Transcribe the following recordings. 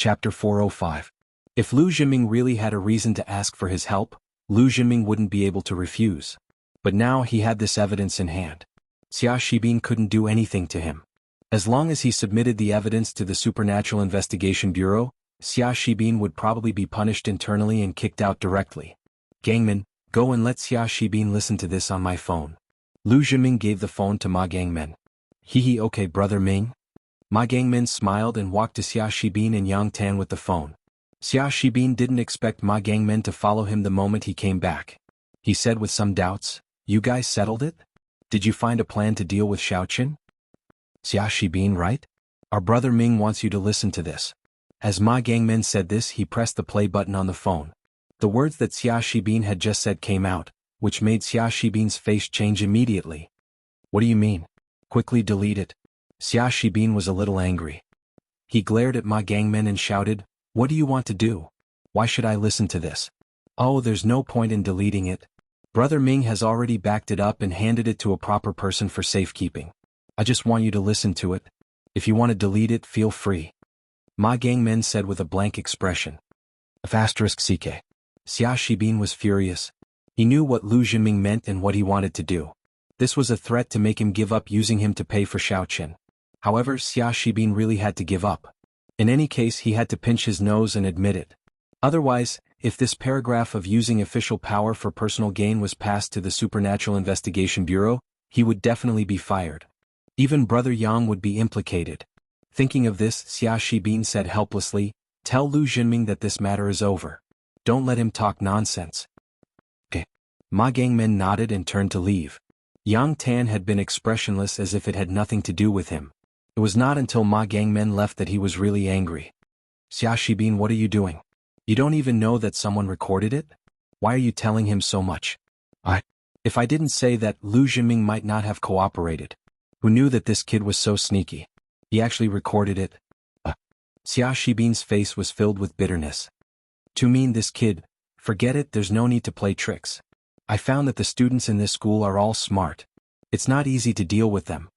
Chapter 405. If Lu Zhiming really had a reason to ask for his help, Lu Zhiming wouldn't be able to refuse. But now he had this evidence in hand. Xia Shibin couldn't do anything to him. As long as he submitted the evidence to the Supernatural Investigation Bureau, Xia Shibin would probably be punished internally and kicked out directly. Gangman, go and let Xia Shibin listen to this on my phone. Lu Zhiming gave the phone to Ma Gangmen. Hehe, okay brother Ming. Ma Gangmen smiled and walked to Xia Shibin and Yang Tan with the phone. Xia Shibin didn't expect Ma Gangmen to follow him the moment he came back. He said with some doubts, "You guys settled it? Did you find a plan to deal with Xiaoqin?" Xia Shibin, right? Our brother Ming wants you to listen to this. As Ma Gangmen said this, he pressed the play button on the phone. The words that Xia Shibin had just said came out, which made Xia Shibin's face change immediately. What do you mean? Quickly delete it. Xia Shibin was a little angry. He glared at Ma Gangmen and shouted, "What do you want to do? Why should I listen to this? Oh, there's no point in deleting it. Brother Ming has already backed it up and handed it to a proper person for safekeeping. I just want you to listen to it. If you want to delete it, feel free." Ma Gangmen said with a blank expression. *CK. Xia Shibin was furious. He knew what Lu Zhiming meant and what he wanted to do. This was a threat to make him give up using him to pay for Xiaoqin. However, Xia Shibin really had to give up. In any case, he had to pinch his nose and admit it. Otherwise, if this paragraph of using official power for personal gain was passed to the Supernatural Investigation Bureau, he would definitely be fired. Even Brother Yang would be implicated. Thinking of this, Xia Shibin said helplessly, "Tell Lu Zhiming that this matter is over. Don't let him talk nonsense." Okay. Ma Gangmen nodded and turned to leave. Yang Tan had been expressionless as if it had nothing to do with him. It was not until Ma Gangmen left that he was really angry. "Xia Shibin, what are you doing? You don't even know that someone recorded it? Why are you telling him so much?" If I didn't say that, Lu Zhiming might not have cooperated. Who knew that this kid was so sneaky? He actually recorded it. Xia Shibin's face was filled with bitterness. "To mean this kid, forget it, there's no need to play tricks. I found that the students in this school are all smart. It's not easy to deal with them."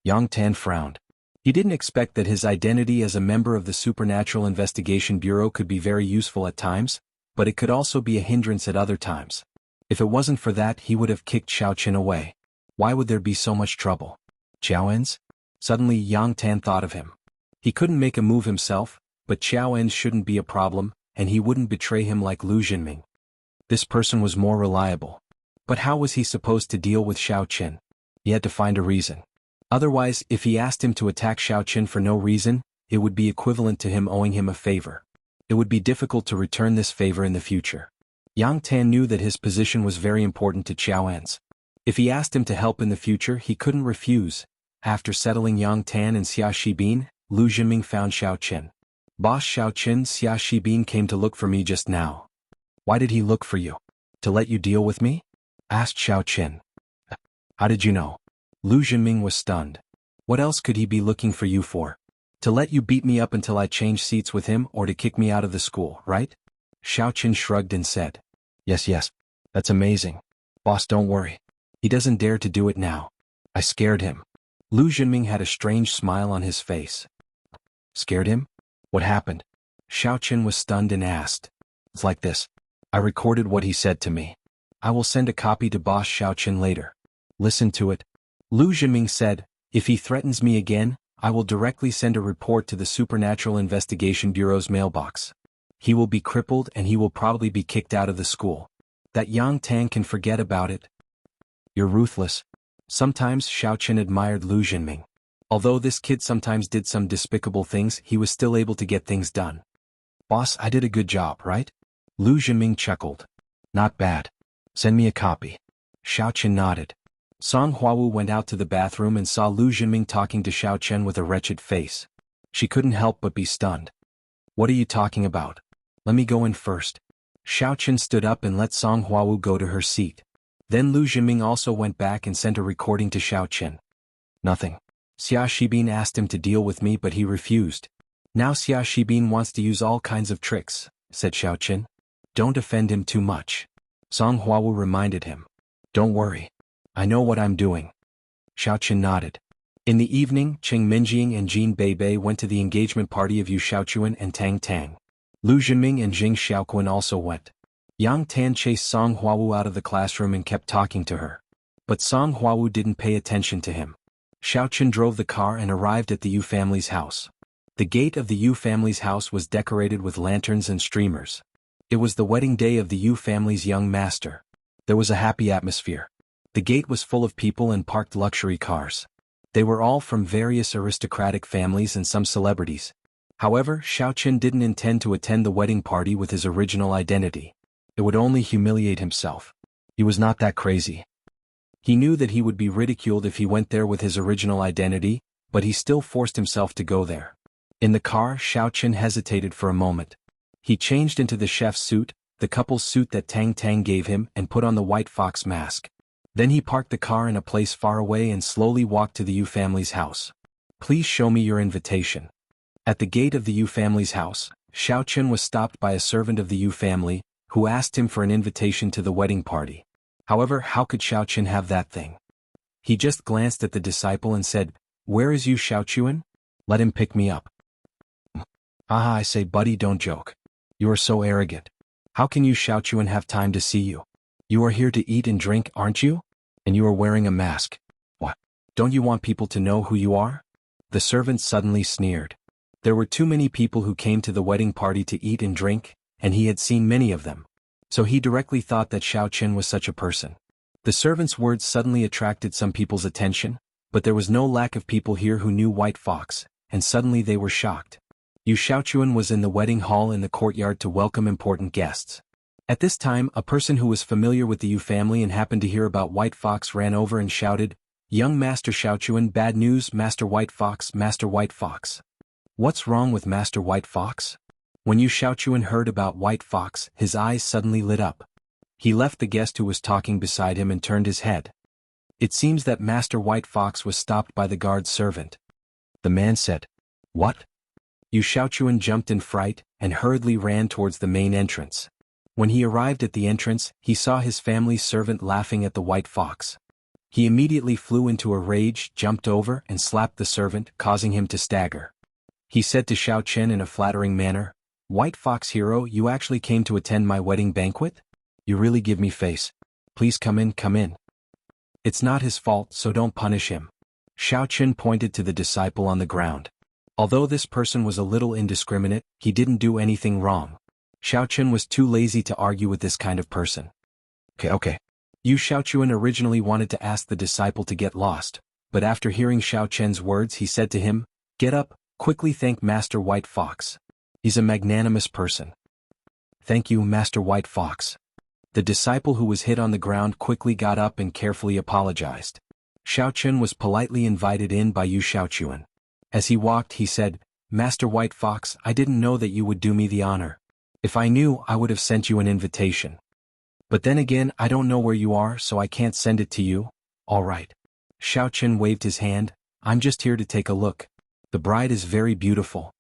Yang Tan frowned. He didn't expect that his identity as a member of the Supernatural Investigation Bureau could be very useful at times, but it could also be a hindrance at other times. If it wasn't for that, he would have kicked Xiaoqin away. Why would there be so much trouble? Xiaoen's? Suddenly Yang Tan thought of him. He couldn't make a move himself, but Xiaoen shouldn't be a problem, and he wouldn't betray him like Lu Zhiming. This person was more reliable. But how was he supposed to deal with Xiaoqin? He had to find a reason. Otherwise, if he asked him to attack Xiaoqin for no reason, it would be equivalent to him owing him a favor. It would be difficult to return this favor in the future. Yang Tan knew that his position was very important to Xiaoen's. If he asked him to help in the future, he couldn't refuse. After settling Yang Tan and Xia Shibin, Lu Zhiming found Xiaoqin. "Boss Xiaoqin, Xia Shibin came to look for me just now." "Why did he look for you? To let you deal with me?" asked Xiaoqin. "How did you know?" Lu Zhiming was stunned. "What else could he be looking for you for? To let you beat me up until I change seats with him or to kick me out of the school, right?" Xiaoqin shrugged and said, Yes, that's amazing. Boss, don't worry. He doesn't dare to do it now. I scared him." Lu Zhiming had a strange smile on his face. "Scared him? What happened?" Xiaoqin was stunned and asked. "It's like this. I recorded what he said to me. I will send a copy to Boss Xiaoqin later. Listen to it." Lu Zhiming said, "If he threatens me again, I will directly send a report to the Supernatural Investigation Bureau's mailbox. He will be crippled and he will probably be kicked out of the school. That Yang Tan can forget about it." "You're ruthless." Sometimes Xiaoqin admired Lu Zhiming. Although this kid sometimes did some despicable things, he was still able to get things done. "Boss, I did a good job, right?" Lu Zhiming chuckled. "Not bad. Send me a copy." Xiaoqin nodded. Song Huawu went out to the bathroom and saw Lu Zhiming talking to Xiaoqin with a wretched face. She couldn't help but be stunned. "What are you talking about? Let me go in first." Xiaoqin stood up and let Song Huawu go to her seat. Then Lu Zhiming also went back and sent a recording to Xiaoqin. "Nothing. Xia Shibin asked him to deal with me but he refused. Now Xia Shibin wants to use all kinds of tricks," said Xiaoqin. "Don't offend him too much." Song Huawu reminded him. "Don't worry. I know what I'm doing." Xiaoqin nodded. In the evening, Cheng Minjing and Jin Beibei went to the engagement party of Yu Xiaochuan and Tang Tang. Lu Jinming and Jing Xiaoquan also went. Yang Tan chased Song Huawu out of the classroom and kept talking to her. But Song Huawu didn't pay attention to him. Xiaochun drove the car and arrived at the Yu family's house. The gate of the Yu family's house was decorated with lanterns and streamers. It was the wedding day of the Yu family's young master. There was a happy atmosphere. The gate was full of people and parked luxury cars. They were all from various aristocratic families and some celebrities. However, Xiaochun didn't intend to attend the wedding party with his original identity. It would only humiliate himself. He was not that crazy. He knew that he would be ridiculed if he went there with his original identity, but he still forced himself to go there. In the car, Xiaochun hesitated for a moment. He changed into the chef's suit, the couple's suit that Tang Tang gave him, and put on the white fox mask. Then he parked the car in a place far away and slowly walked to the Yu family's house. "Please show me your invitation." At the gate of the Yu family's house, Xiaochun was stopped by a servant of the Yu family, who asked him for an invitation to the wedding party. However, how could Xiaochun have that thing? He just glanced at the disciple and said, "Where is Yu Xiaochuan? Let him pick me up." "Ah, I say, buddy, don't joke. You are so arrogant. How can Yu Xiaochuan have time to see you? You are here to eat and drink, aren't you? And you are wearing a mask. What? Don't you want people to know who you are?" The servant suddenly sneered. There were too many people who came to the wedding party to eat and drink, and he had seen many of them. So he directly thought that Xiaochun was such a person. The servant's words suddenly attracted some people's attention, but there was no lack of people here who knew White Fox, and suddenly they were shocked. Yu Xiaochuan was in the wedding hall in the courtyard to welcome important guests. At this time, a person who was familiar with the Yu family and happened to hear about White Fox ran over and shouted, "Young Master Xiaochuan, bad news, Master White Fox, Master White Fox." "What's wrong with Master White Fox?" When Yu Xiaochuan heard about White Fox, his eyes suddenly lit up. He left the guest who was talking beside him and turned his head. It seems that Master White Fox was stopped by the guard servant. The man said, "What?" Yu Xiaochuan jumped in fright and hurriedly ran towards the main entrance. When he arrived at the entrance, he saw his family's servant laughing at the White Fox. He immediately flew into a rage, jumped over, and slapped the servant, causing him to stagger. He said to Xiaochun in a flattering manner, "White Fox hero, you actually came to attend my wedding banquet? You really give me face. Please come in, come in." "It's not his fault, so don't punish him." Xiaochun pointed to the disciple on the ground. Although this person was a little indiscriminate, he didn't do anything wrong. Xiaochun was too lazy to argue with this kind of person. Okay. Yu Xiaochuan originally wanted to ask the disciple to get lost, but after hearing Xiaochun's words he said to him, "Get up, quickly thank Master White Fox. He's a magnanimous person." "Thank you, Master White Fox." The disciple who was hit on the ground quickly got up and carefully apologized. Xiaochun was politely invited in by Yu Xiaochuan. As he walked he said, "Master White Fox, I didn't know that you would do me the honor. If I knew, I would have sent you an invitation. But then again, I don't know where you are, so I can't send it to you." "All right." Xiaochun waved his hand, "I'm just here to take a look. The bride is very beautiful."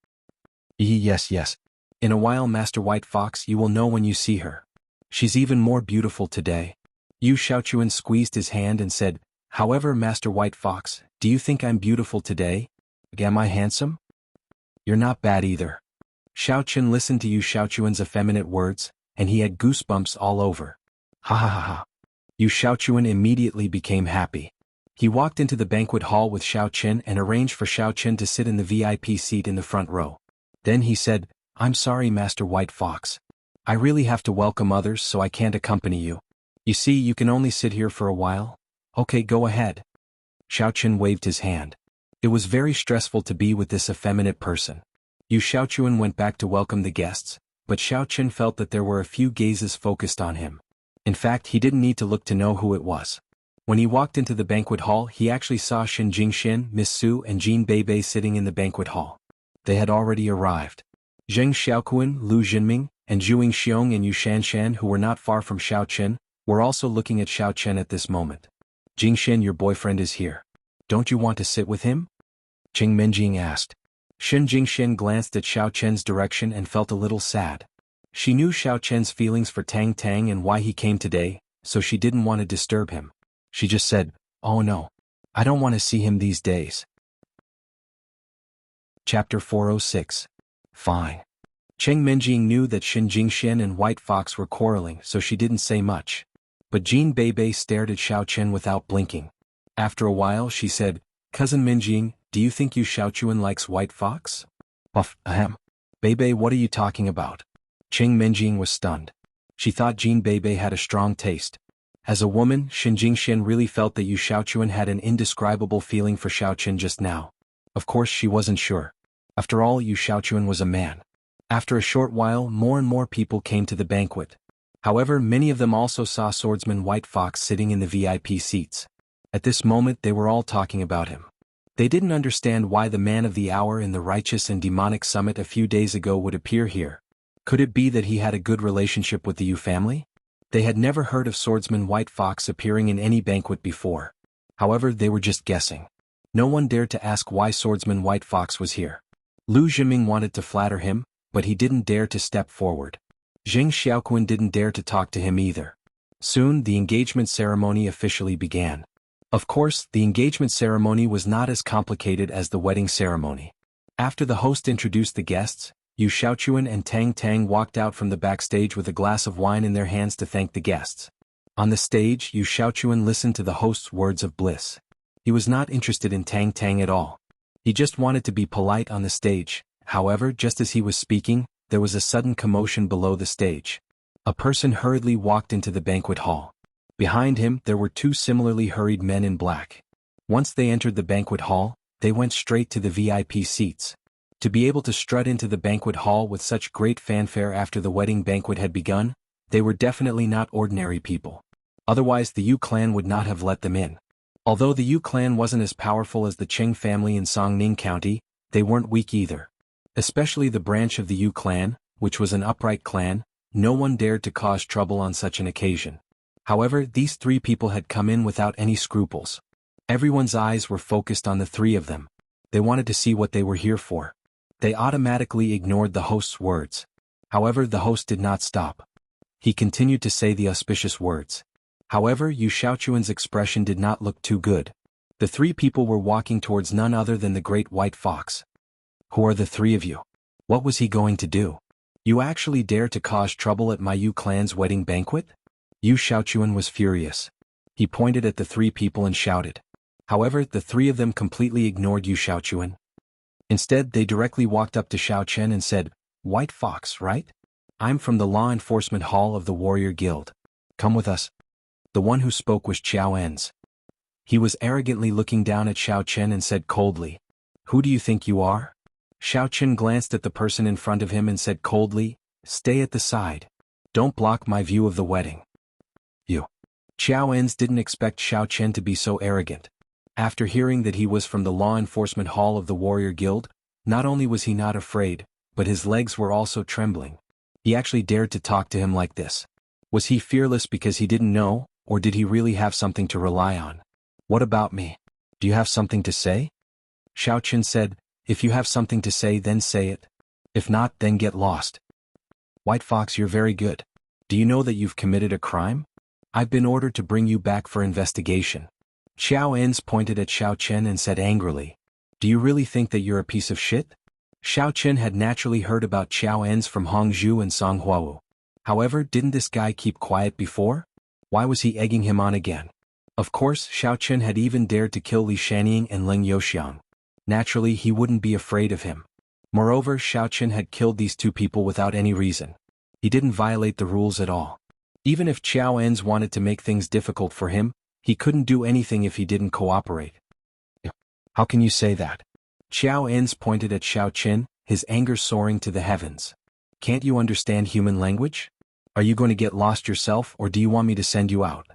Yes. In a while, Master White Fox, you will know when you see her. She's even more beautiful today." Yu Xiaochuan squeezed his hand and said, "However, Master White Fox, do you think I'm beautiful today? Am I handsome?" "You're not bad either." Xiaochun listened to Yu Xiaochuan's effeminate words, and he had goosebumps all over. Ha. Yu Xiaochuan immediately became happy. He walked into the banquet hall with Xiaochun and arranged for Xiaochun to sit in the VIP seat in the front row. Then he said, "I'm sorry, Master White Fox. I really have to welcome others, so I can't accompany you. You see, you can only sit here for a while. Okay, go ahead." Xiaochun waved his hand. It was very stressful to be with this effeminate person. Yu Xiaochuan went back to welcome the guests, but Xiaochun felt that there were a few gazes focused on him. In fact, he didn't need to look to know who it was. When he walked into the banquet hall, he actually saw Shen Jingxin, Miss Su, and Jin Beibei sitting in the banquet hall. They had already arrived. Zheng Xiaoquan, Lu Jinming, and Zhuing Xiong and Yu Shanshan, who were not far from Xiaochun, were also looking at Xiaochun at this moment. "Jingxin, your boyfriend is here. Don't you want to sit with him?" Cheng Minjing asked. Shen Jingxin glanced at Xiaochun's direction and felt a little sad. She knew Xiaochun's feelings for Tang Tang and why he came today, so she didn't want to disturb him. She just said, "Oh no. I don't want to see him these days." Chapter 406. Fine. Cheng Menjing knew that Xin Jingxian and White Fox were quarreling, so she didn't say much. But Jean Beibei stared at Xiao Chen without blinking. After a while she said, "Cousin Menjing, do you think Yu Xiaochuan likes White Fox?" Ahem. Beibei, what are you talking about? Cheng Menjing was stunned. She thought Jean Beibei had a strong taste. As a woman, Xin Jingxian really felt that Yu Xiaochuan had an indescribable feeling for Xiao Chen just now. Of course she wasn't sure. After all, Yu Xiaochuan was a man. After a short while, more and more people came to the banquet. However, many of them also saw swordsman White Fox sitting in the VIP seats. At this moment they were all talking about him. They didn't understand why the man of the hour in the righteous and demonic summit a few days ago would appear here. Could it be that he had a good relationship with the Yu family? They had never heard of swordsman White Fox appearing in any banquet before. However, they were just guessing. No one dared to ask why swordsman White Fox was here. Lu Zhiming wanted to flatter him, but he didn't dare to step forward. Zheng Xiaoquan didn't dare to talk to him either. Soon the engagement ceremony officially began. Of course, the engagement ceremony was not as complicated as the wedding ceremony. After the host introduced the guests, Yu Xiaochuan and Tang Tang walked out from the backstage with a glass of wine in their hands to thank the guests. On the stage, Yu Xiaochuan listened to the host's words of bliss. He was not interested in Tang Tang at all. He just wanted to be polite on the stage. However, just as he was speaking, there was a sudden commotion below the stage. A person hurriedly walked into the banquet hall. Behind him, there were two similarly hurried men in black. Once they entered the banquet hall, they went straight to the VIP seats. To be able to strut into the banquet hall with such great fanfare after the wedding banquet had begun, they were definitely not ordinary people. Otherwise the Yu clan would not have let them in. Although the Yu clan wasn't as powerful as the Cheng family in Songning County, they weren't weak either. Especially the branch of the Yu clan, which was an upright clan, no one dared to cause trouble on such an occasion. However, these three people had come in without any scruples. Everyone's eyes were focused on the three of them. They wanted to see what they were here for. They automatically ignored the host's words. However, the host did not stop. He continued to say the auspicious words. However, Yu Xiaochuan's expression did not look too good. The three people were walking towards none other than the great White Fox. Who are the three of you? What was he going to do? You actually dare to cause trouble at my Yu clan's wedding banquet? Yu Xiaochuan was furious. He pointed at the three people and shouted. However, the three of them completely ignored Yu Xiaochuan. Instead, they directly walked up to Xiao Chen and said, "White Fox, right? I'm from the Law Enforcement Hall of the Warrior Guild. Come with us." The one who spoke was Xiao En's. He was arrogantly looking down at Xiao Chen and said coldly, "Who do you think you are?" Xiao Chen glanced at the person in front of him and said coldly, "Stay at the side. Don't block my view of the wedding." You. Xiao En's didn't expect Xiao Chen to be so arrogant. After hearing that he was from the Law Enforcement Hall of the Warrior Guild, not only was he not afraid, but his legs were also trembling. He actually dared to talk to him like this. Was he fearless because he didn't know, or did he really have something to rely on? "What about me? Do you have something to say?" Xiao Chen said, "If you have something to say, then say it. If not, then get lost." "White Fox, you're very good. Do you know that you've committed a crime? I've been ordered to bring you back for investigation." Xiao En's pointed at Xiao Chen and said angrily, "Do you really think that you're a piece of shit?" Xiao Chen had naturally heard about Xiao En's from Hongzhou and Songhuawu. However, didn't this guy keep quiet before? Why was he egging him on again? Of course, Xiao Chen had even dared to kill Li Shanying and Leng Youxiang. Naturally, he wouldn't be afraid of him. Moreover, Xiao Chen had killed these two people without any reason. He didn't violate the rules at all. Even if Xiao En's wanted to make things difficult for him, he couldn't do anything if he didn't cooperate. "How can you say that?" Xiao En's pointed at Xiao Chen, his anger soaring to the heavens. "Can't you understand human language? Are you going to get lost yourself, or do you want me to send you out?"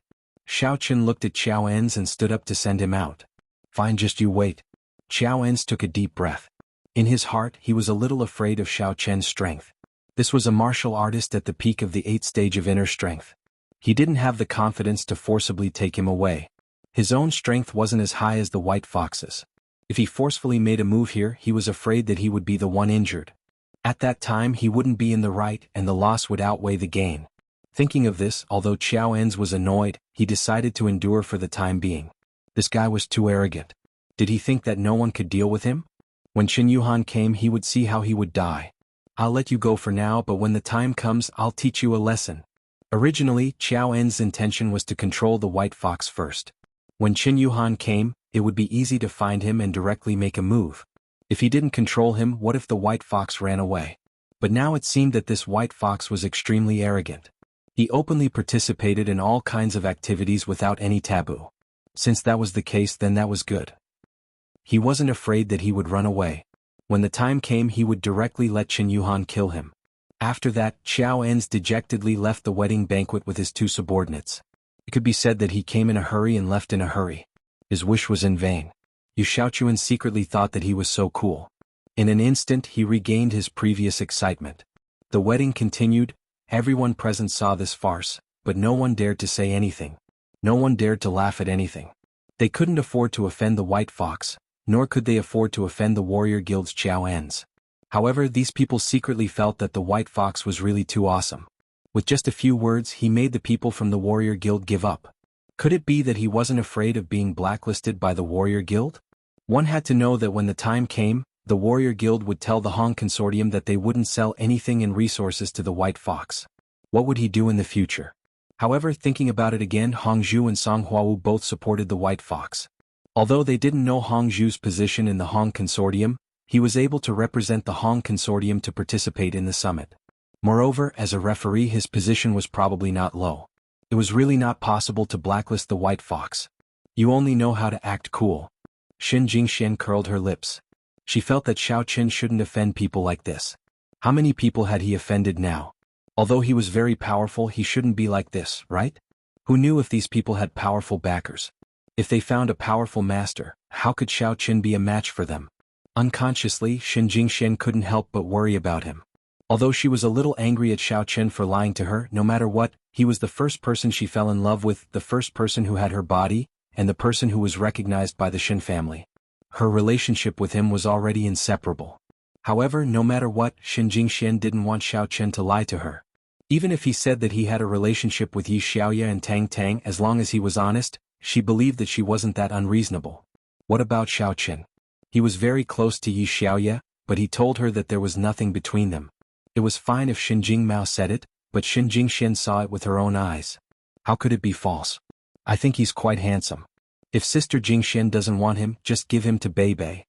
Xiao Chen looked at Xiao En's and stood up to send him out. "Fine, just you wait." Xiao En's took a deep breath. In his heart, he was a little afraid of Xiao Chen's strength. This was a martial artist at the peak of the 8th stage of inner strength. He didn't have the confidence to forcibly take him away. His own strength wasn't as high as the White Fox's. If he forcefully made a move here, he was afraid that he would be the one injured. At that time he wouldn't be in the right and the loss would outweigh the gain. Thinking of this, although Xiao En's was annoyed, he decided to endure for the time being. This guy was too arrogant. Did he think that no one could deal with him? When Qin Yuhan came, he would see how he would die. I'll let you go for now, but when the time comes, I'll teach you a lesson. Originally, Qiao En's intention was to control the white fox first. When Qin Yuhan came, it would be easy to find him and directly make a move. If he didn't control him, what if the white fox ran away? But now it seemed that this white fox was extremely arrogant. He openly participated in all kinds of activities without any taboo. Since that was the case, then that was good. He wasn't afraid that he would run away. When the time came, he would directly let Qin Yuhan kill him. After that, Qiao En's dejectedly left the wedding banquet with his two subordinates. It could be said that he came in a hurry and left in a hurry. His wish was in vain. Yu Shaochuan secretly thought that he was so cool. In an instant he regained his previous excitement. The wedding continued. Everyone present saw this farce, but no one dared to say anything. No one dared to laugh at anything. They couldn't afford to offend the white fox, nor could they afford to offend the warrior guild's Qiao Ens. However, these people secretly felt that the white fox was really too awesome. With just a few words, he made the people from the warrior guild give up. Could it be that he wasn't afraid of being blacklisted by the warrior guild? One had to know that when the time came, the warrior guild would tell the Hong Consortium that they wouldn't sell anything in resources to the white fox. What would he do in the future? However, thinking about it again, Hongzhu and Song Huawu both supported the white fox. Although they didn't know Hongzhu's position in the Hong Consortium, he was able to represent the Hong Consortium to participate in the summit. Moreover, as a referee, his position was probably not low. It was really not possible to blacklist the white fox. You only know how to act cool. Xin Jingxian curled her lips. She felt that Xiao Qin shouldn't offend people like this. How many people had he offended now? Although he was very powerful, he shouldn't be like this, right? Who knew if these people had powerful backers? If they found a powerful master, how could Xiao Qin be a match for them? Unconsciously, Xin Jingxian couldn't help but worry about him. Although she was a little angry at Xiao Qin for lying to her, no matter what, he was the first person she fell in love with, the first person who had her body, and the person who was recognized by the Xin family. Her relationship with him was already inseparable. However, no matter what, Xin Jingxian didn't want Xiao Qin to lie to her. Even if he said that he had a relationship with Yi Xiaoya and Tang Tang, as long as he was honest, she believed that she wasn't that unreasonable. What about Xiao Qin? He was very close to Yi Xiaoya, but he told her that there was nothing between them. It was fine if Xin Jingmao said it, but Xin Jingxian saw it with her own eyes. How could it be false? I think he's quite handsome. If Sister Jingxian doesn't want him, just give him to Beibei.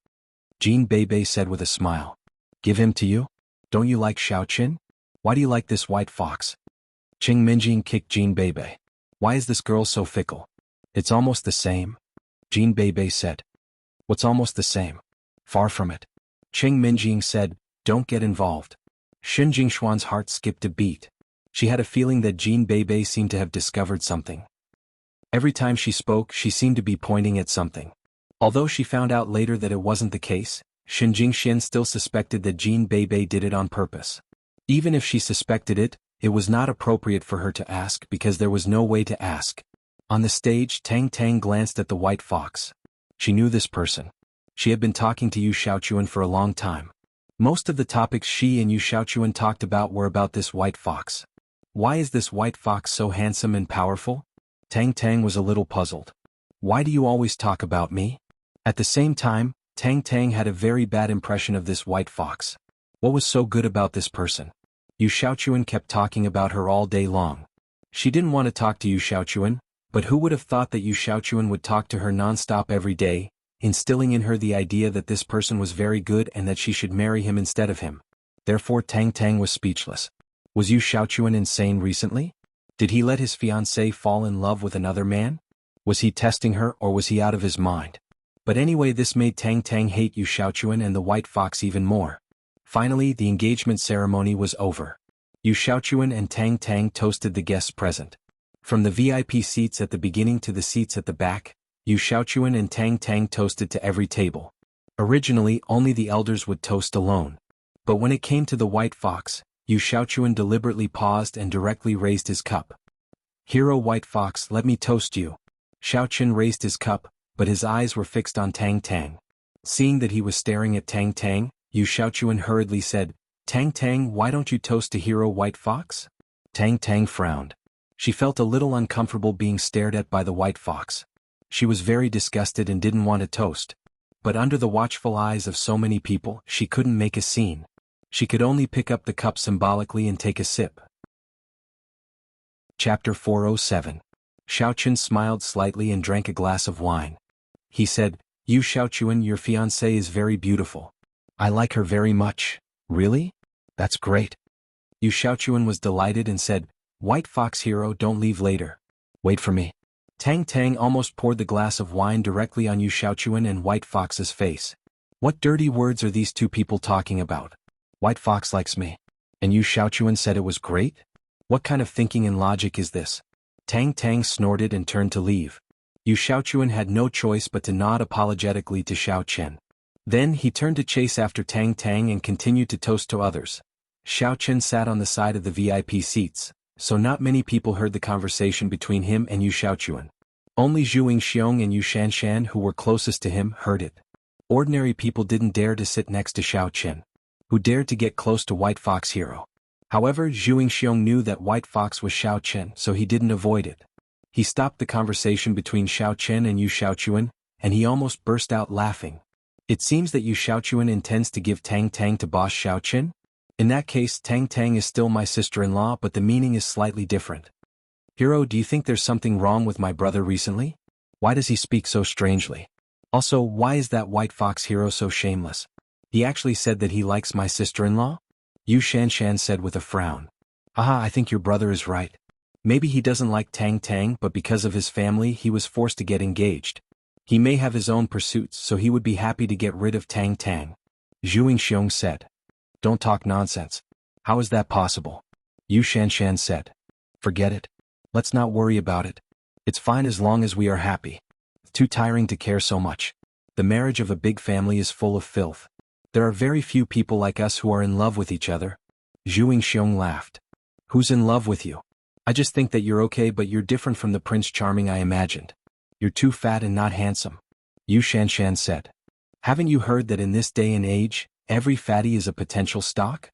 Jean Beibei said with a smile. Give him to you? Don't you like Xiao Qin? Why do you like this white fox? Qing Minjing kicked Jean Beibei. Why is this girl so fickle? It's almost the same. Jean Beibei said. What's almost the same? Far from it. Qing Minjing said, don't get involved. Xin Jingshuan's heart skipped a beat. She had a feeling that Jean Beibei seemed to have discovered something. Every time she spoke, she seemed to be pointing at something. Although she found out later that it wasn't the case, Xin Jingxian still suspected that Jean Beibei did it on purpose. Even if she suspected it, it was not appropriate for her to ask because there was no way to ask. On the stage, Tang Tang glanced at the white fox. She knew this person. She had been talking to Yu Shaochuan for a long time. Most of the topics she and Yu Shaochuan talked about were about this white fox. Why is this white fox so handsome and powerful? Tang Tang was a little puzzled. Why do you always talk about me? At the same time, Tang Tang had a very bad impression of this white fox. What was so good about this person? Yu Shaochuan kept talking about her all day long. She didn't want to talk to Yu Shaochuan, but who would have thought that Yu Shaochuan would talk to her non-stop every day, instilling in her the idea that this person was very good and that she should marry him instead of him. Therefore Tang Tang was speechless. Was Yu Shaochuan insane recently? Did he let his fiancée fall in love with another man? Was he testing her or was he out of his mind? But anyway, this made Tang Tang hate Yu Shaochuan and the white fox even more. Finally, the engagement ceremony was over. Yu Shaochuan and Tang Tang toasted the guests present. From the VIP seats at the beginning to the seats at the back, Yu Shaochuan and Tang Tang toasted to every table. Originally, only the elders would toast alone. But when it came to the white fox, Yu Shaochuan deliberately paused and directly raised his cup. Hero White Fox, let me toast you. Xiao Qin raised his cup, but his eyes were fixed on Tang Tang. Seeing that he was staring at Tang Tang, Yu Shaochuan hurriedly said, Tang Tang, why don't you toast to Hero White Fox? Tang Tang frowned. She felt a little uncomfortable being stared at by the white fox. She was very disgusted and didn't want to toast. But under the watchful eyes of so many people, she couldn't make a scene. She could only pick up the cup symbolically and take a sip. Chapter 407. Xiaoqun smiled slightly and drank a glass of wine. He said, "You Xiaoqun, your fiancée is very beautiful. I like her very much." "Really? That's great." Yu Xiaoqun was delighted and said, "White Fox hero, don't leave later. Wait for me." Tang Tang almost poured the glass of wine directly on Yu Xiaoqun and White Fox's face. What dirty words are these two people talking about? White Fox likes me. And Yu Xiaoqun said it was great? What kind of thinking and logic is this? Tang Tang snorted and turned to leave. Yu Xiaoqun had no choice but to nod apologetically to Xiao Chen. Then he turned to chase after Tang Tang and continued to toast to others. Xiao Chen sat on the side of the VIP seats, so not many people heard the conversation between him and Yu Xiaoqun. Only Zhu Yingxiong and Yu Shanshan, who were closest to him, heard it. Ordinary people didn't dare to sit next to Xiao Chen, who dared to get close to White Fox hero. However, Zhu Yingxiong knew that White Fox was Xiao Chen, so he didn't avoid it. He stopped the conversation between Xiao Chen and Yu Xiaoqun, and he almost burst out laughing. It seems that Yu Xiaoqun intends to give Tang Tang to boss Xiao Chen? In that case, Tang Tang is still my sister-in-law, but the meaning is slightly different. Hero, do you think there's something wrong with my brother recently? Why does he speak so strangely? Also, why is that White Fox hero so shameless? He actually said that he likes my sister-in-law? Yu Shanshan said with a frown. Aha, I think your brother is right. Maybe he doesn't like Tang Tang, but because of his family he was forced to get engaged. He may have his own pursuits, so he would be happy to get rid of Tang Tang. Zhu Yingxiong said. Don't talk nonsense. How is that possible? Yu Shanshan said. Forget it. Let's not worry about it. It's fine as long as we are happy. It's too tiring to care so much. The marriage of a big family is full of filth. There are very few people like us who are in love with each other. Zhu Yingxiong laughed. Who's in love with you? I just think that you're okay, but you're different from the Prince Charming I imagined. You're too fat and not handsome. Yu Shanshan said. Haven't you heard that in this day and age, every fatty is a potential stock?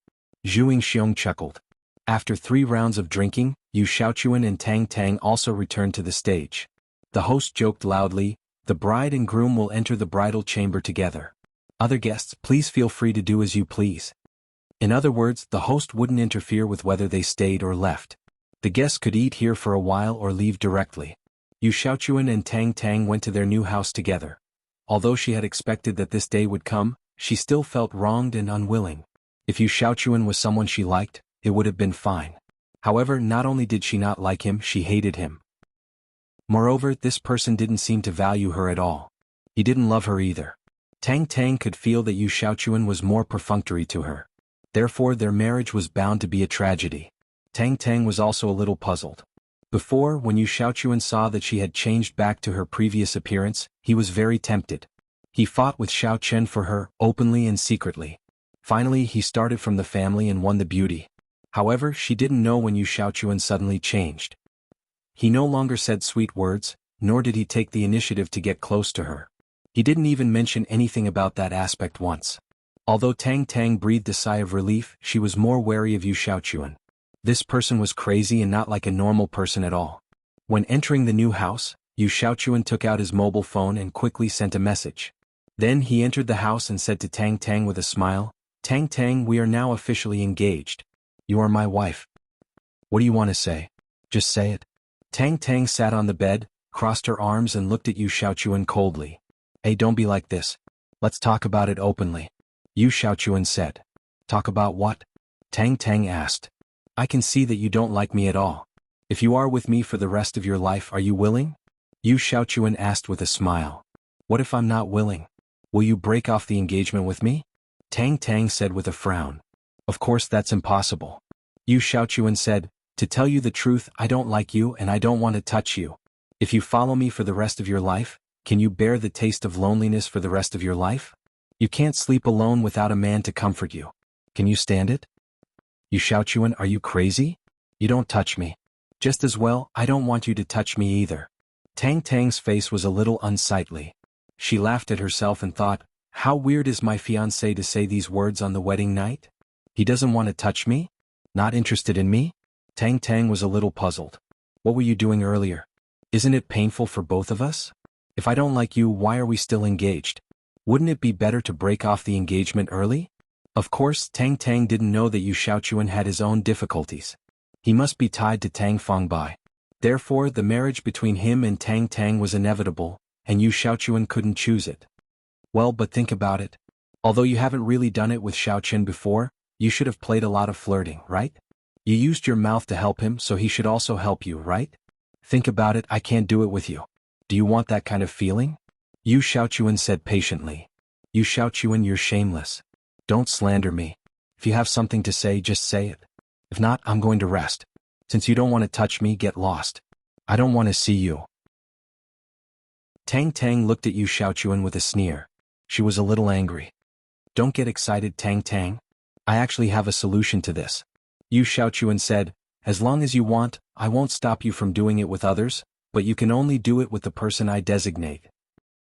Zhu Yingxiong chuckled. After 3 rounds of drinking, Yu Xiaoqun and Tang Tang also returned to the stage. The host joked loudly, the bride and groom will enter the bridal chamber together. Other guests, please feel free to do as you please. In other words, the host wouldn't interfere with whether they stayed or left. The guests could eat here for a while or leave directly. Yu Xiaoqun and Tang Tang went to their new house together. Although she had expected that this day would come, she still felt wronged and unwilling. If Yu Xiaoqun was someone she liked, it would have been fine. However, not only did she not like him, she hated him. Moreover, this person didn't seem to value her at all. He didn't love her either. Tang Tang could feel that Yu Xiaoqun was more perfunctory to her. Therefore, their marriage was bound to be a tragedy. Tang Tang was also a little puzzled. Before, when Yu Xiaoqun saw that she had changed back to her previous appearance, he was very tempted. He fought with Xiao Chen for her, openly and secretly. Finally, he started from the family and won the beauty. However, she didn't know when Yu Xiaoqun suddenly changed. He no longer said sweet words, nor did he take the initiative to get close to her. He didn't even mention anything about that aspect once. Although Tang Tang breathed a sigh of relief, she was more wary of Yu Xiaoqun. This person was crazy and not like a normal person at all. When entering the new house, Yu Xiaoqun took out his mobile phone and quickly sent a message. Then he entered the house and said to Tang Tang with a smile, Tang Tang, we are now officially engaged. You are my wife. What do you want to say? Just say it. Tang Tang sat on the bed, crossed her arms and looked at Yu Xiaoqun coldly. Hey, don't be like this. Let's talk about it openly. Yu Xiaoqun said. Talk about what? Tang Tang asked. I can see that you don't like me at all. If you are with me for the rest of your life, are you willing? Yu Xiaoqun asked with a smile. What if I'm not willing? Will you break off the engagement with me? Tang Tang said with a frown. Of course that's impossible. Yu Xiaoqun said, to tell you the truth, I don't like you and I don't want to touch you. If you follow me for the rest of your life, can you bear the taste of loneliness for the rest of your life? You can't sleep alone without a man to comfort you. Can you stand it? Yu Xiaoqun, are you crazy? You don't touch me. Just as well, I don't want you to touch me either. Tang Tang's face was a little unsightly. She laughed at herself and thought, how weird is my fiancé to say these words on the wedding night? He doesn't want to touch me? Not interested in me? Tang Tang was a little puzzled. What were you doing earlier? Isn't it painful for both of us? If I don't like you, why are we still engaged? Wouldn't it be better to break off the engagement early? Of course, Tang Tang didn't know that Yu Xiaochuan had his own difficulties. He must be tied to Tang Fangbai. Therefore, the marriage between him and Tang Tang was inevitable, and Yu Xiaochuan couldn't choose it. Well, but think about it. Although you haven't really done it with Xiaoqin before, you should have played a lot of flirting, right? You used your mouth to help him, so he should also help you, right? Think about it, I can't do it with you. Do you want that kind of feeling? Yu Xiaochuan said patiently. Yu Xiaochuan, you're shameless. Don't slander me. If you have something to say, just say it. If not, I'm going to rest. Since you don't want to touch me, get lost. I don't want to see you. Tang Tang looked at Yu Xiaochuan with a sneer. She was a little angry. Don't get excited, Tang Tang. I actually have a solution to this. Yu Xiaochuan said, as long as you want, I won't stop you from doing it with others, but you can only do it with the person I designate.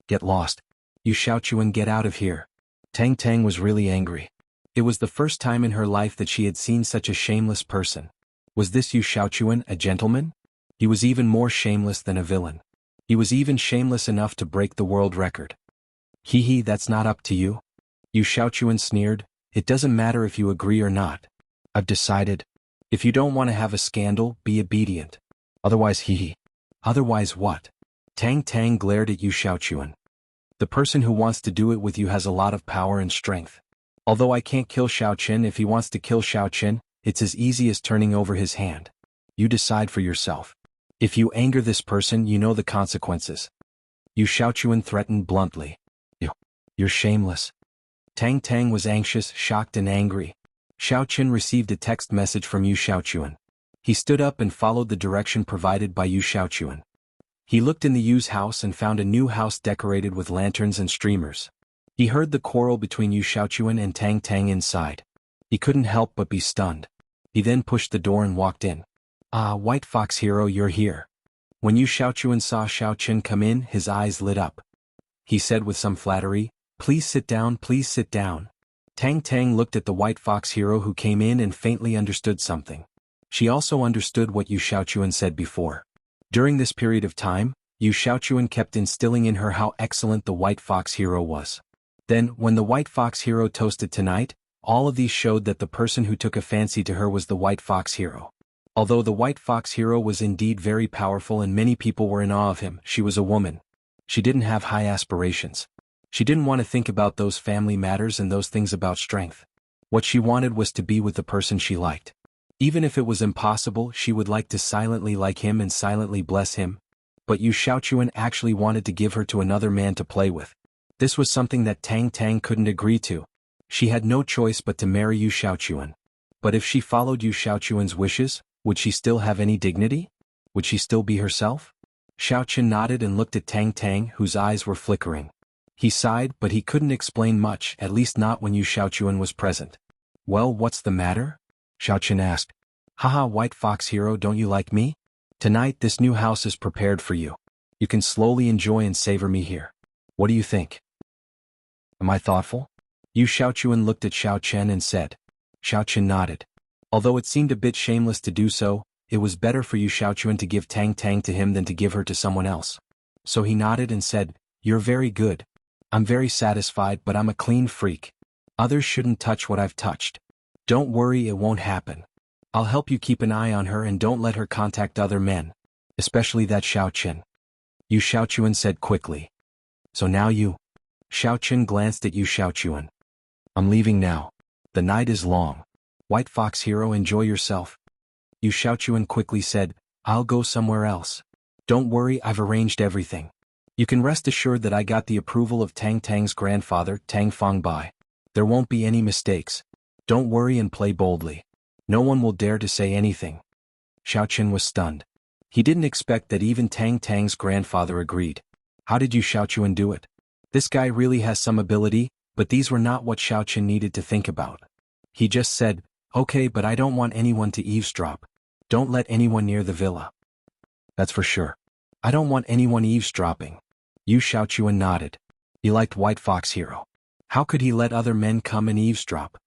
Get lost. Yu Xiaochuan, get out of here. Tang Tang was really angry. It was the first time in her life that she had seen such a shameless person. Was this Yu Xiaochuan a gentleman? He was even more shameless than a villain. He was even shameless enough to break the world record. Hee, that's not up to you. Yu Xiaochuan sneered, it doesn't matter if you agree or not. I've decided. If you don't want to have a scandal, be obedient. Otherwise Otherwise what? Tang Tang glared at Yu Xiaochuan. The person who wants to do it with you has a lot of power and strength. Although I can't kill Xiaoqin, if he wants to kill Xiaoqin, it's as easy as turning over his hand. You decide for yourself. If you anger this person, you know the consequences. Yu Xiaochuan threatened bluntly. You're shameless. Tang Tang was anxious, shocked and angry. Xiaoqin received a text message from Yu Xiaochuan. He stood up and followed the direction provided by Yu Xiaochuan. He looked in the Yu's house and found a new house decorated with lanterns and streamers. He heard the quarrel between Yu Xiaochuan and Tang Tang inside. He couldn't help but be stunned. He then pushed the door and walked in. Ah, White Fox Hero, you're here. When Yu Xiaochuan saw Xiaoqin come in, his eyes lit up. He said with some flattery, please sit down, please sit down. Tang Tang looked at the White Fox Hero who came in and faintly understood something. She also understood what Yu Xiaochuan said before. During this period of time, Yu Xiaochuan kept instilling in her how excellent the White Fox Hero was. Then, when the White Fox Hero toasted tonight, all of these showed that the person who took a fancy to her was the White Fox Hero. Although the White Fox Hero was indeed very powerful and many people were in awe of him, she was a woman. She didn't have high aspirations. She didn't want to think about those family matters and those things about strength. What she wanted was to be with the person she liked. Even if it was impossible, she would like to silently like him and silently bless him. But Yu Xiaochuan actually wanted to give her to another man to play with. This was something that Tang Tang couldn't agree to. She had no choice but to marry Yu Xiaochuan. But if she followed Yu Xiaochuan's wishes, would she still have any dignity? Would she still be herself? Xiaoqin nodded and looked at Tang Tang, whose eyes were flickering. He sighed, but he couldn't explain much, at least not when Yu Xiaochuan was present. Well, what's the matter? Xiaoqin asked. Haha, White Fox Hero, don't you like me? Tonight this new house is prepared for you. You can slowly enjoy and savor me here. What do you think? Am I thoughtful? Yu Xiaochuan looked at Xiaoqin and said. Xiaoqin nodded. Although it seemed a bit shameless to do so, it was better for Yu Xiaochuan to give Tang Tang to him than to give her to someone else. So he nodded and said, you're very good. I'm very satisfied, but I'm a clean freak. Others shouldn't touch what I've touched. Don't worry, it won't happen. I'll help you keep an eye on her and don't let her contact other men. Especially that Xiaoqin. Yu Xiaochuan said quickly. So now you. Xiaoqin glanced at Yu Xiaochuan. I'm leaving now. The night is long. White Fox Hero, enjoy yourself. Yu Xiaochuan quickly said, I'll go somewhere else. Don't worry, I've arranged everything. You can rest assured that I got the approval of Tang Tang's grandfather, Tang Fangbai. There won't be any mistakes. Don't worry and play boldly. No one will dare to say anything. Xiaoqin was stunned. He didn't expect that even Tang Tang's grandfather agreed. How did Yu Xiaochuan do it? This guy really has some ability, but these were not what Xiaoqin needed to think about. He just said, okay, but I don't want anyone to eavesdrop. Don't let anyone near the villa. That's for sure. I don't want anyone eavesdropping. Yu Xiaochuan nodded. He liked White Fox Hero. How could he let other men come and eavesdrop?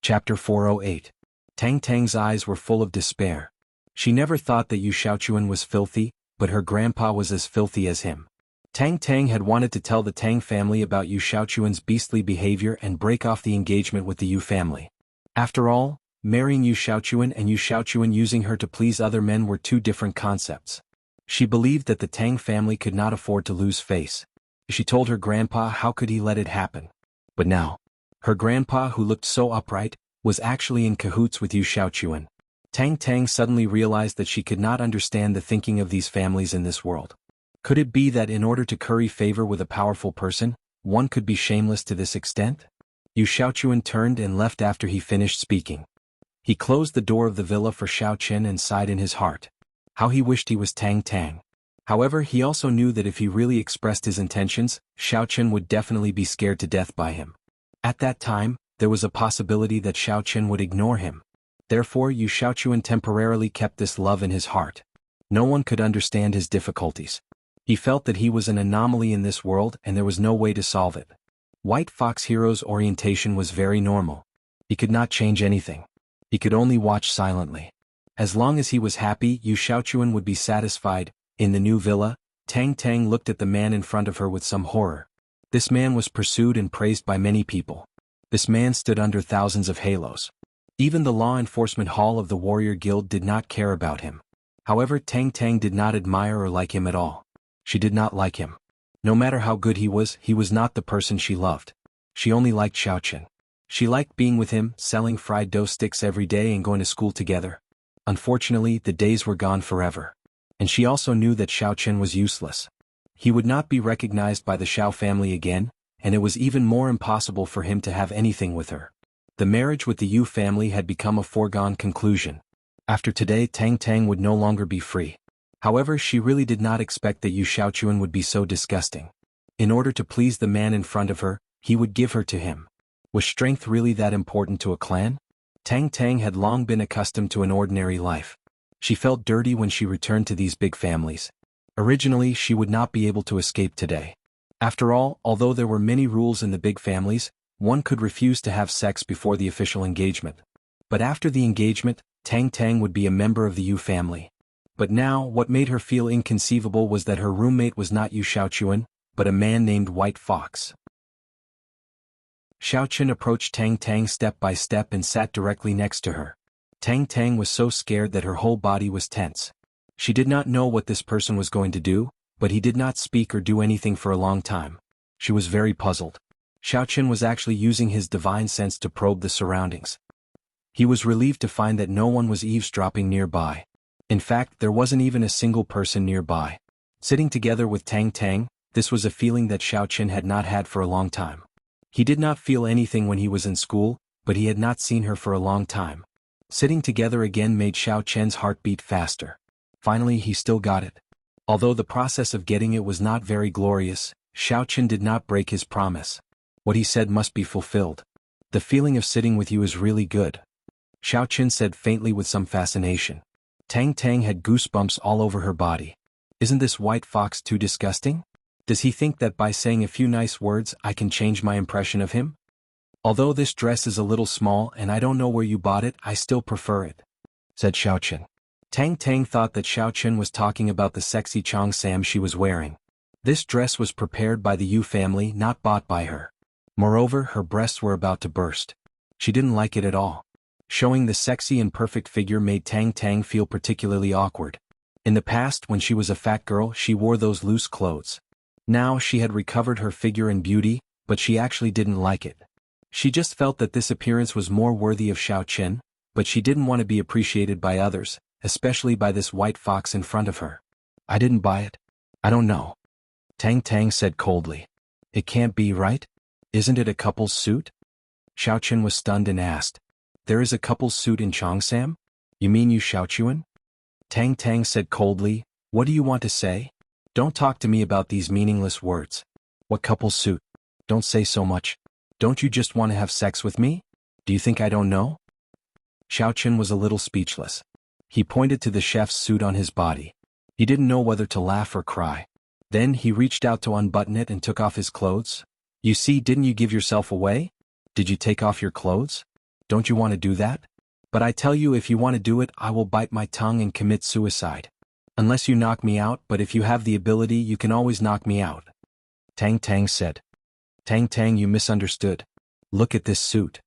Chapter 408. Tang Tang's eyes were full of despair. She never thought that Yu Xiaochuan was filthy, but her grandpa was as filthy as him. Tang Tang had wanted to tell the Tang family about Yu Xiaochuan's beastly behavior and break off the engagement with the Yu family. After all, marrying Yu Xiaochuan and Yu Xiaochuan using her to please other men were two different concepts. She believed that the Tang family could not afford to lose face. She told her grandpa how could he let it happen. But now, her grandpa, who looked so upright, was actually in cahoots with Yu Xiaochuan. Tang Tang suddenly realized that she could not understand the thinking of these families in this world. Could it be that in order to curry favor with a powerful person, one could be shameless to this extent? Yu Xiaochuan turned and left after he finished speaking. He closed the door of the villa for Xiaochen and sighed in his heart. How he wished he was Tang Tang. However, he also knew that if he really expressed his intentions, Xiaochen would definitely be scared to death by him. At that time, there was a possibility that Xiaochen would ignore him. Therefore, Yu Xiaochuan temporarily kept this love in his heart. No one could understand his difficulties. He felt that he was an anomaly in this world and there was no way to solve it. White Fox Hero's orientation was very normal. He could not change anything. He could only watch silently. As long as he was happy, Yu Xiaochuan would be satisfied. In the new villa, Tang Tang looked at the man in front of her with some horror. This man was pursued and praised by many people. This man stood under thousands of halos. Even the law enforcement hall of the warrior guild did not care about him. However, Tang Tang did not admire or like him at all. She did not like him. No matter how good he was not the person she loved. She only liked Xiaochen. She liked being with him, selling fried dough sticks every day and going to school together. Unfortunately, the days were gone forever. And she also knew that Xiaochen was useless. He would not be recognized by the Xiao family again, and it was even more impossible for him to have anything with her. The marriage with the Yu family had become a foregone conclusion. After today, Tang Tang would no longer be free. However, she really did not expect that Yu Xiaochuan would be so disgusting. In order to please the man in front of her, he would give her to him. Was strength really that important to a clan? Tang Tang had long been accustomed to an ordinary life. She felt dirty when she returned to these big families. Originally, she would not be able to escape today. After all, although there were many rules in the big families, one could refuse to have sex before the official engagement. But after the engagement, Tang Tang would be a member of the Yu family. But now, what made her feel inconceivable was that her roommate was not Yu Xiaochuan, but a man named White Fox. Xiaochen approached Tang Tang step by step and sat directly next to her. Tang Tang was so scared that her whole body was tense. She did not know what this person was going to do, but he did not speak or do anything for a long time. She was very puzzled. Xiaochen was actually using his divine sense to probe the surroundings. He was relieved to find that no one was eavesdropping nearby. In fact, there wasn't even a single person nearby. Sitting together with Tang Tang, this was a feeling that Xiaochen had not had for a long time. He did not feel anything when he was in school, but he had not seen her for a long time. Sitting together again made Xiaochen's heart beat faster. Finally, he still got it. Although the process of getting it was not very glorious, Xiaochen did not break his promise. What he said must be fulfilled. The feeling of sitting with you is really good. Xiaochen said faintly with some fascination. Tang Tang had goosebumps all over her body. Isn't this White Fox too disgusting? Does he think that by saying a few nice words I can change my impression of him? Although this dress is a little small and I don't know where you bought it, I still prefer it, said Xiaochen. Tang Tang thought that Xiaochen was talking about the sexy cheongsam she was wearing. This dress was prepared by the Yu family, not bought by her. Moreover, her breasts were about to burst. She didn't like it at all. Showing the sexy and perfect figure made Tang Tang feel particularly awkward. In the past, when she was a fat girl, she wore those loose clothes. Now she had recovered her figure and beauty, but she actually didn't like it. She just felt that this appearance was more worthy of Xiaochen, but she didn't want to be appreciated by others, especially by this White Fox in front of her. I didn't buy it. I don't know. Tang Tang said coldly. It can't be, right? Isn't it a couple's suit? Xiaochen was stunned and asked. There is a couple's suit in cheongsam? You mean Yu Xiaochuan? Tang Tang said coldly, what do you want to say? Don't talk to me about these meaningless words. What couple's suit? Don't say so much. Don't you just want to have sex with me? Do you think I don't know? Xiaochen was a little speechless. He pointed to the chef's suit on his body. He didn't know whether to laugh or cry. Then he reached out to unbutton it and took off his clothes. You see, didn't you give yourself away? Did you take off your clothes? Don't you want to do that? But I tell you, if you want to do it, I will bite my tongue and commit suicide. Unless you knock me out, but if you have the ability you can always knock me out. Tang Tang said. Tang Tang, you misunderstood. Look at this suit.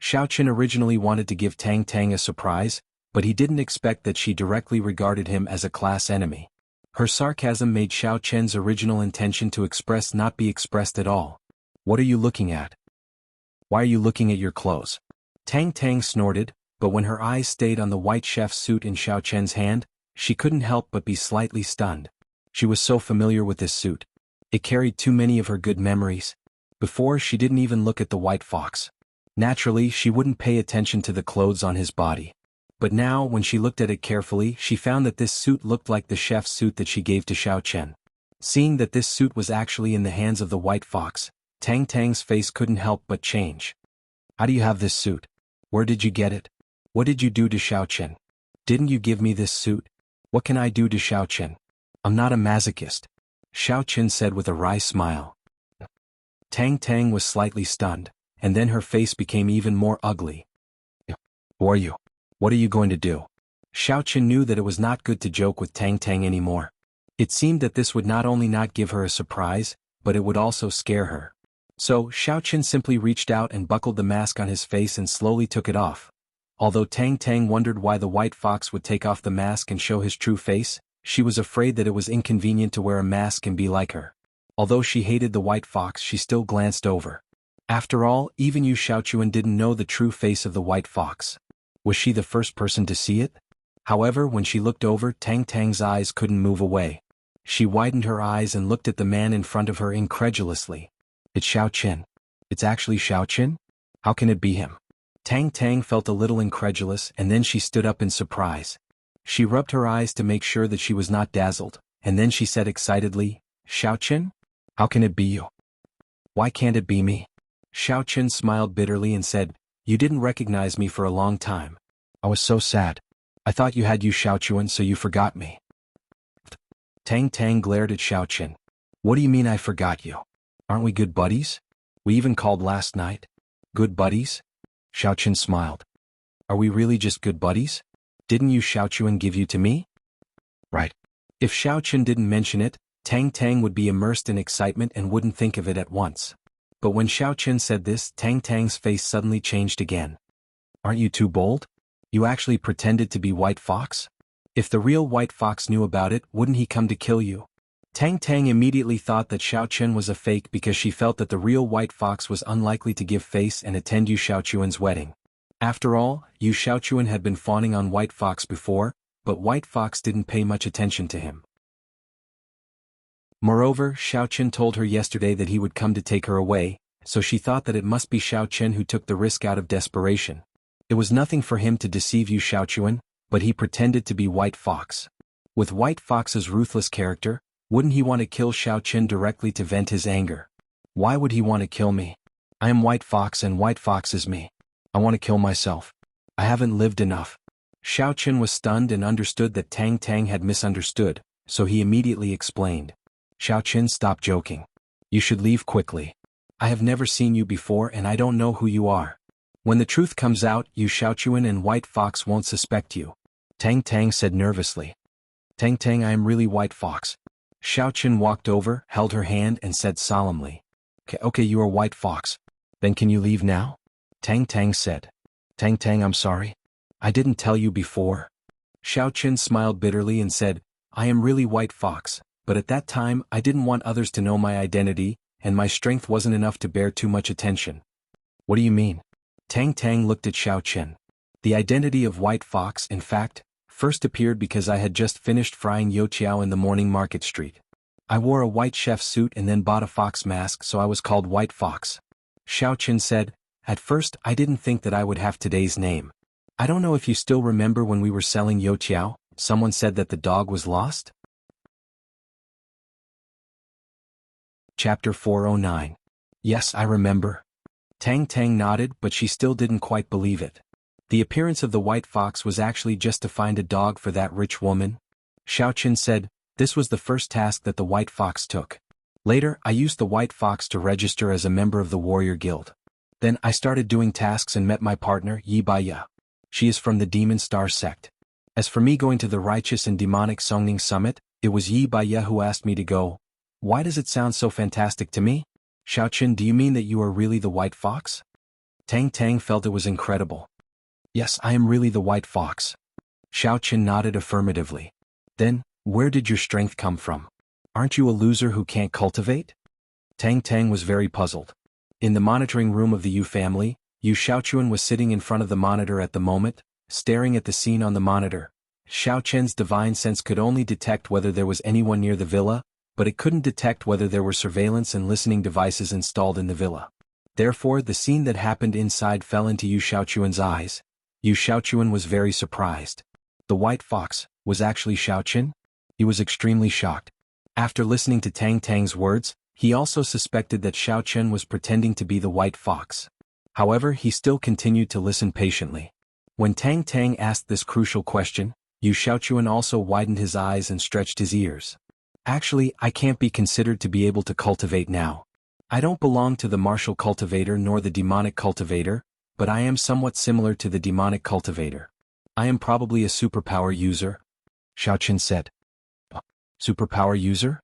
Xiao Chen originally wanted to give Tang Tang a surprise, but he didn't expect that she directly regarded him as a class enemy. Her sarcasm made Xiao Chen's original intention to express not be expressed at all. What are you looking at? Why are you looking at your clothes? Tang Tang snorted, but when her eyes stayed on the white chef's suit in Xiao Chen's hand, she couldn't help but be slightly stunned. She was so familiar with this suit. It carried too many of her good memories. Before, she didn't even look at the white fox. Naturally, she wouldn't pay attention to the clothes on his body. But now, when she looked at it carefully, she found that this suit looked like the chef's suit that she gave to Xiao Chen. Seeing that this suit was actually in the hands of the white fox, Tang Tang's face couldn't help but change. How do you have this suit? Where did you get it? What did you do to Xiao Chen? Didn't you give me this suit? What can I do to Xiao Chen? I'm not a masochist. Xiao Chen said with a wry smile. Tang Tang was slightly stunned, and then her face became even more ugly. Who are you? What are you going to do? Xiao Chen knew that it was not good to joke with Tang Tang anymore. It seemed that this would not only not give her a surprise, but it would also scare her. So, Xiao Chen simply reached out and buckled the mask on his face and slowly took it off. Although Tang Tang wondered why the white fox would take off the mask and show his true face, she was afraid that it was inconvenient to wear a mask and be like her. Although she hated the white fox, she still glanced over. After all, even Yu Xiaochuan didn't know the true face of the white fox. Was she the first person to see it? However, when she looked over, Tang Tang's eyes couldn't move away. She widened her eyes and looked at the man in front of her incredulously. It's Xiao Chen. It's actually Xiao Chen? How can it be him? Tang Tang felt a little incredulous, and then she stood up in surprise. She rubbed her eyes to make sure that she was not dazzled, and then she said excitedly, Xiao Chen? How can it be you? Why can't it be me? Xiao Chen smiled bitterly and said, You didn't recognize me for a long time. I was so sad. I thought you had Yu Xiaochuan, so you forgot me. Tang Tang glared at Xiao Chen. What do you mean I forgot you? Aren't we good buddies? We even called last night. Good buddies? Xiao Chen smiled. Are we really just good buddies? Didn't Yu Xiaochuan give you to me? Right. If Xiao Chen didn't mention it, Tang Tang would be immersed in excitement and wouldn't think of it at once. But when Xiao Chen said this, Tang Tang's face suddenly changed again. Aren't you too bold? You actually pretended to be White Fox? If the real White Fox knew about it, wouldn't he come to kill you? Tang Tang immediately thought that Xiao Chen was a fake because she felt that the real White Fox was unlikely to give face and attend Yu Xiaochuan's wedding. After all, Yu Xiaochuan had been fawning on White Fox before, but White Fox didn't pay much attention to him. Moreover, Xiao Chen told her yesterday that he would come to take her away, so she thought that it must be Xiao Chen who took the risk out of desperation. It was nothing for him to deceive Yu Xiaochuan, but he pretended to be White Fox. With White Fox's ruthless character, wouldn't he want to kill Xiao Chen directly to vent his anger? Why would he want to kill me? I am White Fox and White Fox is me. I want to kill myself. I haven't lived enough. Xiao Chen was stunned and understood that Tang Tang had misunderstood, so he immediately explained. Xiao Chen, stop joking. You should leave quickly. I have never seen you before and I don't know who you are. When the truth comes out, Yu Xiaochuan and White Fox won't suspect you. Tang Tang said nervously. Tang Tang, I am really White Fox. Xiao Chen walked over, held her hand and said solemnly. Okay, you are White Fox. Then can you leave now? Tang Tang said. Tang Tang, I'm sorry. I didn't tell you before. Xiao Chen smiled bitterly and said, I am really White Fox. But at that time I didn't want others to know my identity, and my strength wasn't enough to bear too much attention. What do you mean? Tang Tang looked at Xiao Chen. The identity of White Fox, in fact, first appeared because I had just finished frying youtiao in the morning market street. I wore a white chef suit and then bought a fox mask, so I was called White Fox. Xiao Chen said, At first I didn't think that I would have today's name. I don't know if you still remember when we were selling youtiao, someone said that the dog was lost? Chapter 409. Yes, I remember. Tang Tang nodded, but she still didn't quite believe it. The appearance of the White Fox was actually just to find a dog for that rich woman. Xiao Chen said, this was the first task that the White Fox took. Later, I used the White Fox to register as a member of the Warrior Guild. Then, I started doing tasks and met my partner, Yi Baiya. She is from the Demon Star sect. As for me going to the righteous and demonic Songning Summit, it was Yi Baiye who asked me to go. Why does it sound so fantastic to me? Xiaoqun, do you mean that you are really the white fox? Tang Tang felt it was incredible. Yes, I am really the white fox. Xiaoqun nodded affirmatively. Then, where did your strength come from? Aren't you a loser who can't cultivate? Tang Tang was very puzzled. In the monitoring room of the Yu family, Yu Xiaoqun was sitting in front of the monitor at the moment, staring at the scene on the monitor. Xiaoqun's divine sense could only detect whether there was anyone near the villa, but it couldn't detect whether there were surveillance and listening devices installed in the villa. Therefore, the scene that happened inside fell into Yu Xiaoqun's eyes. Yu Xiaoqun was very surprised. The white fox was actually Xiaoqun? He was extremely shocked. After listening to Tang Tang's words, he also suspected that Xiaoqun was pretending to be the white fox. However, he still continued to listen patiently. When Tang Tang asked this crucial question, Yu Xiaoqun also widened his eyes and stretched his ears. Actually, I can't be considered to be able to cultivate now. I don't belong to the martial cultivator nor the demonic cultivator, but I am somewhat similar to the demonic cultivator. I am probably a superpower user, Xiaoqun said. Superpower user?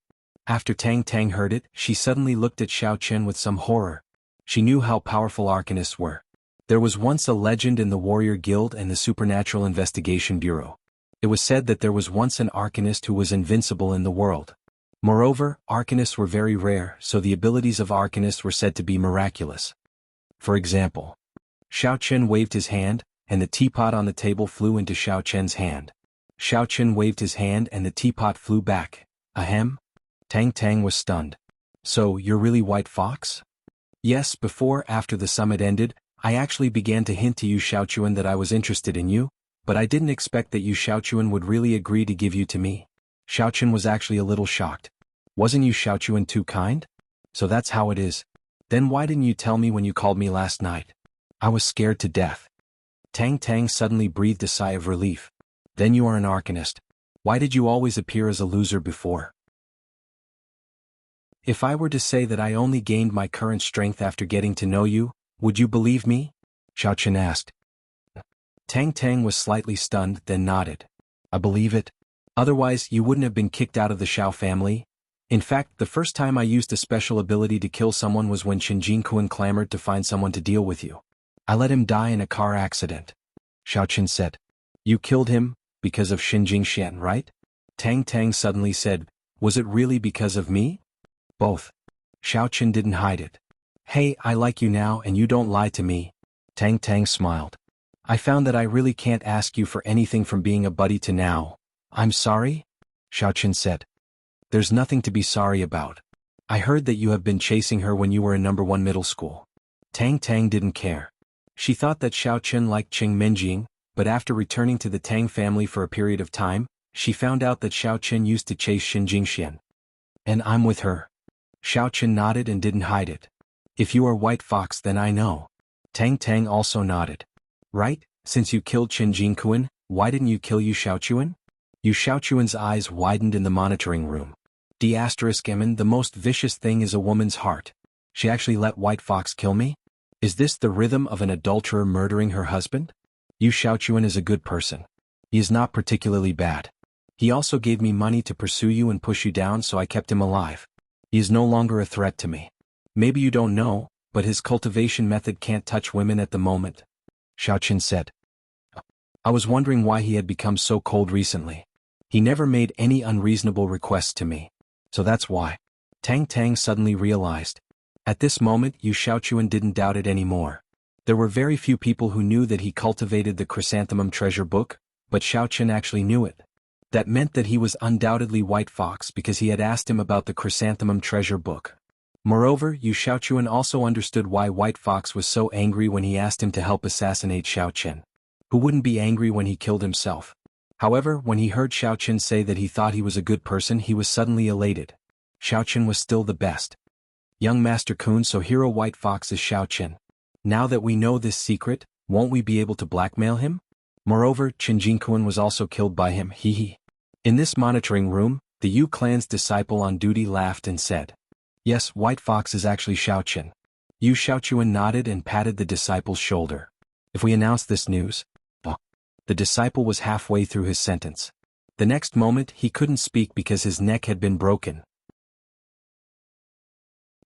After Tang Tang heard it, she suddenly looked at Xiaoqun with some horror. She knew how powerful arcanists were. There was once a legend in the Warrior Guild and the Supernatural Investigation Bureau. It was said that there was once an arcanist who was invincible in the world. Moreover, arcanists were very rare, so the abilities of arcanists were said to be miraculous. For example, Xiaoqun waved his hand, and the teapot on the table flew into Xiaoqun's hand. Xiaoqun waved his hand and the teapot flew back. Ahem? Tang Tang was stunned. So, you're really White Fox? Yes, after the summit ended, I actually began to hint to Yu Xiaoqun that I was interested in you, but I didn't expect that Yu Xiaoqun would really agree to give you to me. Xiaoqun was actually a little shocked. Wasn't Yu Xiaoqun too kind? So that's how it is. Then why didn't you tell me when you called me last night? I was scared to death. Tang Tang suddenly breathed a sigh of relief. Then you are an arcanist. Why did you always appear as a loser before? If I were to say that I only gained my current strength after getting to know you, would you believe me? Xiaoqun asked. Tang Tang was slightly stunned, then nodded. I believe it. Otherwise, you wouldn't have been kicked out of the Xiao family. In fact, the first time I used a special ability to kill someone was when Qin Jingquan clamored to find someone to deal with you. I let him die in a car accident. Xiaoqun said. You killed him, because of Qin Jingxian, right? Tang Tang suddenly said, was it really because of me? Both. Xiaoqun didn't hide it. Hey, I like you now and you don't lie to me. Tang Tang smiled. I found that I really can't ask you for anything from being a buddy to now. I'm sorry? Xiaoqun said. There's nothing to be sorry about. I heard that you have been chasing her when you were in #1 middle school. Tang Tang didn't care. She thought that Xiaoqun liked Qing Minjing, but after returning to the Tang family for a period of time, she found out that Xiaoqun used to chase Qin Jingxian. And I'm with her. Xiaoqun nodded and didn't hide it. If you are White Fox then I know. Tang Tang also nodded. Right, since you killed Qin Jingquan, why didn't you kill Yu Xiaoqun? Yu Xiaoqun's eyes widened in the monitoring room. D*Emin, the most vicious thing is a woman's heart. She actually let White Fox kill me? Is this the rhythm of an adulterer murdering her husband? Yu Xiaoqun is a good person. He is not particularly bad. He also gave me money to pursue you and push you down, so I kept him alive. He is no longer a threat to me. Maybe you don't know, but his cultivation method can't touch women at the moment. Xiaoqun said. I was wondering why he had become so cold recently. He never made any unreasonable requests to me. So that's why. Tang Tang suddenly realized. At this moment Yu Xiaoqun didn't doubt it anymore. There were very few people who knew that he cultivated the Chrysanthemum treasure book, but Xiaoqun actually knew it. That meant that he was undoubtedly White Fox because he had asked him about the Chrysanthemum treasure book. Moreover, Yu Xiaoqun also understood why White Fox was so angry when he asked him to help assassinate Xiaoqun. Who wouldn't be angry when he killed himself? However, when he heard Xiaoqun say that he thought he was a good person, he was suddenly elated. Xiaoqun was still the best. Young Master Kun, so Hero White Fox is Xiaoqun. Now that we know this secret, won't we be able to blackmail him? Moreover, Qin Jingquan was also killed by him, hee. In this monitoring room, the Yu clan's disciple on duty laughed and said, Yes, White Fox is actually Xiaoqun. Yu Xiaoqun nodded and patted the disciple's shoulder. If we announce this news, The disciple was halfway through his sentence. The next moment he couldn't speak because his neck had been broken.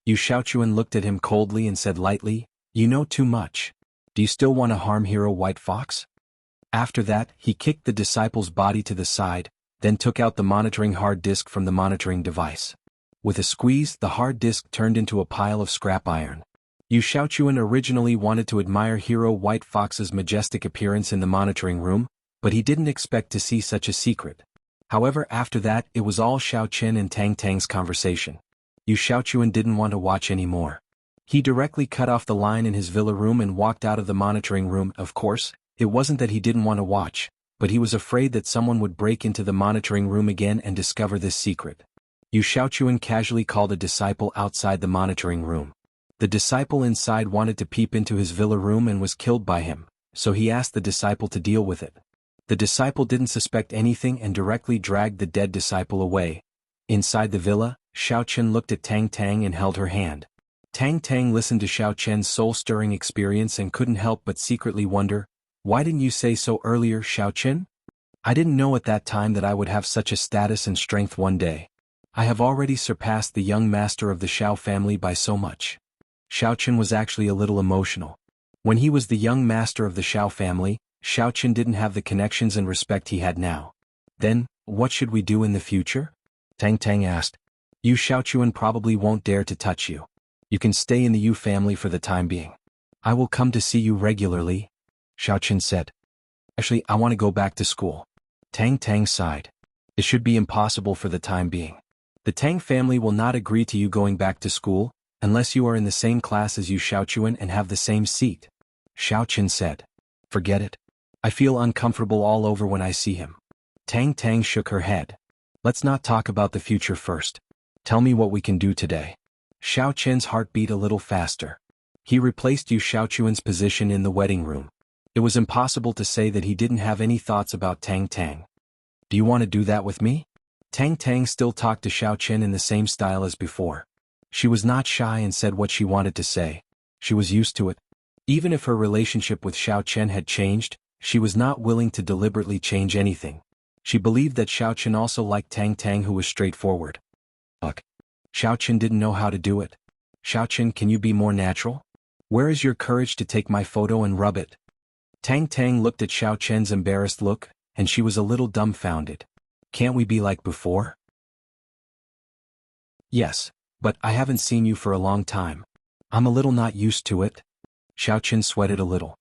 Yu Shaochuan looked at him coldly and said lightly, "You know too much. Do you still want to harm Hero White Fox?" After that, he kicked the disciple's body to the side, then took out the monitoring hard disk from the monitoring device. With a squeeze, the hard disk turned into a pile of scrap iron. Yu Shaochuan originally wanted to admire Hero White Fox's majestic appearance in the monitoring room, but he didn't expect to see such a secret. However, after that, it was all Xiao Chen and Tang Tang's conversation. Yu Shaochuan didn't want to watch anymore. He directly cut off the line in his villa room and walked out of the monitoring room. Of course, it wasn't that he didn't want to watch, but he was afraid that someone would break into the monitoring room again and discover this secret. Yu Shaochuan casually called a disciple outside the monitoring room. The disciple inside wanted to peep into his villa room and was killed by him, so he asked the disciple to deal with it. The disciple didn't suspect anything and directly dragged the dead disciple away. Inside the villa, Xiao Chen looked at Tang Tang and held her hand. Tang Tang listened to Xiao Chen's soul-stirring experience and couldn't help but secretly wonder, "Why didn't you say so earlier, Xiao Chen? I didn't know at that time that I would have such a status and strength one day. I have already surpassed the young master of the Xiao family by so much." Xiao Chen was actually a little emotional. When he was the young master of the Xiao family, Xiao Chen didn't have the connections and respect he had now. "Then, what should we do in the future?" Tang Tang asked. "Yu Shaochuan probably won't dare to touch you. You can stay in the Yu family for the time being. I will come to see you regularly," Xiao Chen said. "Actually, I want to go back to school." Tang Tang sighed. "It should be impossible for the time being. The Tang family will not agree to you going back to school, unless you are in the same class as Yu Shaochuan and have the same seat," Xiao Chen said. "Forget it. I feel uncomfortable all over when I see him." Tang Tang shook her head. "Let's not talk about the future first. Tell me what we can do today." Xiao Chen's heart beat a little faster. He replaced Yu Shaochuan's position in the wedding room. It was impossible to say that he didn't have any thoughts about Tang Tang. "Do you want to do that with me?" Tang Tang still talked to Xiao Chen in the same style as before. She was not shy and said what she wanted to say. She was used to it. Even if her relationship with Xiao Chen had changed, she was not willing to deliberately change anything. She believed that Xiao Chen also liked Tang Tang, who was straightforward. Ugh. Xiao Chen didn't know how to do it. "Xiao Chen, can you be more natural? Where is your courage to take my photo and rub it?" Tang Tang looked at Xiao Chen's embarrassed look, and she was a little dumbfounded. "Can't we be like before?" "Yes, but I haven't seen you for a long time. I'm a little not used to it." Xiao Chen sweated a little.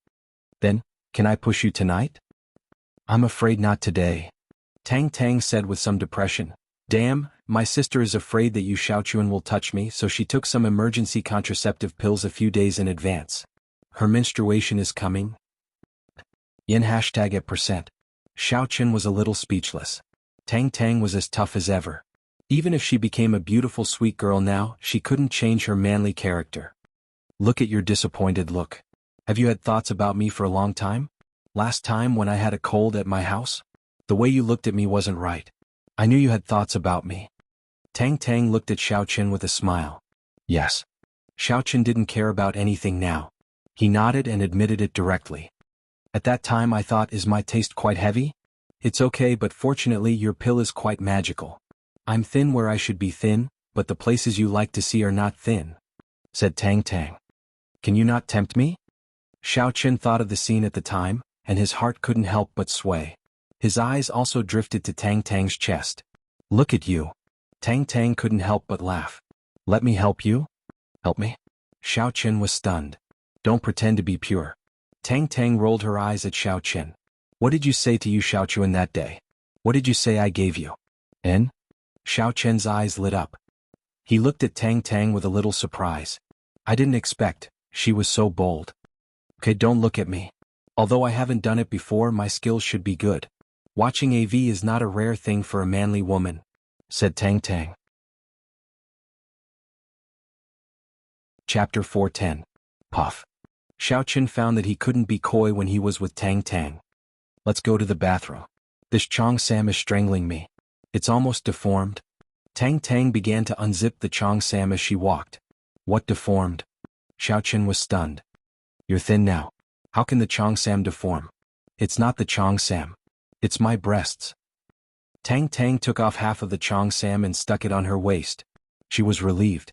"Then, can I push you tonight?" "I'm afraid not today," Tang Tang said with some depression. "Damn, my sister is afraid that Yu Shaochuan will touch me, so she took some emergency contraceptive pills a few days in advance. Her menstruation is coming." Yen hashtag at %. Xiao Chen was a little speechless. Tang Tang was as tough as ever. Even if she became a beautiful sweet girl now, she couldn't change her manly character. "Look at your disappointed look. Have you had thoughts about me for a long time? Last time when I had a cold at my house? The way you looked at me wasn't right. I knew you had thoughts about me." Tang Tang looked at Xiao Chen with a smile. "Yes." Xiao Chen didn't care about anything now. He nodded and admitted it directly. "At that time I thought, is my taste quite heavy? It's okay, but fortunately your pill is quite magical. I'm thin where I should be thin, but the places you like to see are not thin," said Tang Tang. "Can you not tempt me?" Xiao Chen thought of the scene at the time, and his heart couldn't help but sway. His eyes also drifted to Tang Tang's chest. "Look at you." Tang Tang couldn't help but laugh. "Let me help you?" "Help me?" Xiao Chen was stunned. "Don't pretend to be pure." Tang Tang rolled her eyes at Xiao Chen. "What did you say to Yu Shaochuan that day? What did you say I gave you?" "En?" Xiao Chen's eyes lit up. He looked at Tang Tang with a little surprise. "I didn't expect, she was so bold." "Okay, don't look at me. Although I haven't done it before, my skills should be good. Watching AV is not a rare thing for a manly woman," said Tang Tang. Chapter 410. Puff. Xiao Chen found that he couldn't be coy when he was with Tang Tang. "Let's go to the bathroom. This Chong Sam is strangling me. It's almost deformed." Tang Tang began to unzip the Chong Sam as she walked. "What deformed?" Xiao Chen was stunned. "You're thin now. How can the Chong Sam deform?" It's not the Chong Sam. It's my breasts. Tang Tang took off half of the Chong Sam and stuck it on her waist. She was relieved.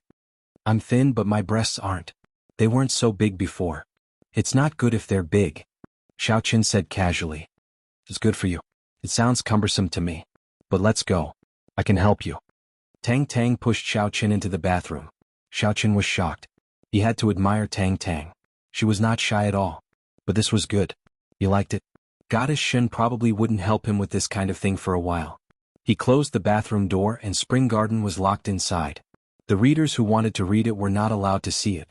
I'm thin but my breasts aren't. They weren't so big before. It's not good if they're big. Xiaoqin said casually. It's good for you. It sounds cumbersome to me. But let's go. I can help you. Tang Tang pushed Xiaoqin into the bathroom. Xiaoqin was shocked. He had to admire Tang Tang. She was not shy at all. But this was good. He liked it. Goddess Shen probably wouldn't help him with this kind of thing for a while. He closed the bathroom door and Spring Garden was locked inside. The readers who wanted to read it were not allowed to see it.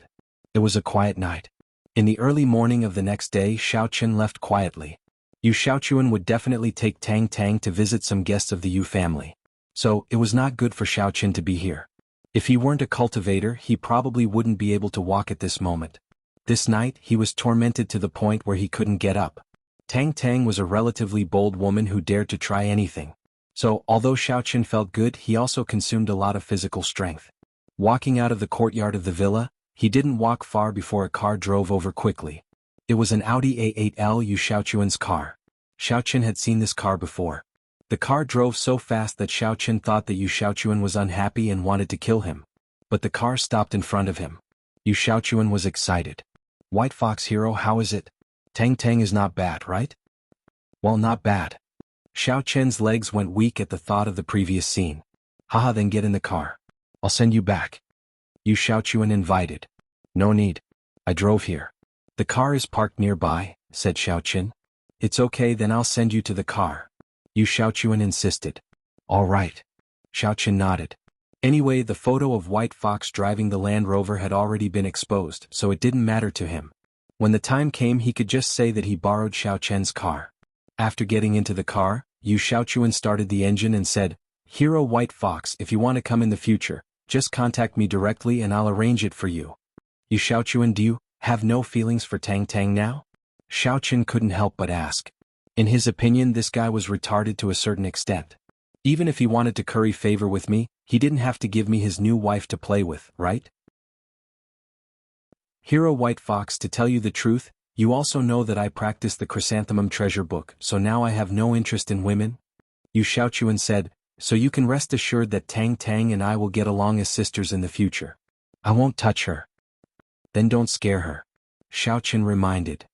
It was a quiet night. In the early morning of the next day, Xiaoqin left quietly. Yu Xiaochuan would definitely take Tang Tang to visit some guests of the Yu family. So, it was not good for Xiaoqin to be here. If he weren't a cultivator, he probably wouldn't be able to walk at this moment. This night, he was tormented to the point where he couldn't get up. Tang Tang was a relatively bold woman who dared to try anything. So, although Xiaoqin felt good, he also consumed a lot of physical strength. Walking out of the courtyard of the villa, he didn't walk far before a car drove over quickly. It was an Audi A8L Yu Xiaochuan's car. Xiaoqin had seen this car before. The car drove so fast that Xiaoqin thought that Yu Xiaochuan was unhappy and wanted to kill him. But the car stopped in front of him. Yu Xiaochuan was excited. White Fox hero, how is it? Tang Tang is not bad, right? Well, not bad. Xiaoqin's legs went weak at the thought of the previous scene. Haha, then get in the car. I'll send you back. Yu Xiaochuan invited. No need. I drove here. The car is parked nearby, said Xiaoqin. It's okay, then I'll send you to the car. Yu Xiaochuan insisted. All right. Xiaoqin nodded. Anyway, the photo of White Fox driving the Land Rover had already been exposed, so it didn't matter to him. When the time came, he could just say that he borrowed Xiaoqin's car. After getting into the car, Yu Xiaochuan started the engine and said, Hero White Fox, if you want to come in the future, just contact me directly and I'll arrange it for you. Yu Xiaochuan, do you have no feelings for Tang Tang now? Xiaoqin couldn't help but ask. In his opinion, this guy was retarded to a certain extent. Even if he wanted to curry favor with me, he didn't have to give me his new wife to play with, right? Hero White Fox, to tell you the truth, you also know that I practice the Chrysanthemum Treasure Book, so now I have no interest in women? Yu Xiaochuan said, so you can rest assured that Tang Tang and I will get along as sisters in the future. I won't touch her. Then don't scare her. Xiaoqin reminded.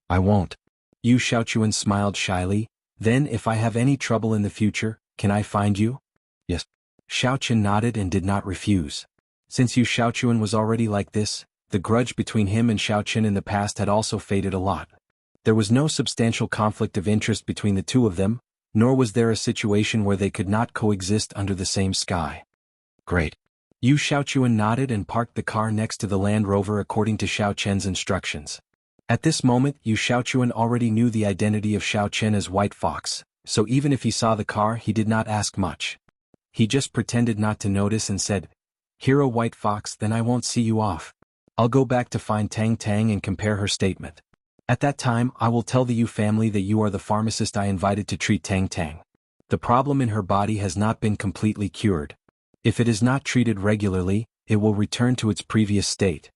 I won't. Yu Xiaochuan smiled shyly. Then if I have any trouble in the future, can I find you? Yes. Xiaoqin nodded and did not refuse. Since Yu Xiaochuan was already like this, the grudge between him and Xiaoqin in the past had also faded a lot. There was no substantial conflict of interest between the two of them, nor was there a situation where they could not coexist under the same sky. Great. Yu Xiaochuan nodded and parked the car next to the Land Rover according to Xiaoqin's instructions. At this moment, Yu Xiaochuan already knew the identity of Xiaoqin as White Fox, so even if he saw the car, he did not ask much. He just pretended not to notice and said, Hero White Fox, then I won't see you off. I'll go back to find Tang Tang and compare her statement. At that time, I will tell the Yu family that you are the pharmacist I invited to treat Tang Tang. The problem in her body has not been completely cured. If it is not treated regularly, it will return to its previous state.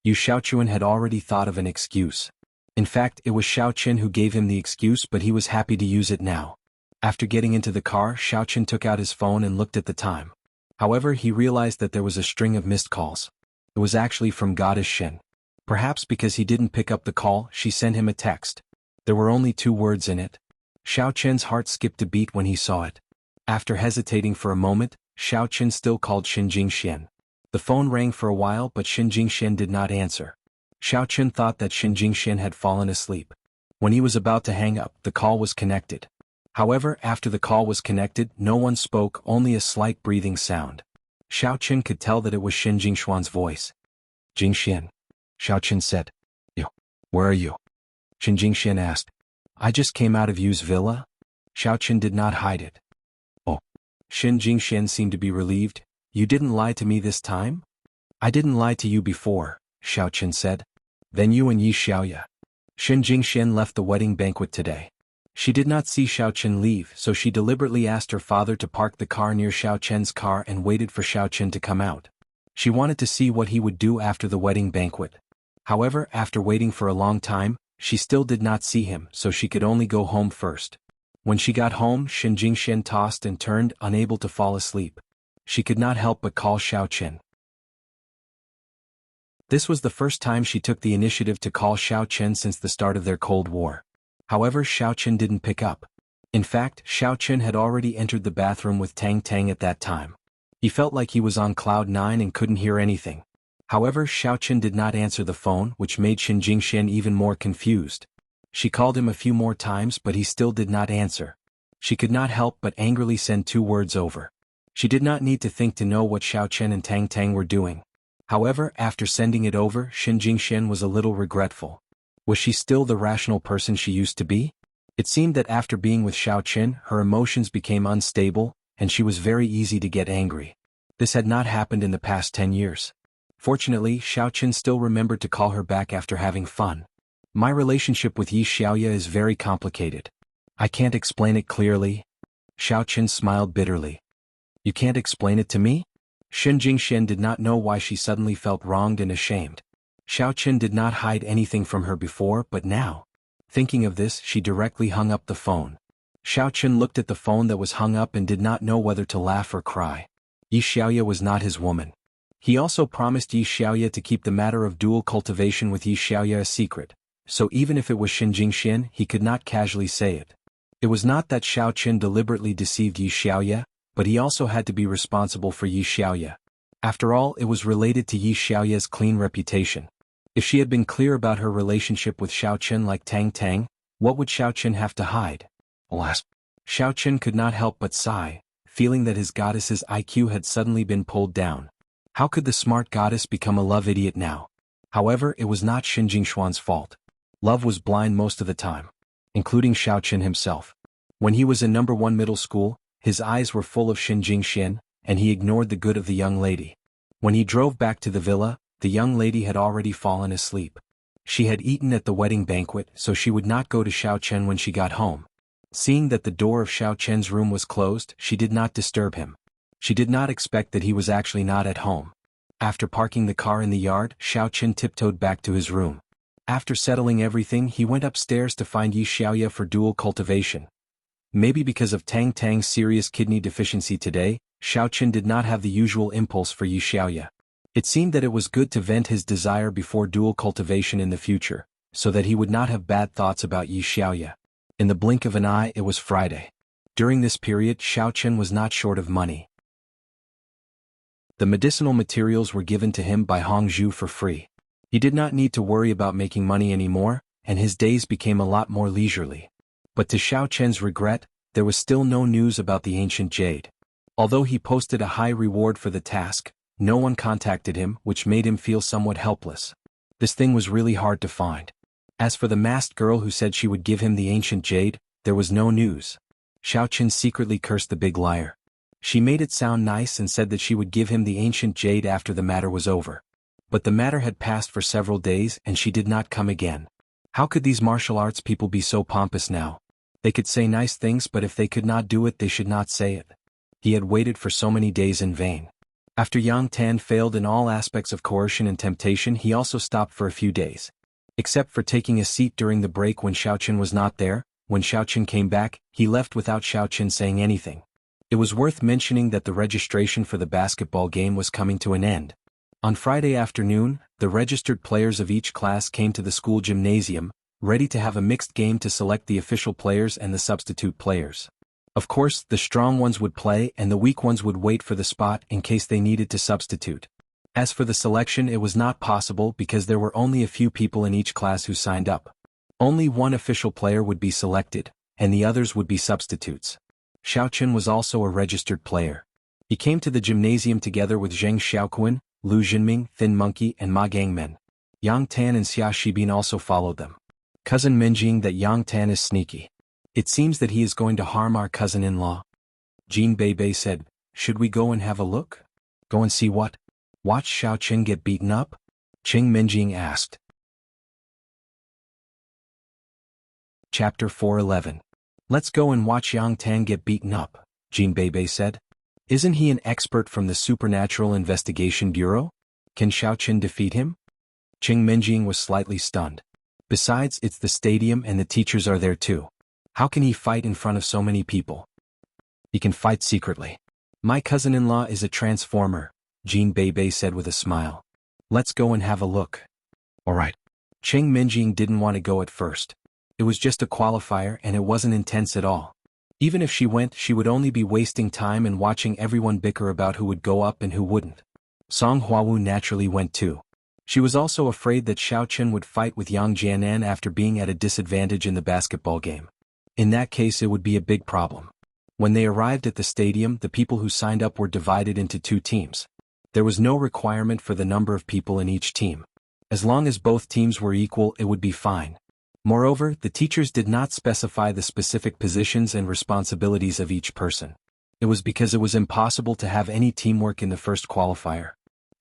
Yu Xiaochuan had already thought of an excuse. In fact, it was Xiaoqin who gave him the excuse, but he was happy to use it now. After getting into the car, Xiaoqin took out his phone and looked at the time. However, he realized that there was a string of missed calls. It was actually from Goddess Shen. Perhaps because he didn't pick up the call, she sent him a text. There were only 2 words in it. Xiaoqin's heart skipped a beat when he saw it. After hesitating for a moment, Xiaoqin still called Xinjing Xian. The phone rang for a while, but Xinjing Xian did not answer. Xiaoqin thought that Xinjing Xian had fallen asleep. When he was about to hang up, the call was connected. However, after the call was connected, no one spoke, only a slight breathing sound. Xiaoqin could tell that it was Xinjing Xuan's voice. Jing Xian. Xiaoqin said. Yo, where are you? Xinjing Xian asked. I just came out of Yu's villa. Xiaoqin did not hide it. Oh. Xinjing Xian seemed to be relieved. You didn't lie to me this time? I didn't lie to you before, Xiaoqin said. Then you and Yi Xiaoya. Xinjing Xian left the wedding banquet today. She did not see Xiaoqin leave, so she deliberately asked her father to park the car near Xiaoqin's car and waited for Xiaoqin to come out. She wanted to see what he would do after the wedding banquet. However, after waiting for a long time, She still did not see him, so she could only go home first. When she got home, Shen Jingxian tossed and turned, unable to fall asleep. She could not help but call Xiao Chen. This was the first time she took the initiative to call Xiao Chen since the start of their Cold War. However, Xiao Chen didn't pick up. In fact, Xiao Chen had already entered the bathroom with Tang Tang at that time. He felt like he was on cloud 9 and couldn't hear anything. However, Xiao Chen did not answer the phone, which made Shen Jingxian even more confused. She called him a few more times, but he still did not answer. She could not help but angrily send 2 words over. She did not need to think to know what Xiao Chen and Tang Tang were doing. However, after sending it over, Shen Jingxian was a little regretful. Was she still the rational person she used to be? It seemed that after being with Xiao Chen, her emotions became unstable, and she was very easy to get angry. This had not happened in the past 10 years. Fortunately, Xiao Chen still remembered to call her back after having fun. My relationship with Yi Xiaoya is very complicated. I can't explain it clearly. Xiao Chen smiled bitterly. You can't explain it to me? Shen Jingxian did not know why she suddenly felt wronged and ashamed. Xiao Chen did not hide anything from her before, but now, thinking of this, she directly hung up the phone. Xiao Chen looked at the phone that was hung up and did not know whether to laugh or cry. Yi Xiaoya was not his woman. He also promised Yi Xiaoya to keep the matter of dual cultivation with Yi Xiaoya a secret, so even if it was Shen Jingxian, he could not casually say it. It was not that Xiao Chen deliberately deceived Yi Xiaoya, but he also had to be responsible for Yi Xiaoya. After all, it was related to Yi Xiaoya's clean reputation. If she had been clear about her relationship with Xiao Chen like Tang Tang, what would Xiao Chen have to hide? Alas, Xiao Chen could not help but sigh, feeling that his goddess's IQ had suddenly been pulled down. How could the smart goddess become a love idiot now? However, it was not Shen Jingxuan's fault. Love was blind most of the time, including Xiao Chen himself. When he was in No. 1 middle school, his eyes were full of Shen Jingxian, and he ignored the good of the young lady. When he drove back to the villa, the young lady had already fallen asleep. She had eaten at the wedding banquet, so she would not go to Xiao Chen when she got home. Seeing that the door of Xiao Chen's room was closed, she did not disturb him. She did not expect that he was actually not at home. After parking the car in the yard, Xiao Chen tiptoed back to his room. After settling everything, he went upstairs to find Yi Xiaoya for dual cultivation. Maybe because of Tang Tang's serious kidney deficiency today, Xiao Chen did not have the usual impulse for Yi Xiaoya. It seemed that it was good to vent his desire before dual cultivation in the future, so that he would not have bad thoughts about Yi Xiaoya. In the blink of an eye, it was Friday. During this period, Xiao Chen was not short of money. The medicinal materials were given to him by Hongzhu for free. He did not need to worry about making money anymore, and his days became a lot more leisurely. But to Xiao Chen's regret, there was still no news about the ancient jade. Although he posted a high reward for the task, no one contacted him, which made him feel somewhat helpless. This thing was really hard to find. As for the masked girl who said she would give him the ancient jade, there was no news. Xiao Chen secretly cursed the big liar. She made it sound nice and said that she would give him the ancient jade after the matter was over. But the matter had passed for several days and she did not come again. How could these martial arts people be so pompous now? They could say nice things, but if they could not do it, they should not say it. He had waited for so many days in vain. After Yang Tan failed in all aspects of coercion and temptation, he also stopped for a few days. Except for taking a seat during the break when Xiao Chen was not there, when Xiao Chen came back, he left without Xiao Chen saying anything. It was worth mentioning that the registration for the basketball game was coming to an end. On Friday afternoon, the registered players of each class came to the school gymnasium, ready to have a mixed game to select the official players and the substitute players. Of course, the strong ones would play and the weak ones would wait for the spot in case they needed to substitute. As for the selection, it was not possible because there were only a few people in each class who signed up. Only one official player would be selected, and the others would be substitutes. Xiao Chen was also a registered player. He came to the gymnasium together with Zheng Xiaoquan, Lu Jinming, Thin Monkey and Ma Gangmen. Yang Tan and Xia Shibin also followed them. Cousin Minjing, that Yang Tan is sneaky. It seems that he is going to harm our cousin-in-law. Jin Beibei said, should we go and have a look? Go and see what? Watch Xiao Chen get beaten up? Qing Minjing asked. Chapter 411. Let's go and watch Yang Tan get beaten up, Jin Beibei said. Isn't he an expert from the Supernatural Investigation Bureau? Can Xiao Chen defeat him? Qing Minjing was slightly stunned. Besides, it's the stadium and the teachers are there too. How can he fight in front of so many people? He can fight secretly. My cousin-in-law is a transformer, Jean Bebe said with a smile. Let's go and have a look. Alright. Cheng Minjing didn't want to go at first. It was just a qualifier and it wasn't intense at all. Even if she went, she would only be wasting time and watching everyone bicker about who would go up and who wouldn't. Song Huawu naturally went too. She was also afraid that Xiao Chen would fight with Yang Jianan after being at a disadvantage in the basketball game. In that case, it would be a big problem. When they arrived at the stadium, the people who signed up were divided into 2 teams. There was no requirement for the number of people in each team. As long as both teams were equal, it would be fine. Moreover, the teachers did not specify the specific positions and responsibilities of each person. It was because it was impossible to have any teamwork in the first qualifier.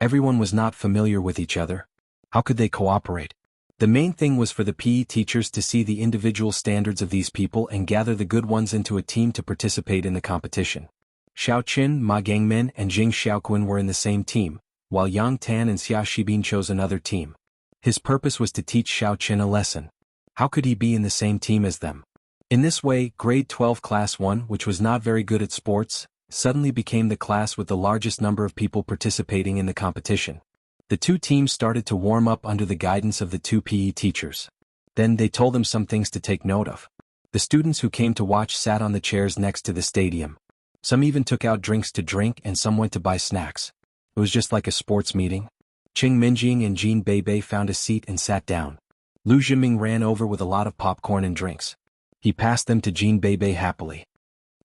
Everyone was not familiar with each other. How could they cooperate? The main thing was for the PE teachers to see the individual standards of these people and gather the good ones into a team to participate in the competition. Xiao Qin, Ma Gangmen, and Jing Xiaoquan were in the same team, while Yang Tan and Xia Shibin chose another team. His purpose was to teach Xiao Qin a lesson. How could he be in the same team as them? In this way, grade 12 class 1, which was not very good at sports, suddenly became the class with the largest number of people participating in the competition. The 2 teams started to warm up under the guidance of the 2 PE teachers. Then they told them some things to take note of. The students who came to watch sat on the chairs next to the stadium. Some even took out drinks to drink and some went to buy snacks. It was just like a sports meeting. Cheng Minjing and Jean Bebe found a seat and sat down. Lu Zhiming ran over with a lot of popcorn and drinks. He passed them to Jean Bebe happily.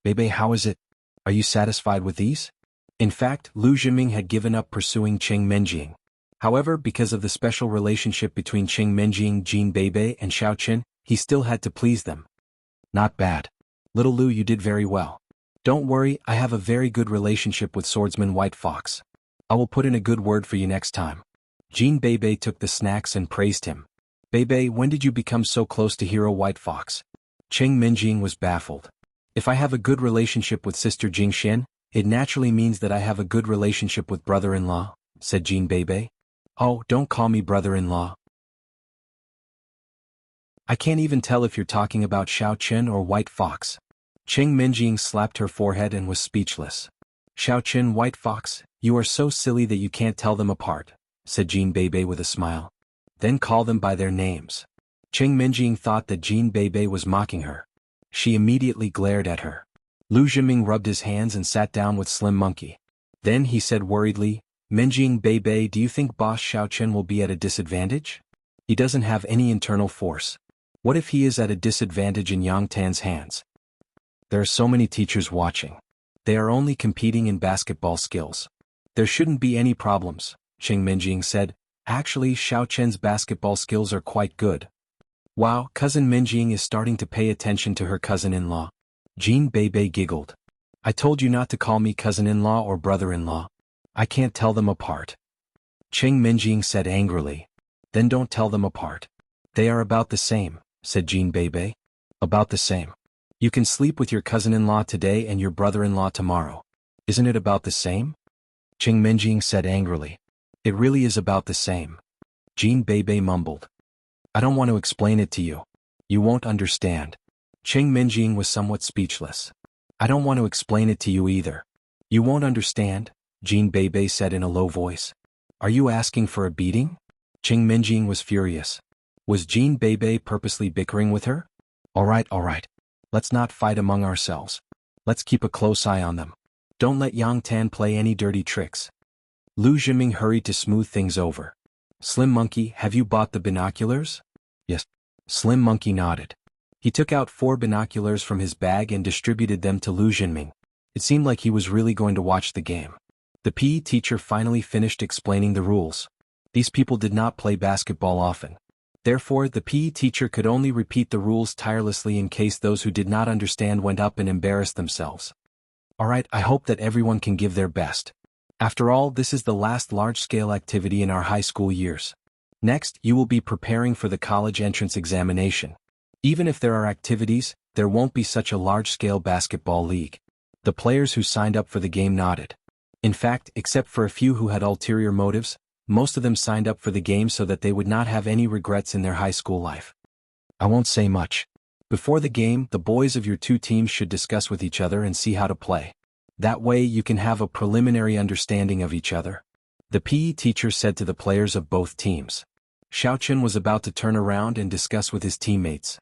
Bebe, how is it? Are you satisfied with these? In fact, Lu Zhiming had given up pursuing Cheng Minjing. However, because of the special relationship between Cheng Minjing, Jean Bebe, and Xiao Chen, he still had to please them. Not bad. Little Lu, you did very well. Don't worry, I have a very good relationship with swordsman White Fox. I will put in a good word for you next time. Jean Bebe took the snacks and praised him. Bebe, when did you become so close to Hero White Fox? Cheng Minjing was baffled. If I have a good relationship with sister Jingxian, it naturally means that I have a good relationship with brother-in-law, said Jean Bebe. Oh, don't call me brother-in-law. I can't even tell if you're talking about Xiao Chen or White Fox. Cheng Minjing slapped her forehead and was speechless. Xiao Chen, White Fox, you are so silly that you can't tell them apart, said Jean Bebe with a smile. Then call them by their names. Cheng Minjing thought that Jean Bebe was mocking her. She immediately glared at her. Lu Zhiming rubbed his hands and sat down with Slim Monkey. Then he said worriedly, Minjing Bebe, do you think Boss Xiao Chen will be at a disadvantage? He doesn't have any internal force. What if he is at a disadvantage in Yang Tan's hands? There are so many teachers watching. They are only competing in basketball skills. There shouldn't be any problems, Cheng Minjing said. Actually, Xiao Chen's basketball skills are quite good. Wow, cousin Minjing is starting to pay attention to her cousin-in-law. Jean Bebe giggled. I told you not to call me cousin-in-law or brother-in-law. I can't tell them apart. Cheng Minjing said angrily. Then don't tell them apart. They are about the same, said Jean Bebe. About the same. You can sleep with your cousin-in-law today and your brother-in-law tomorrow. Isn't it about the same? Cheng Minjing said angrily. It really is about the same. Jean Bebe mumbled. I don't want to explain it to you. You won't understand. Cheng Minjing was somewhat speechless. I don't want to explain it to you either. You won't understand, Jean Bebe said in a low voice. Are you asking for a beating? Cheng Minjing was furious. Was Jean Bebe purposely bickering with her? All right. Let's not fight among ourselves. Let's keep a close eye on them. Don't let Yang Tan play any dirty tricks. Lu Zhiming hurried to smooth things over. Slim Monkey, have you bought the binoculars? Yes. Slim Monkey nodded. He took out 4 binoculars from his bag and distributed them to Lu Zhiming. It seemed like he was really going to watch the game. The PE teacher finally finished explaining the rules. These people did not play basketball often. Therefore, the PE teacher could only repeat the rules tirelessly in case those who did not understand went up and embarrassed themselves. Alright, I hope that everyone can give their best. After all, this is the last large-scale activity in our high school years. Next, you will be preparing for the college entrance examination. Even if there are activities, there won't be such a large-scale basketball league. The players who signed up for the game nodded. In fact, except for a few who had ulterior motives, Most of them signed up for the game so that they would not have any regrets in their high school life. I won't say much. Before the game, the boys of your two teams should discuss with each other and see how to play. That way you can have a preliminary understanding of each other. The PE teacher said to the players of both teams. Xiaochen was about to turn around and discuss with his teammates.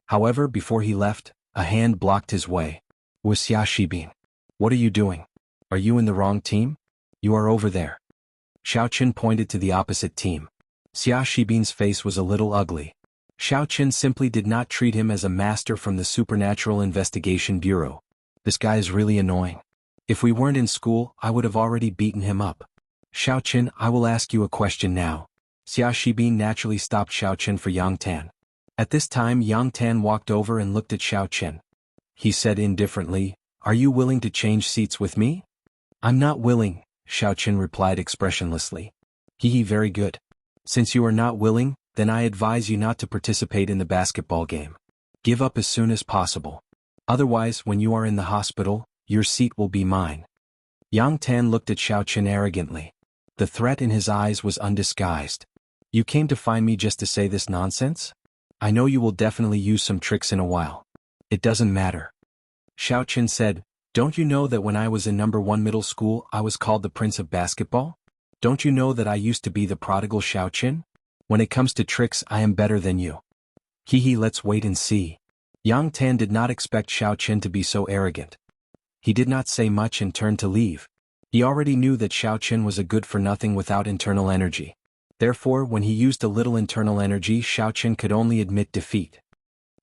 However, before he left, a hand blocked his way. Wuxia, what are you doing? Are you in the wrong team? You are over there. Xiaochen pointed to the opposite team. Xia Shibin's face was a little ugly. Xiaochen simply did not treat him as a master from the Supernatural Investigation Bureau. This guy is really annoying. If we weren't in school, I would have already beaten him up. Xiaochen, I will ask you a question now. Xia Shibin naturally stopped Xiaochen for Yang Tan. At this time Yang Tan walked over and looked at Xiaochen. He said indifferently, "Are you willing to change seats with me?" "I'm not willing," Xiaochen replied expressionlessly. Hee, very good. Since you are not willing, then I advise you not to participate in the basketball game. Give up as soon as possible. Otherwise, when you are in the hospital, your seat will be mine. Yang Tan looked at Xiaochen arrogantly. The threat in his eyes was undisguised. You came to find me just to say this nonsense? I know you will definitely use some tricks in a while. It doesn't matter. Xiaochen said, don't you know that when I was in number 1 middle school I was called the Prince of Basketball? Don't you know that I used to be the prodigal Xiaochen? When it comes to tricks I am better than you. Hee, let's wait and see. Yang Tan did not expect Xiaochen to be so arrogant. He did not say much and turned to leave. He already knew that Xiaochen was a good-for-nothing without internal energy. Therefore, when he used a little internal energy, Xiaochen could only admit defeat.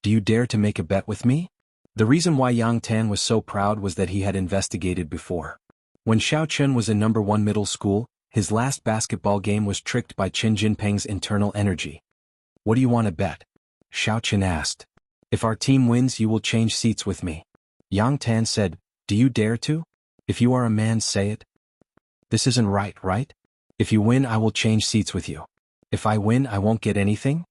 Do you dare to make a bet with me? The reason why Yang Tan was so proud was that he had investigated before. When Xiaochen was in number 1 middle school, his last basketball game was tricked by Qin Jinping's internal energy. What do you want to bet? Xiaochen asked. If our team wins you will change seats with me. Yang Tan said, do you dare to? If you are a man say it. This isn't right? If you win I will change seats with you. If I win I won't get anything?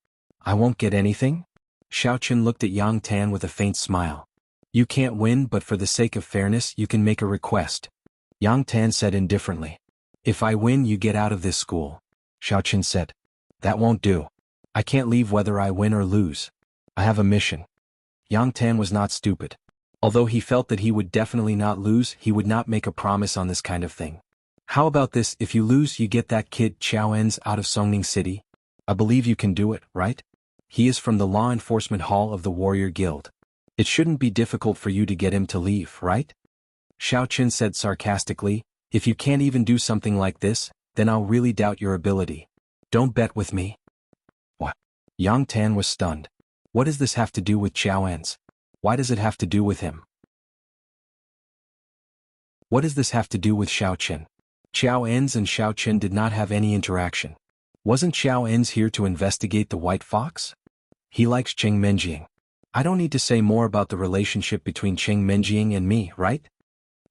I won't get anything? Xiaochen looked at Yang Tan with a faint smile. You can't win but for the sake of fairness you can make a request. Yang Tan said indifferently. If I win you get out of this school. Xiaochen said. That won't do. I can't leave whether I win or lose. I have a mission. Yang Tan was not stupid. Although he felt that he would definitely not lose, he would not make a promise on this kind of thing. How about this, if you lose you get that kid Chao En's out of Songning City? I believe you can do it, right? He is from the Law Enforcement Hall of the Warrior Guild. It shouldn't be difficult for you to get him to leave, right? Xiaochen said sarcastically, if you can't even do something like this, then I'll really doubt your ability. Don't bet with me. What? Yang Tan was stunned. What does this have to do with Chao En's? Why does it have to do with him? What does this have to do with Xiaochen? Chao En's and Xiaochen did not have any interaction. Wasn't Chao En's here to investigate the White Fox? He likes Cheng Menjing. I don't need to say more about the relationship between Cheng Menjing and me, right?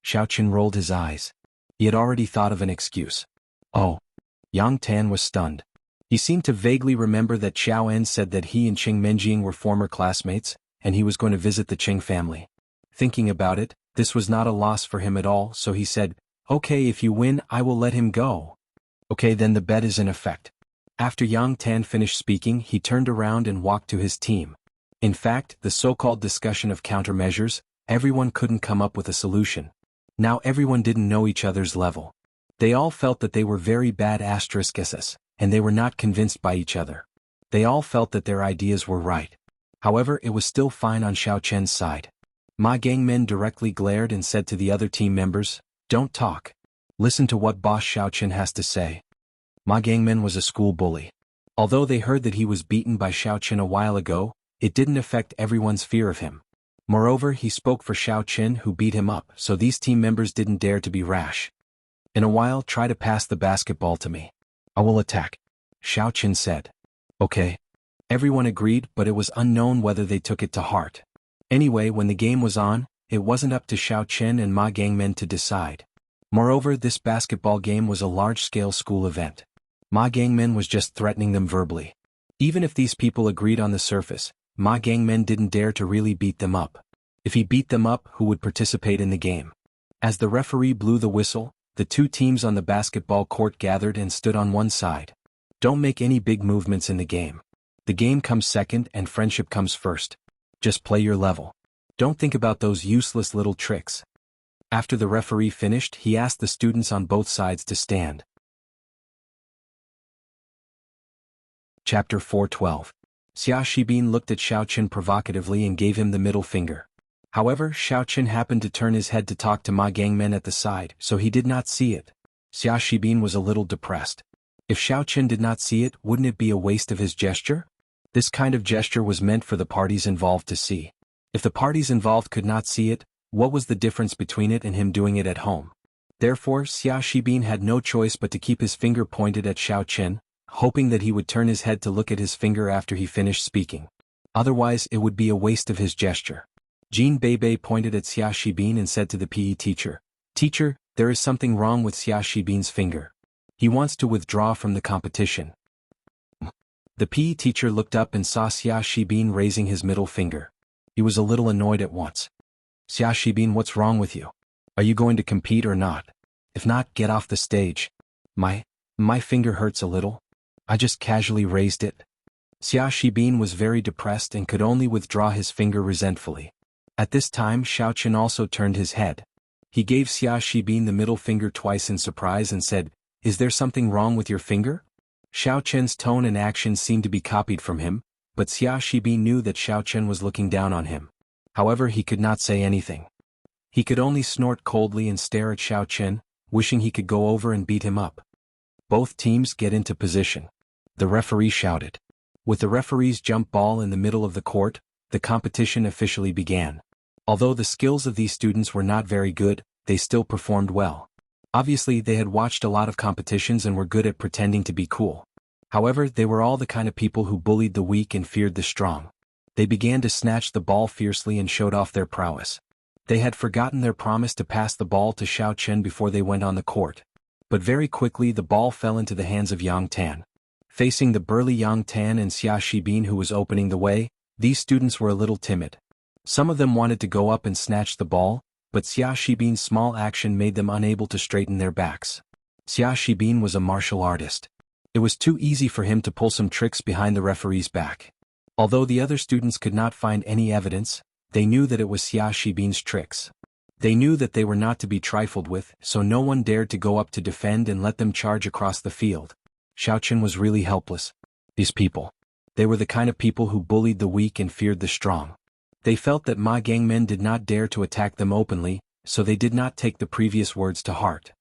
Xiaochen rolled his eyes. He had already thought of an excuse. Oh. Yang Tan was stunned. He seemed to vaguely remember that Chao En said that he and Cheng Menjing were former classmates, and he was going to visit the Cheng family. Thinking about it, this was not a loss for him at all, so he said, okay, if you win, I will let him go. Okay, then the bet is in effect. After Yang Tan finished speaking, he turned around and walked to his team. In fact, the so-called discussion of countermeasures, everyone couldn't come up with a solution. Now everyone didn't know each other's level. They all felt that they were very bad **ss, and they were not convinced by each other. They all felt that their ideas were right. However, it was still fine on Xiaochen's side. Ma Gangmen directly glared and said to the other team members, don't talk. Listen to what Boss Xiaochen has to say. Ma Gangmen was a school bully. Although they heard that he was beaten by Xiaochen a while ago, it didn't affect everyone's fear of him. Moreover, he spoke for Xiaochen who beat him up, so these team members didn't dare to be rash. In a while, try to pass the basketball to me. I will attack. Xiaochen said. Okay. Everyone agreed, but it was unknown whether they took it to heart. Anyway, when the game was on, it wasn't up to Xiaochen and Ma Gangmen to decide. Moreover, this basketball game was a large-scale school event. Ma Gangmen was just threatening them verbally. Even if these people agreed on the surface, Ma Gangmen didn't dare to really beat them up. If he beat them up, who would participate in the game? As the referee blew the whistle, The two teams on the basketball court gathered and stood on one side. Don't make any big movements in the game. The game comes second and friendship comes first. Just play your level. Don't think about those useless little tricks. After the referee finished, he asked the students on both sides to stand. Chapter 4:12. Xia Shibin looked at Xiaoqin provocatively and gave him the middle finger. However, Xiaoqin happened to turn his head to talk to Ma Gangmen at the side, so he did not see it. Xia Shibin was a little depressed. If Xiaoqin did not see it, wouldn't it be a waste of his gesture? This kind of gesture was meant for the parties involved to see. If the parties involved could not see it, what was the difference between it and him doing it at home? Therefore, Xia Shibin had no choice but to keep his finger pointed at Xiaoqin, hoping that he would turn his head to look at his finger after he finished speaking. Otherwise, it would be a waste of his gesture. Jean Beibei pointed at Xia Shibin and said to the PE teacher, "Teacher, there is something wrong with Xia Shibin's finger. He wants to withdraw from the competition." The PE teacher looked up and saw Xia Shibin raising his middle finger. He was a little annoyed at once. "Xia Shibin, what's wrong with you? Are you going to compete or not? If not, get off the stage." My finger hurts a little. I just casually raised it." Xia Shibin was very depressed and could only withdraw his finger resentfully. At this time, Xiaoqin also turned his head. He gave Xia Shibin the middle finger twice in surprise and said, "Is there something wrong with your finger?" Xiaoqin's tone and actions seemed to be copied from him, but Xia Shibin knew that Xiaoqin was looking down on him. However, he could not say anything. He could only snort coldly and stare at Xiaoqin, wishing he could go over and beat him up. "Both teams get into position," the referee shouted. With the referee's jump ball in the middle of the court, the competition officially began. Although the skills of these students were not very good, they still performed well. Obviously, they had watched a lot of competitions and were good at pretending to be cool. However, they were all the kind of people who bullied the weak and feared the strong. They began to snatch the ball fiercely and showed off their prowess. They had forgotten their promise to pass the ball to Xiaoqin before they went on the court. But very quickly the ball fell into the hands of Yang Tan. Facing the burly Yang Tan and Xia Shibin who was opening the way, these students were a little timid. Some of them wanted to go up and snatch the ball, but Xia Shibin's small action made them unable to straighten their backs. Xia Shibin was a martial artist. It was too easy for him to pull some tricks behind the referee's back. Although the other students could not find any evidence, they knew that it was Xia Shibin's tricks. They knew that they were not to be trifled with, so no one dared to go up to defend and let them charge across the field. Xiaoqin was really helpless. These people. They were the kind of people who bullied the weak and feared the strong. They felt that Ma Gangmen did not dare to attack them openly, so they did not take the previous words to heart.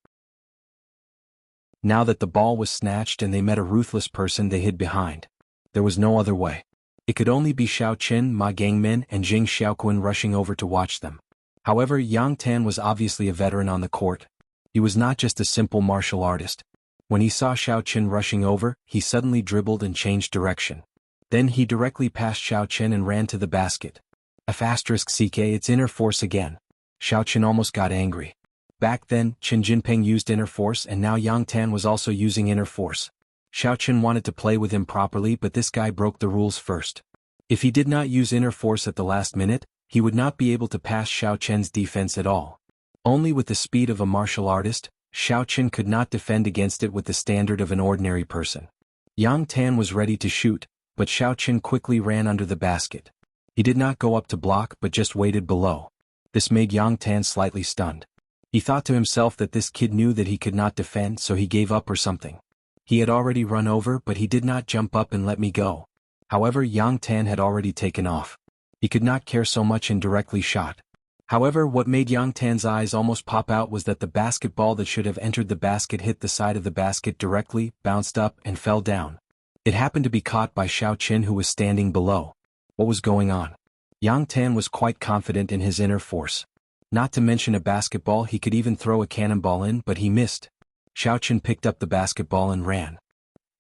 Now that the ball was snatched and they met a ruthless person, they hid behind. There was no other way. It could only be Xiaoqin, Ma Gangmen, and Jing Xiaoquan rushing over to watch them. However, Yang Tan was obviously a veteran on the court. He was not just a simple martial artist. When he saw Xiaoqin rushing over, he suddenly dribbled and changed direction. Then he directly passed Xiaoqin and ran to the basket. *CK, it's inner force again. Xiaoqin almost got angry. Back then, Qin Jinping used inner force and now Yang Tan was also using inner force. Xiaoqin wanted to play with him properly, but this guy broke the rules first. If he did not use inner force at the last minute, he would not be able to pass Xiaoqin's defense at all. Only with the speed of a martial artist, Xiaoqin could not defend against it with the standard of an ordinary person. Yang Tan was ready to shoot, but Xiaoqin quickly ran under the basket. He did not go up to block but just waited below. This made Yang Tan slightly stunned. He thought to himself that this kid knew that he could not defend, so he gave up or something. He had already run over, but he did not jump up and let me go. However, Yang Tan had already taken off. He could not care so much and directly shot. However, what made Yang Tan's eyes almost pop out was that the basketball that should have entered the basket hit the side of the basket directly, bounced up, and fell down. It happened to be caught by Xiaoqin, who was standing below. What was going on? Yang Tan was quite confident in his inner force. Not to mention a basketball, he could even throw a cannonball in, but he missed. Xiaoqin picked up the basketball and ran.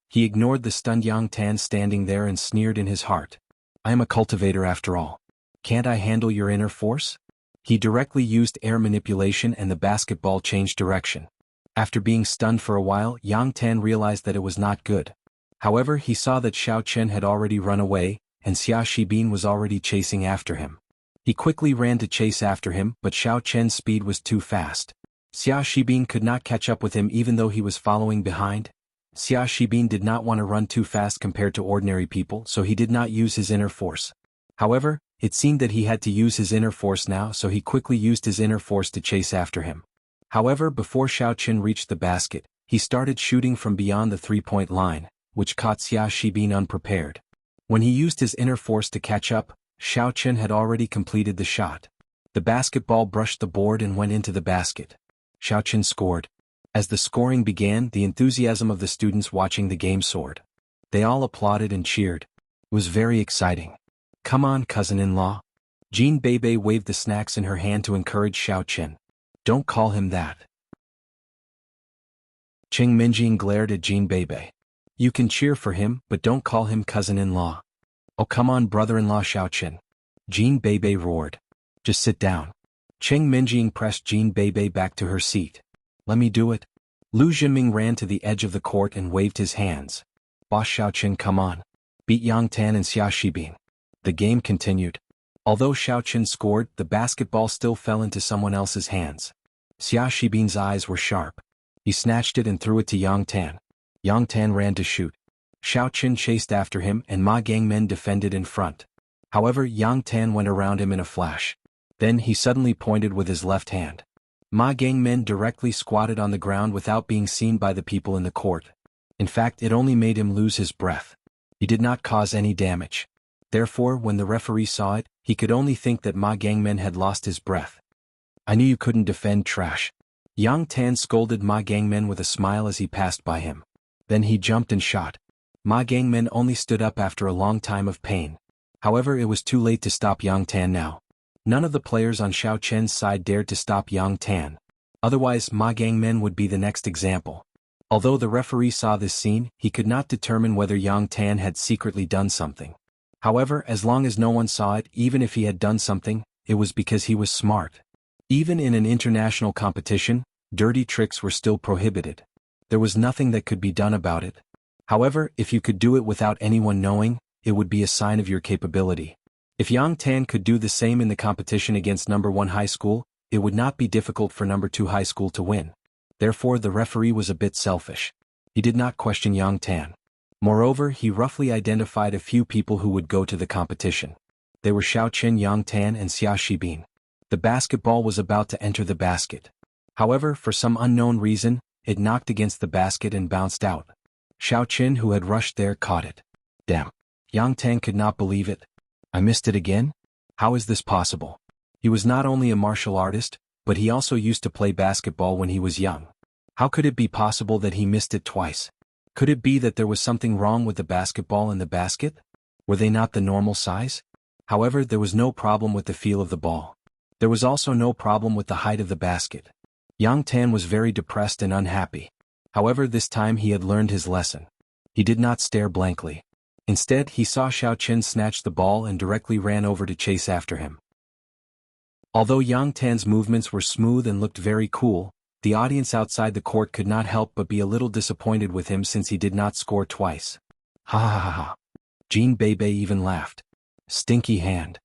He ignored the stunned Yang Tan standing there and sneered in his heart. I am a cultivator after all. Can't I handle your inner force? He directly used air manipulation and the basketball changed direction. After being stunned for a while, Yang Tan realized that it was not good. However, he saw that Xiaoqin had already run away, and Xia Shibin was already chasing after him. He quickly ran to chase after him, but Xiaoqin's speed was too fast. Xia Shibin could not catch up with him even though he was following behind. Xia Shibin did not want to run too fast compared to ordinary people, so he did not use his inner force. However, it seemed that he had to use his inner force now, so he quickly used his inner force to chase after him. However, before Xiaoqin reached the basket, he started shooting from beyond the three-point line, which caught Xia Shibin unprepared. When he used his inner force to catch up, Xiaoqin had already completed the shot. The basketball brushed the board and went into the basket. Xiaoqin scored. As the scoring began, the enthusiasm of the students watching the game soared. They all applauded and cheered. It was very exciting. "Come on, cousin-in-law." Jean Bebe waved the snacks in her hand to encourage Xiaoqin. "Don't call him that." Cheng Minjing glared at Jean Bebe. "You can cheer for him, but don't call him cousin-in-law." "Oh, come on, brother-in-law Xiaoqin." Jean Bebe roared. "Just sit down." Cheng Minjing pressed Jean Bebe back to her seat. "Let me do it." Lu Jinming ran to the edge of the court and waved his hands. "Boss Xiaoqin, come on. Beat Yang Tan and Xia Shibin." The game continued. Although Xiaoqin scored, the basketball still fell into someone else's hands. Xia Shibin's eyes were sharp. He snatched it and threw it to Yang Tan. Yang Tan ran to shoot. Xiaoqin chased after him and Ma Gangmen defended in front. However, Yang Tan went around him in a flash. Then he suddenly pointed with his left hand. Ma Gangmen directly squatted on the ground without being seen by the people in the court. In fact, it only made him lose his breath. He did not cause any damage. Therefore, when the referee saw it, he could only think that Ma Gangmen had lost his breath. "I knew you couldn't defend, trash." Yang Tan scolded Ma Gangmen with a smile as he passed by him. Then he jumped and shot. Ma Gangmen only stood up after a long time of pain. However, it was too late to stop Yang Tan now. None of the players on Xiaoqin's side dared to stop Yang Tan. Otherwise, Ma Gangmen would be the next example. Although the referee saw this scene, he could not determine whether Yang Tan had secretly done something. However, as long as no one saw it, even if he had done something, it was because he was smart. Even in an international competition, dirty tricks were still prohibited. There was nothing that could be done about it. However, if you could do it without anyone knowing, it would be a sign of your capability. If Yang Tan could do the same in the competition against number 1 high school, it would not be difficult for number 2 high school to win. Therefore, the referee was a bit selfish. He did not question Yang Tan. Moreover, he roughly identified a few people who would go to the competition. They were Xiaoqin, Yang Tan, and Xia Shibin. The basketball was about to enter the basket. However, for some unknown reason, it knocked against the basket and bounced out. Xiaoqin, who had rushed there, caught it. Damn. Yang Tan could not believe it. "I missed it again? How is this possible?" He was not only a martial artist, but he also used to play basketball when he was young. How could it be possible that he missed it twice? Could it be that there was something wrong with the basketball and the basket? Were they not the normal size? However, there was no problem with the feel of the ball. There was also no problem with the height of the basket. Yang Tan was very depressed and unhappy. However, this time he had learned his lesson. He did not stare blankly. Instead, he saw Xiaoqin snatch the ball and directly ran over to chase after him. Although Yang Tan's movements were smooth and looked very cool, the audience outside the court could not help but be a little disappointed with him since he did not score twice. Ha ha ha ha. Jean Bebe even laughed. Stinky hand.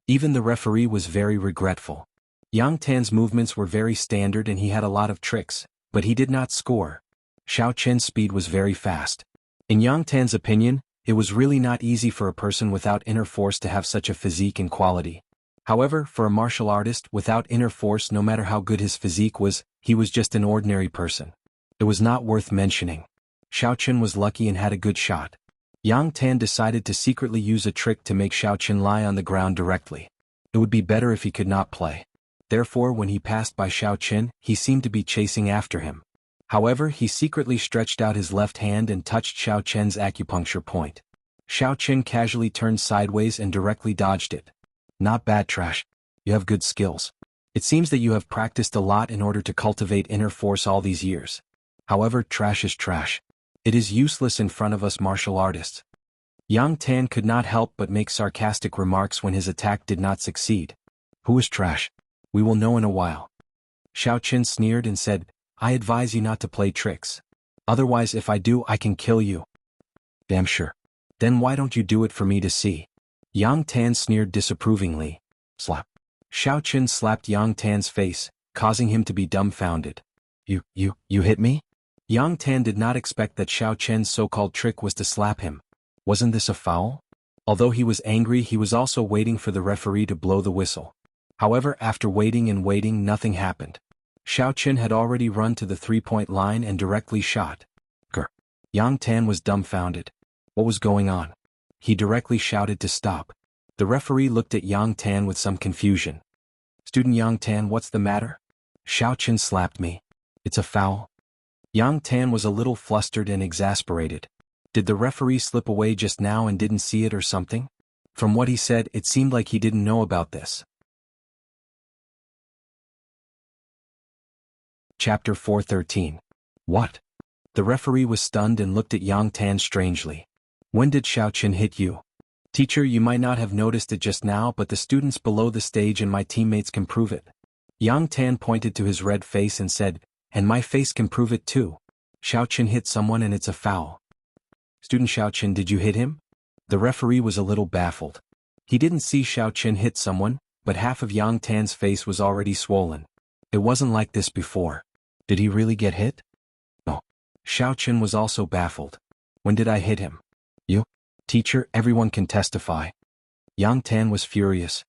Even the referee was very regretful. Yang Tan's movements were very standard and he had a lot of tricks, but he did not score. Xiaoqin's speed was very fast. In Yang Tan's opinion, it was really not easy for a person without inner force to have such a physique and quality. However, for a martial artist without inner force, no matter how good his physique was, he was just an ordinary person. It was not worth mentioning. Xiaoqin was lucky and had a good shot. Yang Tan decided to secretly use a trick to make Xiaoqin lie on the ground directly. It would be better if he could not play. Therefore, when he passed by Xiaoqin, he seemed to be chasing after him. However, he secretly stretched out his left hand and touched Xiaoqin's acupuncture point. Xiaoqin casually turned sideways and directly dodged it. Not bad, trash. You have good skills. It seems that you have practiced a lot in order to cultivate inner force all these years. However, trash is trash. It is useless in front of us martial artists. Yang Tan could not help but make sarcastic remarks when his attack did not succeed. Who is trash? We will know in a while. Xiaoqin sneered and said, I advise you not to play tricks. Otherwise, if I do, I can kill you. Damn sure. Then why don't you do it for me to see? Yang Tan sneered disapprovingly. Slap. Xiaoqin slapped Yang Tan's face, causing him to be dumbfounded. You hit me? Yang Tan did not expect that Xiao Chen's so-called trick was to slap him. Wasn't this a foul? Although he was angry, he was also waiting for the referee to blow the whistle. However, after waiting and waiting, nothing happened. Xiao Chen had already run to the three-point line and directly shot. Grr. Yang Tan was dumbfounded. What was going on? He directly shouted to stop. The referee looked at Yang Tan with some confusion. Student Yang Tan, what's the matter? Xiao Chen slapped me. It's a foul. Yang Tan was a little flustered and exasperated. Did the referee slip away just now and didn't see it or something? From what he said, it seemed like he didn't know about this. Chapter 413. What? The referee was stunned and looked at Yang Tan strangely. When did Xiao Chen hit you? Teacher, you might not have noticed it just now, but the students below the stage and my teammates can prove it. Yang Tan pointed to his red face and said, and my face can prove it too. Xiao Chen hit someone and it's a foul. Student Xiao Chen, did you hit him? The referee was a little baffled. He didn't see Xiao Chen hit someone, but half of Yang Tan's face was already swollen. It wasn't like this before. Did he really get hit? No. Xiao Chen was also baffled. When did I hit him? You? Teacher, everyone can testify. Yang Tan was furious.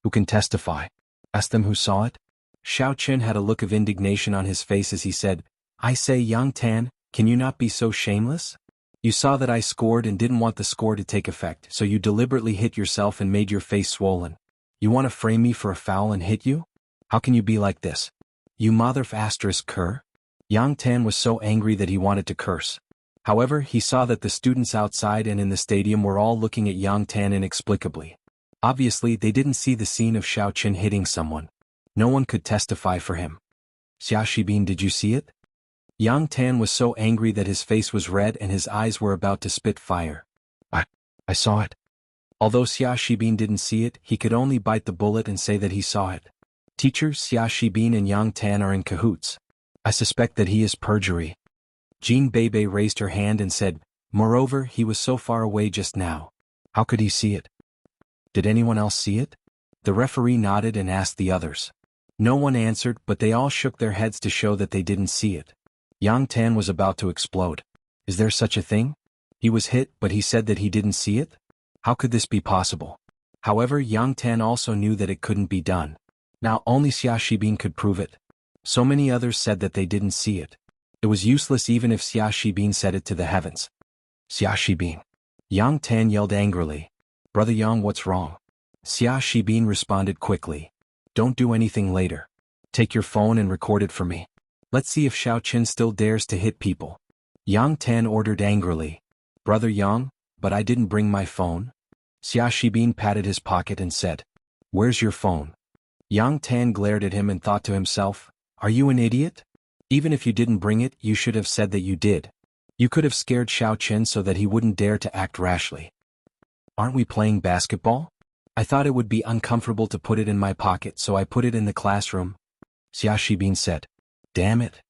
Who can testify? Ask them who saw it. Xiao Chen had a look of indignation on his face as he said, I say, Yang Tan, can you not be so shameless? You saw that I scored and didn't want the score to take effect, so you deliberately hit yourself and made your face swollen. You want to frame me for a foul and hit you? How can you be like this? You mother***cur? Yang Tan was so angry that he wanted to curse. However, he saw that the students outside and in the stadium were all looking at Yang Tan inexplicably. Obviously, they didn't see the scene of Xiao Chen hitting someone. No one could testify for him. Xia Shibin, did you see it? Yang Tan was so angry that his face was red and his eyes were about to spit fire. I saw it. Although Xia Shibin didn't see it, he could only bite the bullet and say that he saw it. Teacher, Xia Shibin and Yang Tan are in cahoots. I suspect that he is perjury. Jean Bebe raised her hand and said, moreover, he was so far away just now. How could he see it? Did anyone else see it? The referee nodded and asked the others. No one answered, but they all shook their heads to show that they didn't see it. Yang Tan was about to explode. Is there such a thing? He was hit, but he said that he didn't see it? How could this be possible? However, Yang Tan also knew that it couldn't be done. Now only Xia Shibin could prove it. So many others said that they didn't see it. It was useless even if Xia Shibin said it to the heavens. Xia Shibin. Yang Tan yelled angrily. Brother Yang, what's wrong? Xia Shibin responded quickly. Don't do anything later. Take your phone and record it for me. Let's see if Xiao Chen still dares to hit people. Yang Tan ordered angrily. Brother Yang, but I didn't bring my phone. Xia Shibin patted his pocket and said, where's your phone? Yang Tan glared at him and thought to himself, are you an idiot? Even if you didn't bring it, you should have said that you did. You could have scared Xiao Chen so that he wouldn't dare to act rashly. Aren't we playing basketball? I thought it would be uncomfortable to put it in my pocket, so I put it in the classroom. Xia Shibin said. Damn it.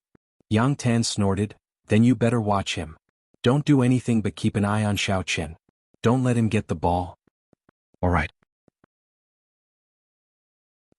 Yang Tan snorted, then you better watch him. Don't do anything but keep an eye on Xiao Chen. Don't let him get the ball. Alright.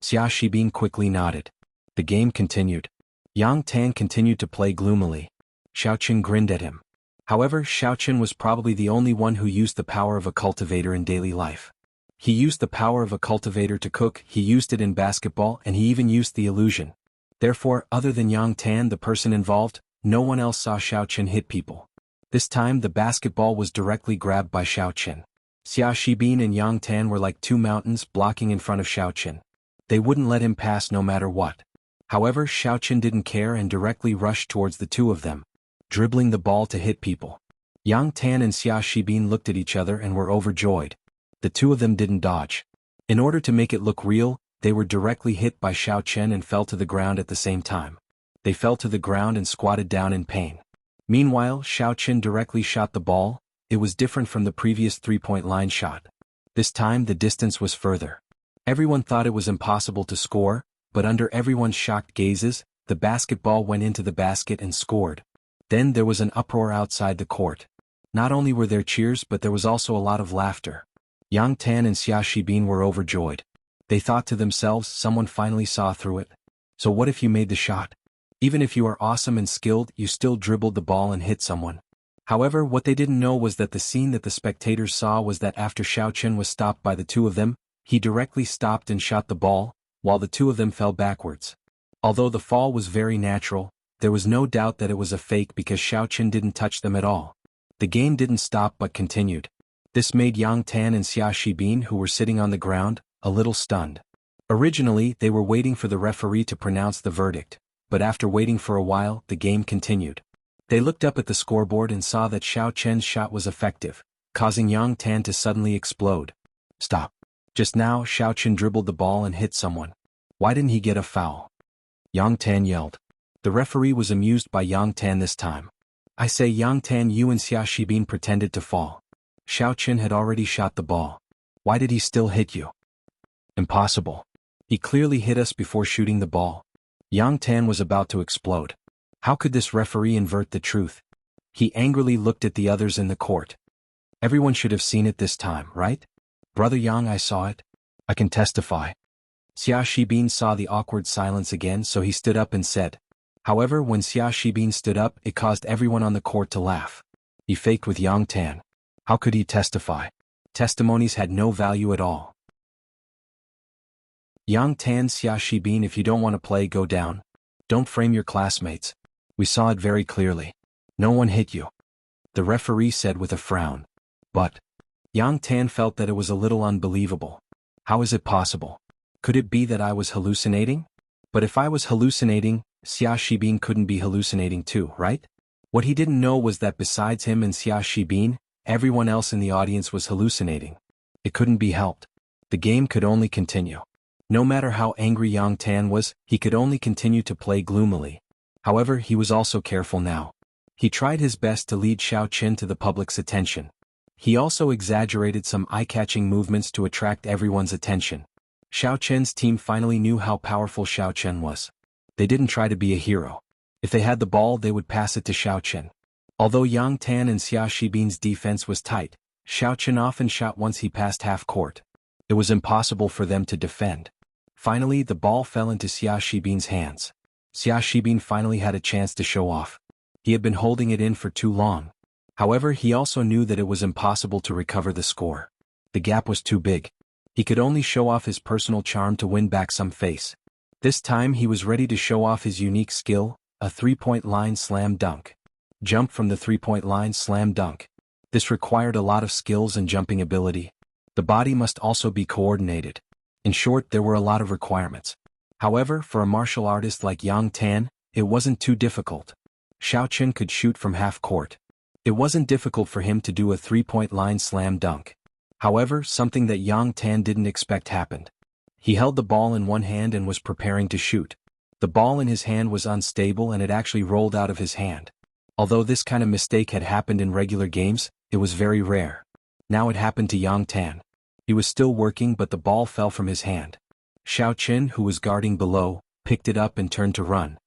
Xia Shibin quickly nodded. The game continued. Yang Tan continued to play gloomily. Xiao Chen grinned at him. However, Xiao Chen was probably the only one who used the power of a cultivator in daily life. He used the power of a cultivator to cook, he used it in basketball, and he even used the illusion. Therefore, other than Yang Tan, the person involved, no one else saw Xiao Chen hit people. This time the basketball was directly grabbed by Xiao Chen. Xia Shibin and Yang Tan were like two mountains blocking in front of Xiao Chen. They wouldn't let him pass no matter what. However, Xiao Chen didn't care and directly rushed towards the two of them, dribbling the ball to hit people. Yang Tan and Xia Shibin looked at each other and were overjoyed. The two of them didn't dodge. In order to make it look real, they were directly hit by Xiao Chen and fell to the ground at the same time. They fell to the ground and squatted down in pain. Meanwhile, Xiao Chen directly shot the ball. It was different from the previous three-point line shot. This time the distance was further. Everyone thought it was impossible to score, but under everyone's shocked gazes, the basketball went into the basket and scored. Then there was an uproar outside the court. Not only were there cheers, but there was also a lot of laughter. Yang Tan and Xia Shibin were overjoyed. They thought to themselves, someone finally saw through it. So what if you made the shot? Even if you are awesome and skilled, you still dribbled the ball and hit someone. However, what they didn't know was that the scene that the spectators saw was that after Xiao Chen was stopped by the two of them, he directly stopped and shot the ball, while the two of them fell backwards. Although the fall was very natural, there was no doubt that it was a fake because Xiao Chen didn't touch them at all. The game didn't stop but continued. This made Yang Tan and Xia Shibin, who were sitting on the ground, a little stunned. Originally, they were waiting for the referee to pronounce the verdict, but after waiting for a while, the game continued. They looked up at the scoreboard and saw that Xiao Chen's shot was effective, causing Yang Tan to suddenly explode. Stop. Just now, Xiao Chen dribbled the ball and hit someone. Why didn't he get a foul? Yang Tan yelled. The referee was amused by Yang Tan this time. I say, Yang Tan, you and Xia Shibin pretended to fall. Xiao Chen had already shot the ball. Why did he still hit you? Impossible. He clearly hit us before shooting the ball. Yang Tan was about to explode. How could this referee invert the truth? He angrily looked at the others in the court. Everyone should have seen it this time, right? Brother Yang, I saw it. I can testify. Xia Shibin saw the awkward silence again, so he stood up and said. However, when Xia Shibin stood up, it caused everyone on the court to laugh. He faked with Yang Tan. How could he testify? Testimonies had no value at all. Yang Tan, Xia Shibin, if you don't want to play, go down. Don't frame your classmates. We saw it very clearly. No one hit you. The referee said with a frown. But Yang Tan felt that it was a little unbelievable. How is it possible? Could it be that I was hallucinating? But if I was hallucinating, Xia Shibin couldn't be hallucinating too, right? What he didn't know was that besides him and Xia Shibin, everyone else in the audience was hallucinating. It couldn't be helped. The game could only continue. No matter how angry Yang Tan was, he could only continue to play gloomily. However, he was also careful now. He tried his best to lead Xiao Chen to the public's attention. He also exaggerated some eye-catching movements to attract everyone's attention. Xiao Chen's team finally knew how powerful Xiao Chen was. They didn't try to be a hero. If they had the ball, they would pass it to Xiao Chen. Although Yang Tan and Xia Shibin's defense was tight, Xiao Chen often shot once he passed half court. It was impossible for them to defend. Finally, the ball fell into Xia Shibin's hands. Xia Shibin finally had a chance to show off. He had been holding it in for too long. However, he also knew that it was impossible to recover the score. The gap was too big. He could only show off his personal charm to win back some face. This time he was ready to show off his unique skill, a three-point line slam dunk. Jump from the three-point line slam dunk. This required a lot of skills and jumping ability. The body must also be coordinated. In short, there were a lot of requirements. However, for a martial artist like Yang Tan, it wasn't too difficult. Xiao Chen could shoot from half court. It wasn't difficult for him to do a three-point line slam dunk. However, something that Yang Tan didn't expect happened. He held the ball in one hand and was preparing to shoot. The ball in his hand was unstable and it actually rolled out of his hand. Although this kind of mistake had happened in regular games, it was very rare. Now it happened to Yang Tan. He was still working, but the ball fell from his hand. Xiao Chen, who was guarding below, picked it up and turned to run.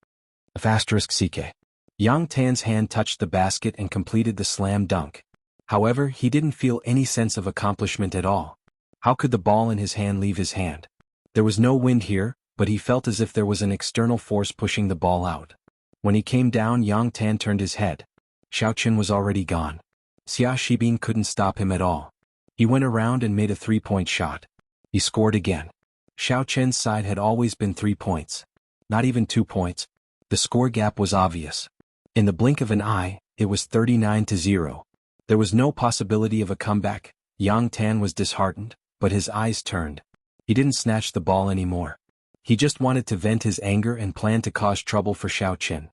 *CK. Yang Tan's hand touched the basket and completed the slam dunk. However, he didn't feel any sense of accomplishment at all. How could the ball in his hand leave his hand? There was no wind here, but he felt as if there was an external force pushing the ball out. When he came down, Yang Tan turned his head. Xiao Chen was already gone. Xia Shibin couldn't stop him at all. He went around and made a three-point shot. He scored again. Xiao Chen's side had always been 3 points. Not even 2 points. The score gap was obvious. In the blink of an eye, it was 39-0. There was no possibility of a comeback. Yang Tan was disheartened, but his eyes turned. He didn't snatch the ball anymore. He just wanted to vent his anger and planned to cause trouble for Xiao Chen.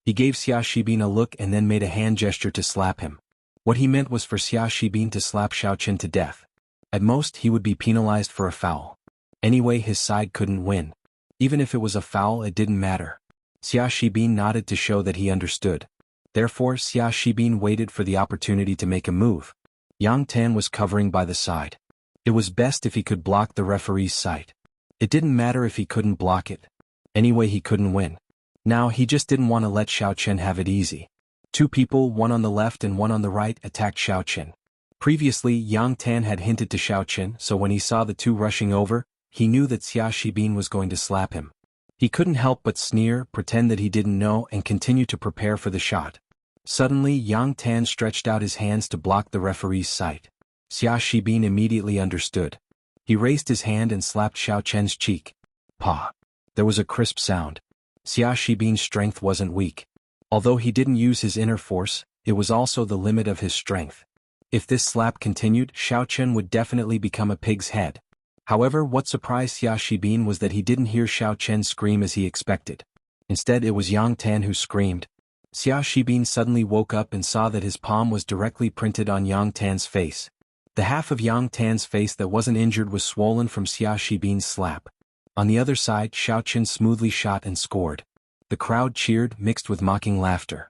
He gave Xia Shibin a look and then made a hand gesture to slap him. What he meant was for Xia Shibin to slap Xiao Chen to death. At most, he would be penalized for a foul. Anyway, his side couldn't win. Even if it was a foul, it didn't matter. Xia Shibin nodded to show that he understood. Therefore, Xia Shibin waited for the opportunity to make a move. Yang Tan was covering by the side. It was best if he could block the referee's sight. It didn't matter if he couldn't block it. Anyway, he couldn't win. Now, he just didn't want to let Xiao Chen have it easy. 2 people, one on the left and one on the right, attacked Xiao Chen. Previously, Yang Tan had hinted to Xiao Chen, so when he saw the two rushing over, he knew that Xia Shibin was going to slap him. He couldn't help but sneer, pretend that he didn't know and continue to prepare for the shot. Suddenly Yang Tan stretched out his hands to block the referee's sight. Xia Shibin immediately understood. He raised his hand and slapped Xiao Chen's cheek. Pa! There was a crisp sound. Xia Shibin's strength wasn't weak. Although he didn't use his inner force, it was also the limit of his strength. If this slap continued, Xiao Chen would definitely become a pig's head. However, what surprised Xia Shibin was that he didn't hear Xiao Chen scream as he expected. Instead, it was Yang Tan who screamed. Xia Shibin suddenly woke up and saw that his palm was directly printed on Yang Tan's face. The half of Yang Tan's face that wasn't injured was swollen from Xia Shibin's slap. On the other side, Xiao Chen smoothly shot and scored. The crowd cheered, mixed with mocking laughter.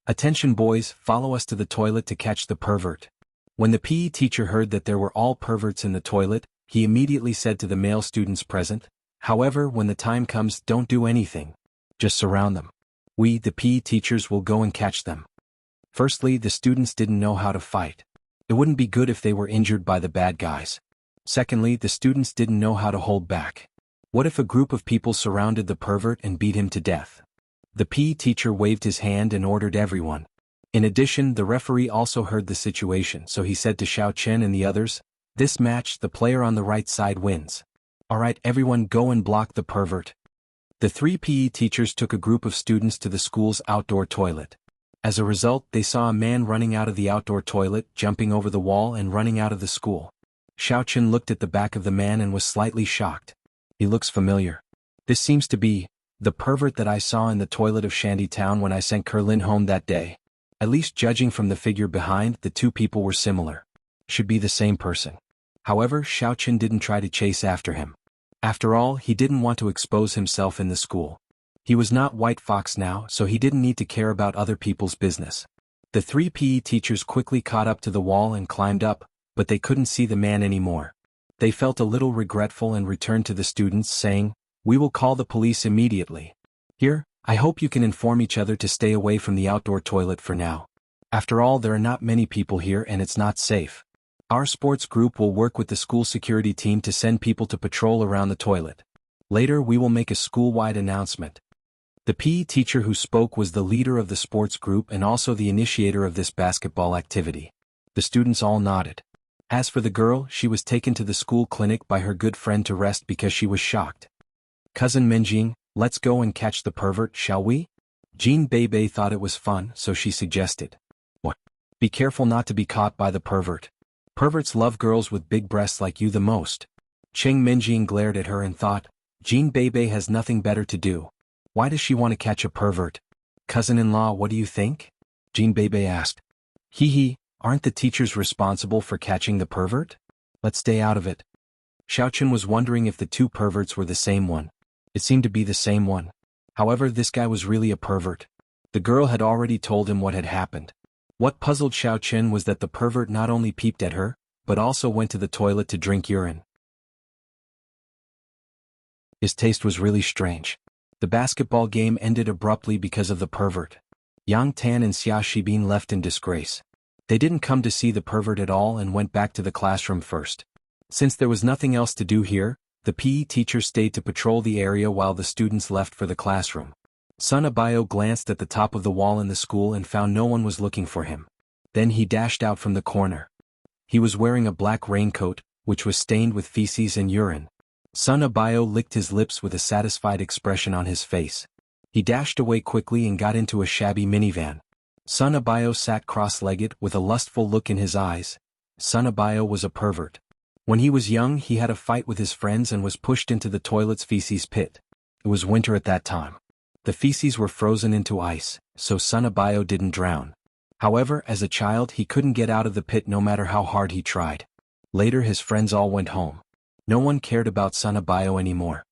Attention boys, follow us to the toilet to catch the pervert. When the PE teacher heard that there were all perverts in the toilet, he immediately said to the male students present, "However, when the time comes, don't do anything. Just surround them. We, the PE teachers, will go and catch them." Firstly, the students didn't know how to fight. It wouldn't be good if they were injured by the bad guys. Secondly, the students didn't know how to hold back. What if a group of people surrounded the pervert and beat him to death? The PE teacher waved his hand and ordered everyone. In addition, the referee also heard the situation, so he said to Xiao Chen and the others, "This match, the player on the right side wins. Alright, everyone go and block the pervert." The three PE teachers took a group of students to the school's outdoor toilet. As a result, they saw a man running out of the outdoor toilet, jumping over the wall and running out of the school. Xiao Chen looked at the back of the man and was slightly shocked. He looks familiar. This seems to be the pervert that I saw in the toilet of Shandy Town when I sent Kerlin home that day. At least judging from the figure behind, the two people were similar. Should be the same person. However, Xiao Chen didn't try to chase after him. After all, he didn't want to expose himself in the school. He was not White Fox now, so he didn't need to care about other people's business. The three PE teachers quickly caught up to the wall and climbed up, but they couldn't see the man anymore. They felt a little regretful and returned to the students saying, "We will call the police immediately. Here, I hope you can inform each other to stay away from the outdoor toilet for now. After all, there are not many people here and it's not safe. Our sports group will work with the school security team to send people to patrol around the toilet. Later we will make a school-wide announcement." The PE teacher who spoke was the leader of the sports group and also the initiator of this basketball activity. The students all nodded. As for the girl, she was taken to the school clinic by her good friend to rest because she was shocked. "Cousin Menjing, let's go and catch the pervert, shall we?" Jean Bebe thought it was fun, so she suggested. "What? Be careful not to be caught by the pervert. Perverts love girls with big breasts like you the most." Cheng Menjing glared at her and thought, Jean Bebe has nothing better to do. Why does she want to catch a pervert? "Cousin-in-law, what do you think?" Jean Bebe asked. "Hee, aren't the teachers responsible for catching the pervert? Let's stay out of it." Xiao Chen was wondering if the two perverts were the same one. It seemed to be the same one. However, this guy was really a pervert. The girl had already told him what had happened. What puzzled Xiao Chen was that the pervert not only peeped at her, but also went to the toilet to drink urine. His taste was really strange. The basketball game ended abruptly because of the pervert. Yang Tan and Xia Shibin left in disgrace. They didn't come to see the pervert at all and went back to the classroom first. Since there was nothing else to do here, the PE teacher stayed to patrol the area while the students left for the classroom. Sun Abayo glanced at the top of the wall in the school and found no one was looking for him. Then he dashed out from the corner. He was wearing a black raincoat, which was stained with feces and urine. Sun Abayo licked his lips with a satisfied expression on his face. He dashed away quickly and got into a shabby minivan. Sun Abayo sat cross-legged with a lustful look in his eyes. Sun Abayo was a pervert. When he was young, he had a fight with his friends and was pushed into the toilet's feces pit. It was winter at that time. The feces were frozen into ice, so Sun Abayo didn't drown. However, as a child he couldn't get out of the pit no matter how hard he tried. Later his friends all went home. No one cared about Sun Abayo anymore.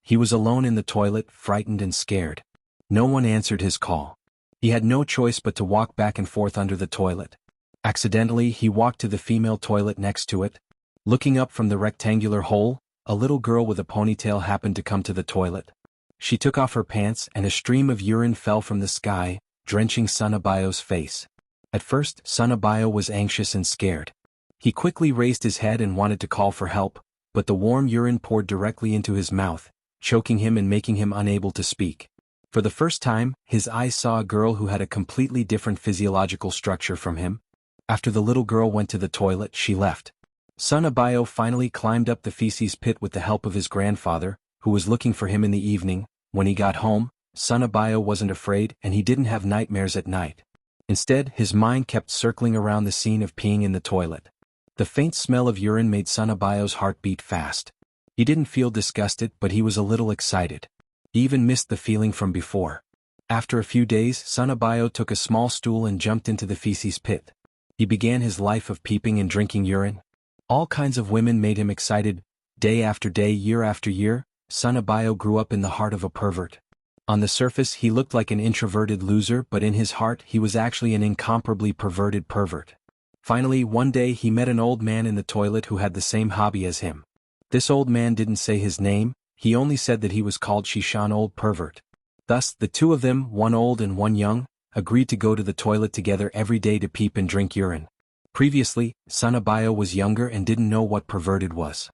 He was alone in the toilet, frightened and scared. No one answered his call. He had no choice but to walk back and forth under the toilet. Accidentally, he walked to the female toilet next to it. Looking up from the rectangular hole, a little girl with a ponytail happened to come to the toilet. She took off her pants and a stream of urine fell from the sky, drenching Sun Abayo's face. At first, Sunabayo was anxious and scared. He quickly raised his head and wanted to call for help, but the warm urine poured directly into his mouth, choking him and making him unable to speak. For the first time, his eyes saw a girl who had a completely different physiological structure from him. After the little girl went to the toilet, she left. Sunabayo finally climbed up the feces pit with the help of his grandfather, who was looking for him in the evening. When he got home, Sunabayo wasn't afraid and he didn't have nightmares at night. Instead, his mind kept circling around the scene of peeing in the toilet. The faint smell of urine made Sunabayo's heart beat fast. He didn't feel disgusted, but he was a little excited. He even missed the feeling from before. After a few days, Sunabayo took a small stool and jumped into the feces pit. He began his life of peeping and drinking urine. All kinds of women made him excited. Day after day, year after year, Sunabayo grew up in the heart of a pervert. On the surface he looked like an introverted loser, but in his heart he was actually an incomparably perverted pervert. Finally, one day he met an old man in the toilet who had the same hobby as him. This old man didn't say his name, he only said that he was called Shishan Old Pervert. Thus, the two of them, one old and one young, agreed to go to the toilet together every day to peep and drink urine. Previously, Sunabayo was younger and didn't know what perverted was.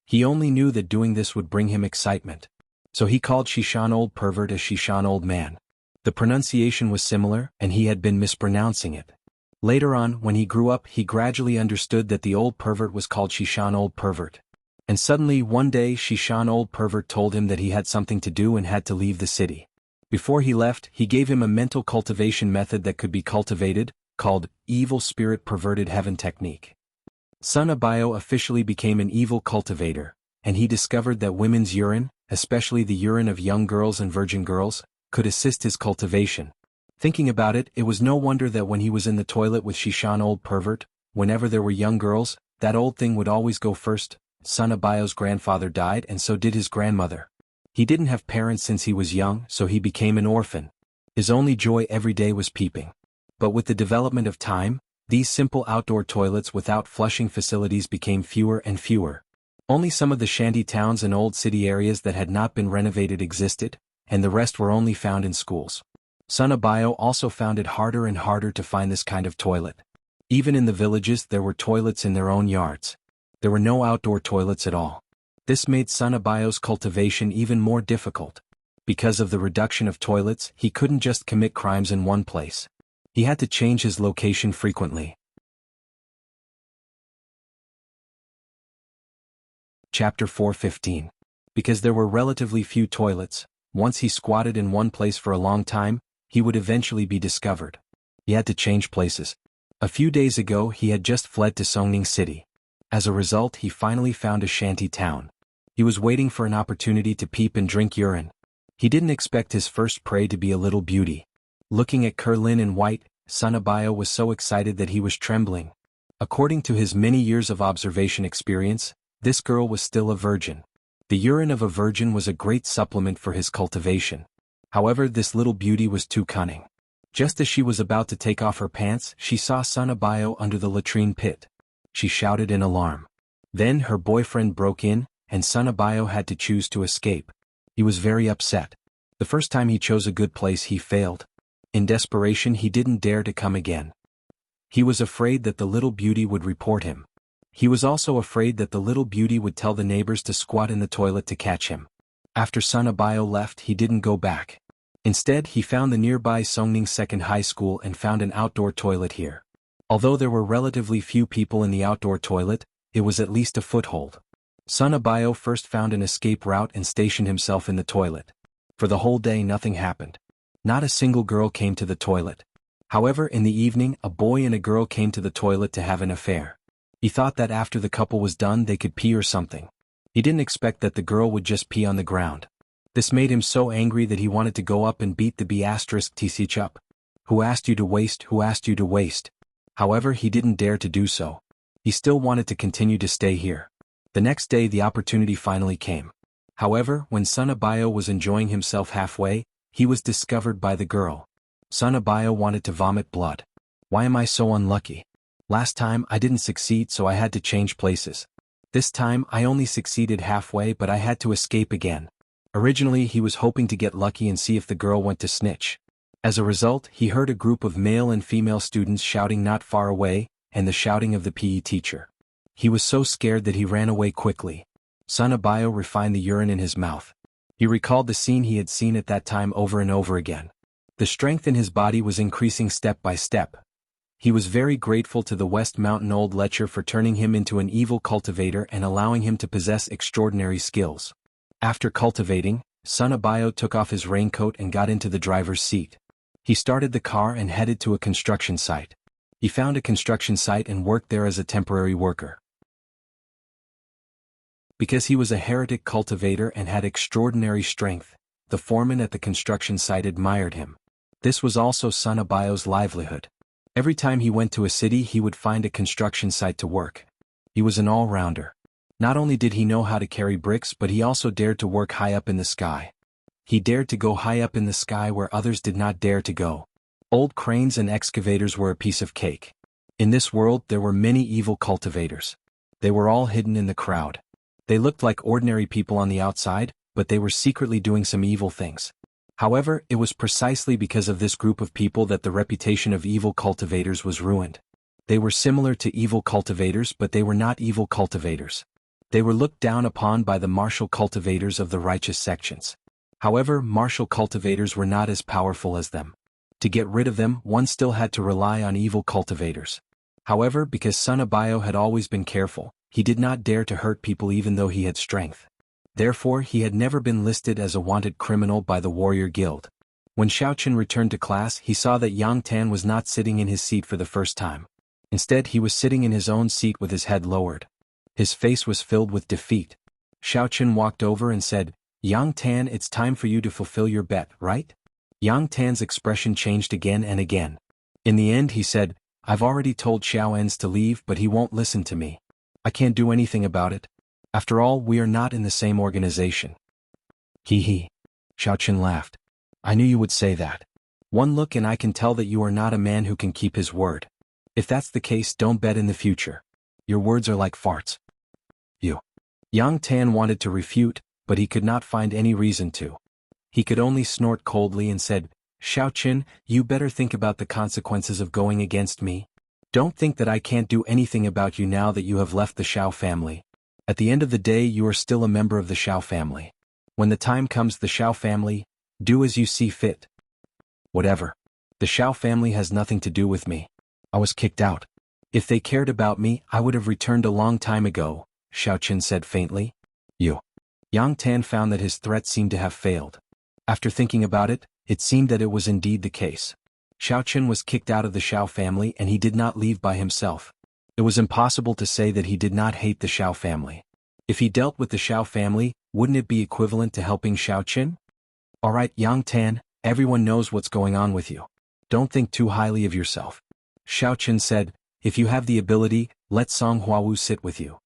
He only knew that doing this would bring him excitement. So he called Shishan Old Pervert as Shishan Old Man. The pronunciation was similar, and he had been mispronouncing it. Later on, when he grew up, he gradually understood that the old pervert was called Shishan Old Pervert. And suddenly, one day, Shishan Old Pervert told him that he had something to do and had to leave the city. Before he left, he gave him a mental cultivation method that could be cultivated, called Evil Spirit Perverted Heaven Technique. Sunabayo officially became an evil cultivator, and he discovered that women's urine, especially the urine of young girls and virgin girls, could assist his cultivation. Thinking about it, it was no wonder that when he was in the toilet with Shishan Old Pervert, whenever there were young girls, that old thing would always go first. Sunabayo's grandfather died and so did his grandmother. He didn't have parents since he was young, so he became an orphan. His only joy every day was peeping. But with the development of time, these simple outdoor toilets without flushing facilities became fewer and fewer. Only some of the shanty towns and old city areas that had not been renovated existed, and the rest were only found in schools. Sunabayo also found it harder and harder to find this kind of toilet. Even in the villages there were toilets in their own yards. There were no outdoor toilets at all. This made Sunabayo's cultivation even more difficult. Because of the reduction of toilets, he couldn't just commit crimes in one place. He had to change his location frequently. Chapter 4:15. Because there were relatively few toilets, once he squatted in one place for a long time, he would eventually be discovered. He had to change places. A few days ago he had just fled to Songning City. As a result, he finally found a shanty town. He was waiting for an opportunity to peep and drink urine. He didn't expect his first prey to be a little beauty. Looking at Kerlin in white, Sunabayo was so excited that he was trembling. According to his many years of observation experience, this girl was still a virgin. The urine of a virgin was a great supplement for his cultivation. However, this little beauty was too cunning. Just as she was about to take off her pants, she saw Sunabayo under the latrine pit. She shouted in alarm. Then her boyfriend broke in, and Sunabayo had to choose to escape. He was very upset. The first time he chose a good place he failed. In desperation he didn't dare to come again. He was afraid that the little beauty would report him. He was also afraid that the little beauty would tell the neighbors to squat in the toilet to catch him. After Sunabayo left, he didn't go back. Instead, he found the nearby Songning Second High School and found an outdoor toilet here. Although there were relatively few people in the outdoor toilet, it was at least a foothold. Sunabayo first found an escape route and stationed himself in the toilet. For the whole day nothing happened. Not a single girl came to the toilet. However, in the evening, a boy and a girl came to the toilet to have an affair. He thought that after the couple was done they could pee or something. He didn't expect that the girl would just pee on the ground. This made him so angry that he wanted to go up and beat the B*TC up. Who asked you to waste? Who asked you to waste? However, he didn't dare to do so. He still wanted to continue to stay here. The next day the opportunity finally came. However, when Sunabayo was enjoying himself halfway, he was discovered by the girl. Sunabayo wanted to vomit blood. Why am I so unlucky? Last time I didn't succeed, so I had to change places. This time I only succeeded halfway, but I had to escape again. Originally he was hoping to get lucky and see if the girl went to snitch. As a result, he heard a group of male and female students shouting not far away, and the shouting of the PE teacher. He was so scared that he ran away quickly. Son Abayo refined the urine in his mouth. He recalled the scene he had seen at that time over and over again. The strength in his body was increasing step by step. He was very grateful to the West Mountain Old Lecher for turning him into an evil cultivator and allowing him to possess extraordinary skills. After cultivating, Son Abayo took off his raincoat and got into the driver's seat. He started the car and headed to a construction site. He found a construction site and worked there as a temporary worker. Because he was a heretic cultivator and had extraordinary strength, the foreman at the construction site admired him. This was also Son Abayo's livelihood. Every time he went to a city he would find a construction site to work. He was an all-rounder. Not only did he know how to carry bricks but he also dared to work high up in the sky. He dared to go high up in the sky where others did not dare to go. Old cranes and excavators were a piece of cake. In this world there were many evil cultivators. They were all hidden in the crowd. They looked like ordinary people on the outside, but they were secretly doing some evil things. However, it was precisely because of this group of people that the reputation of evil cultivators was ruined. They were similar to evil cultivators but they were not evil cultivators. They were looked down upon by the martial cultivators of the righteous sections. However, martial cultivators were not as powerful as them. To get rid of them, one still had to rely on evil cultivators. However, because Son Abayo had always been careful, he did not dare to hurt people even though he had strength. Therefore, he had never been listed as a wanted criminal by the warrior guild. When Xiaoqun returned to class, he saw that Yang Tan was not sitting in his seat for the first time. Instead, he was sitting in his own seat with his head lowered. His face was filled with defeat. Xiaoqun walked over and said, "Yang Tan, it's time for you to fulfill your bet, right?" Yang Tan's expression changed again and again. In the end he said, "I've already told Xiao Ens to leave but he won't listen to me. I can't do anything about it. After all, we are not in the same organization." Hee hee. Xiaoqun laughed. "I knew you would say that. One look and I can tell that you are not a man who can keep his word. If that's the case, don't bet in the future. Your words are like farts." You. Yang Tan wanted to refute, but he could not find any reason to. He could only snort coldly and said, "Xiaoqun, you better think about the consequences of going against me. Don't think that I can't do anything about you now that you have left the Xiao family. At the end of the day you are still a member of the Xiao family. When the time comes, the Xiao family, do as you see fit." "Whatever. The Xiao family has nothing to do with me. I was kicked out. If they cared about me, I would have returned a long time ago," Xiaoqun said faintly. "You." Yang Tan found that his threat seemed to have failed. After thinking about it, it seemed that it was indeed the case. Xiaoqun was kicked out of the Xiao family and he did not leave by himself. It was impossible to say that he did not hate the Xiao family. If he dealt with the Xiao family, wouldn't it be equivalent to helping Xiaoqun? "Alright, Yang Tan, everyone knows what's going on with you. Don't think too highly of yourself." Xiaoqun said, "If you have the ability, let Song Huawu sit with you.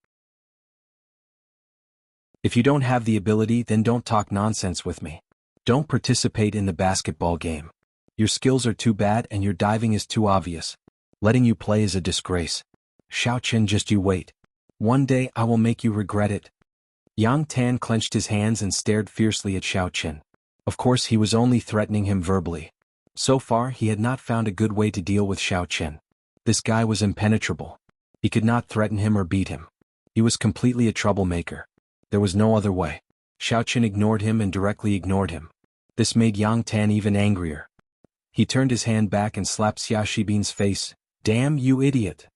If you don't have the ability, then don't talk nonsense with me. Don't participate in the basketball game. Your skills are too bad and your diving is too obvious. Letting you play is a disgrace. Xiaoqun, just you wait. One day I will make you regret it." Yang Tan clenched his hands and stared fiercely at Xiaoqun. Of course he was only threatening him verbally. So far he had not found a good way to deal with Xiaoqun. This guy was impenetrable. He could not threaten him or beat him. He was completely a troublemaker. There was no other way. Xiaoqun ignored him and directly ignored him. This made Yang Tan even angrier. He turned his hand back and slapped Xia Shibin's face. "Damn you idiot!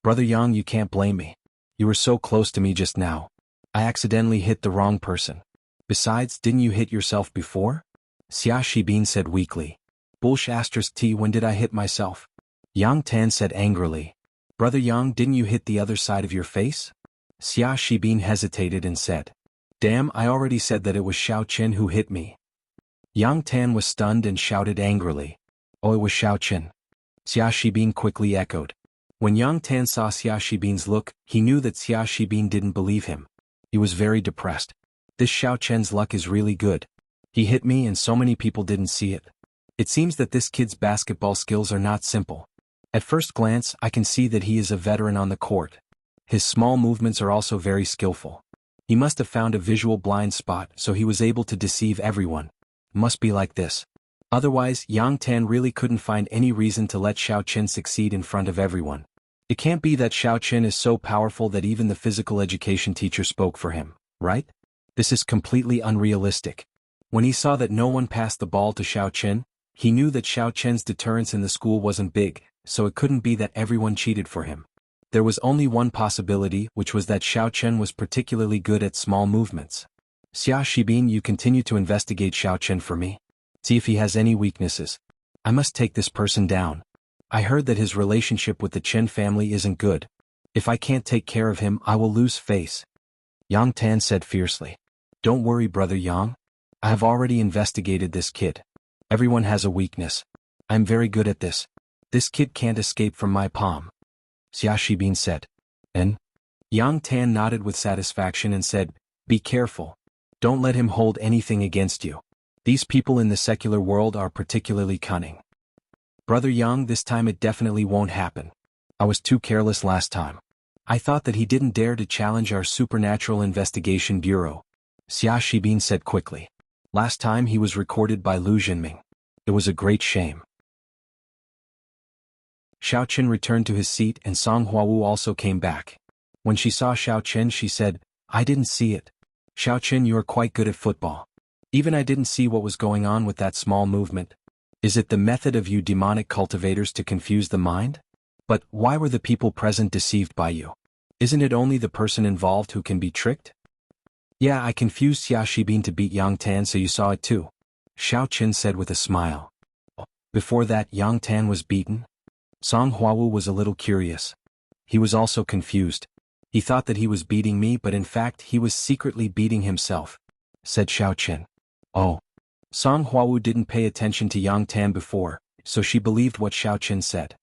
Brother Yang, you can't blame me. You were so close to me just now. I accidentally hit the wrong person. Besides, didn't you hit yourself before?" Xia Shibin said weakly. "T, when did I hit myself?" Yang Tan said angrily. "Brother Yang, didn't you hit the other side of your face?" Xia Shibin hesitated and said, "Damn, I already said that it was Xiaoqun who hit me." Yang Tan was stunned and shouted angrily, "Oh, it was Xiaoqun." Xia Shibin quickly echoed. When Yang Tan saw Xia Shibin's look, he knew that Xia Shibin didn't believe him. He was very depressed. This Xiaoqun's luck is really good. He hit me and so many people didn't see it. It seems that this kid's basketball skills are not simple. At first glance, I can see that he is a veteran on the court. His small movements are also very skillful. He must have found a visual blind spot so he was able to deceive everyone. Must be like this. Otherwise, Yang Tan really couldn't find any reason to let Xiao Chen succeed in front of everyone. It can't be that Xiao Chen is so powerful that even the physical education teacher spoke for him, right? This is completely unrealistic. When he saw that no one passed the ball to Xiao Chen, he knew that Xiao Chen's deterrence in the school wasn't big, so it couldn't be that everyone cheated for him. There was only one possibility, which was that Xiao Chen was particularly good at small movements. Xia Shibin, you continue to investigate Xiao Chen for me. See if he has any weaknesses. I must take this person down. I heard that his relationship with the Chen family isn't good. If I can't take care of him, I will lose face. Yang Tan said fiercely. Don't worry, brother Yang. I have already investigated this kid. Everyone has a weakness. I'm very good at this. This kid can't escape from my palm. Xia Shibin said. And? Yang Tan nodded with satisfaction and said, be careful. Don't let him hold anything against you. These people in the secular world are particularly cunning. Brother Yang, this time it definitely won't happen. I was too careless last time. I thought that he didn't dare to challenge our Supernatural Investigation Bureau. Xia Shibin said quickly. Last time he was recorded by Lu Jinming. It was a great shame. Xiao Chen returned to his seat and Song Huawu also came back. When she saw Xiao Chen, she said, I didn't see it. Xiao Chen, you are quite good at football. Even I didn't see what was going on with that small movement. Is it the method of you demonic cultivators to confuse the mind? But why were the people present deceived by you? Isn't it only the person involved who can be tricked? Yeah, I confused Xia Shibin to beat Yang Tan, so you saw it too. Xiao Chen said with a smile. Before that, Yang Tan was beaten? Song Huawu was a little curious. He was also confused. He thought that he was beating me, but in fact he was secretly beating himself, said Xiao Chen. Oh. Song Huawu didn't pay attention to Yang Tan before, so she believed what Xiao Chen said.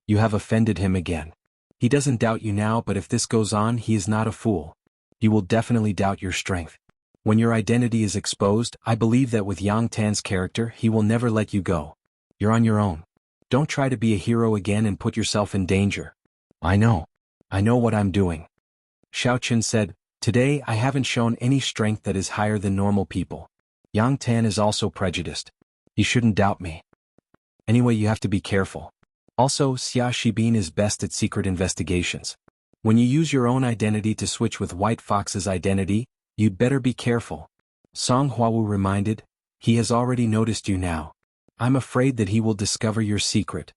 You have offended him again. He doesn't doubt you now, but if this goes on, he is not a fool. He will definitely doubt your strength. When your identity is exposed, I believe that with Yang Tan's character, he will never let you go. You're on your own. Don't try to be a hero again and put yourself in danger. I know what I'm doing. Xiao Chen said, today I haven't shown any strength that is higher than normal people. Yang Tan is also prejudiced. He shouldn't doubt me. Anyway, you have to be careful. Also, Xia Shibin is best at secret investigations. When you use your own identity to switch with White Fox's identity, you'd better be careful. Song Huawu reminded, he has already noticed you now. I'm afraid that he will discover your secret.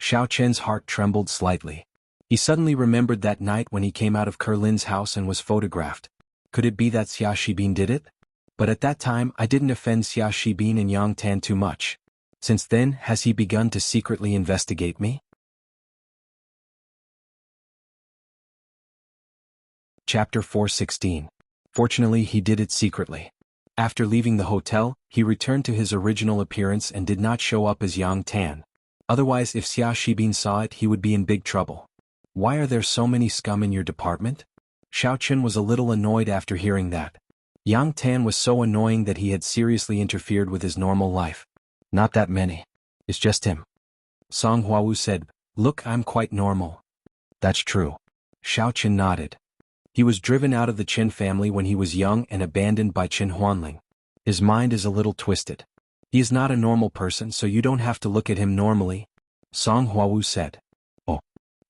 Xiao Chen's heart trembled slightly. He suddenly remembered that night when he came out of Kerlin's house and was photographed. Could it be that Xia Shibin did it? But at that time I didn't offend Xia Shibin and Yang Tan too much. Since then, has he begun to secretly investigate me? Chapter 416. Fortunately, he did it secretly. After leaving the hotel, he returned to his original appearance and did not show up as Yang Tan. Otherwise, if Xia Shibin saw it, he would be in big trouble. Why are there so many scum in your department? Xiao Chen was a little annoyed after hearing that. Yang Tan was so annoying that he had seriously interfered with his normal life. Not that many. It's just him. Song Huawu said, look, I'm quite normal. That's true. Xiao Chen nodded. He was driven out of the Chen family when he was young and abandoned by Chen Huanling. His mind is a little twisted. He is not a normal person, so you don't have to look at him normally, Song Huawu said. Oh.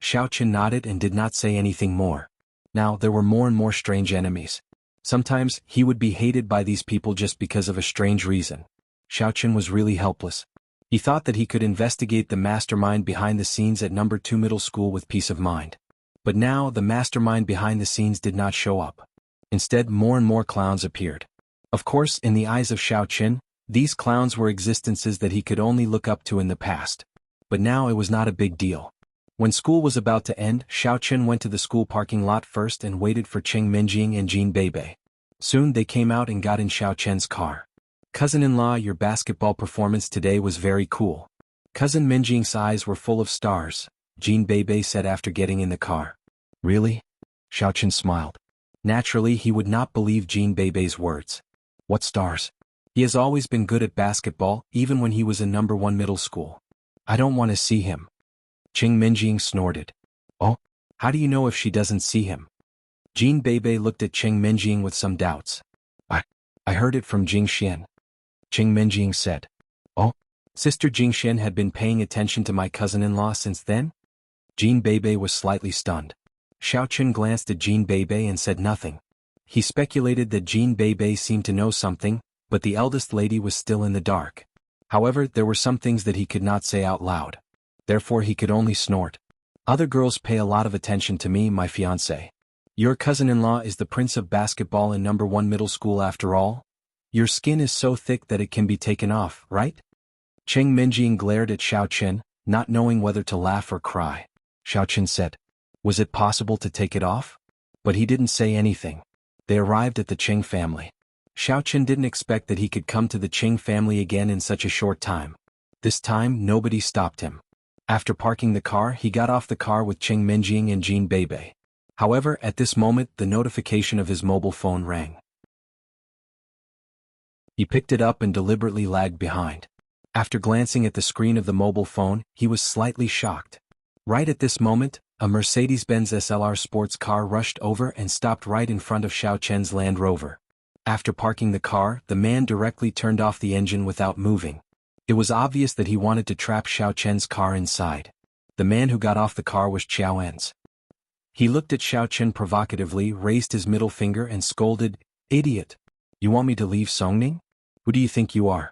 Xiao Chen nodded and did not say anything more. Now there were more and more strange enemies. Sometimes he would be hated by these people just because of a strange reason. Xiao Chen was really helpless. He thought that he could investigate the mastermind behind the scenes at No. 2 Middle School with peace of mind. But now the mastermind behind the scenes did not show up. Instead, more and more clowns appeared. Of course, in the eyes of Xiao Chen, these clowns were existences that he could only look up to in the past. But now it was not a big deal. When school was about to end, Xiao Chen went to the school parking lot first and waited for Cheng Minjing and Jean Beibei. Soon they came out and got in Xiao Chen's car. Cousin-in-law, your basketball performance today was very cool. Cousin Minjing's eyes were full of stars, Jean Beibei said after getting in the car. Really? Xiao Chen smiled. Naturally, he would not believe Jean Beibei's words. What stars? He has always been good at basketball, even when he was in No. 1 middle school. I don't want to see him. Cheng Minjing snorted. Oh? How do you know if she doesn't see him? Jean Beibei looked at Cheng Minjing with some doubts. I heard it from Jing Xian. Cheng Minjing said. Oh, Sister Jingshen had been paying attention to my cousin-in-law since then? Jean Bebe was slightly stunned. Xiao Chen glanced at Jean Bebe and said nothing. He speculated that Jean Bebe seemed to know something, but the eldest lady was still in the dark. However, there were some things that he could not say out loud. Therefore he could only snort. Other girls pay a lot of attention to me, my fiancé. Your cousin-in-law is the prince of basketball in number 1 middle school after all? Your skin is so thick that it can be taken off, right? Cheng Minjing glared at Xiao Chen, not knowing whether to laugh or cry. Xiao Chen said, "Was it possible to take it off?" But he didn't say anything. They arrived at the Cheng family. Xiao Chen didn't expect that he could come to the Cheng family again in such a short time. This time nobody stopped him. After parking the car, he got off the car with Cheng Minjing and Jean Bebe. However, at this moment the notification of his mobile phone rang. He picked it up and deliberately lagged behind. After glancing at the screen of the mobile phone, he was slightly shocked. Right at this moment, a Mercedes-Benz SLR sports car rushed over and stopped right in front of Xiao Chen's Land Rover. After parking the car, the man directly turned off the engine without moving. It was obvious that he wanted to trap Xiao Chen's car inside. The man who got off the car was Xiao En's. He looked at Xiao Chen provocatively, raised his middle finger and scolded, "Idiot! You want me to leave Songning? Who do you think you are?"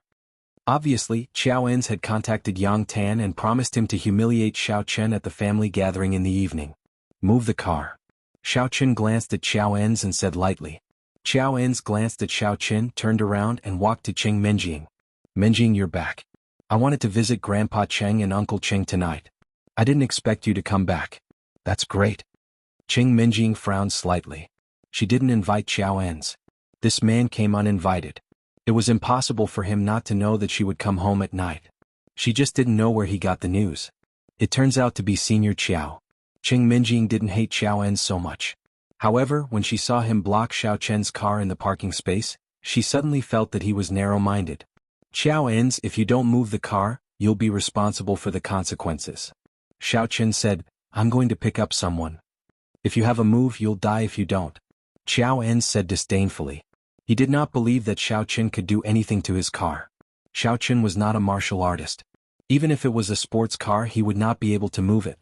Obviously, Xiao En's had contacted Yang Tan and promised him to humiliate Xiao Chen at the family gathering in the evening. "Move the car." Xiao Chen glanced at Xiao En's and said lightly. Xiao En's glanced at Xiao Chen, turned around and walked to Cheng Minjing. "Minjing, you're back. I wanted to visit Grandpa Cheng and Uncle Cheng tonight. I didn't expect you to come back." "That's great." Cheng Minjing frowned slightly. She didn't invite Xiao En's. This man came uninvited. It was impossible for him not to know that she would come home at night. She just didn't know where he got the news. It turns out to be Senior Qiao. Cheng Minjing didn't hate Xiao En so much. However, when she saw him block Xiao Chen's car in the parking space, she suddenly felt that he was narrow-minded. "Xiao En's, if you don't move the car, you'll be responsible for the consequences." Xiao Chen said, "I'm going to pick up someone. If you have a move, you'll die if you don't." Xiao En said disdainfully. He did not believe that Xiao Chen could do anything to his car. Xiao Chen was not a martial artist. Even if it was a sports car, he would not be able to move it.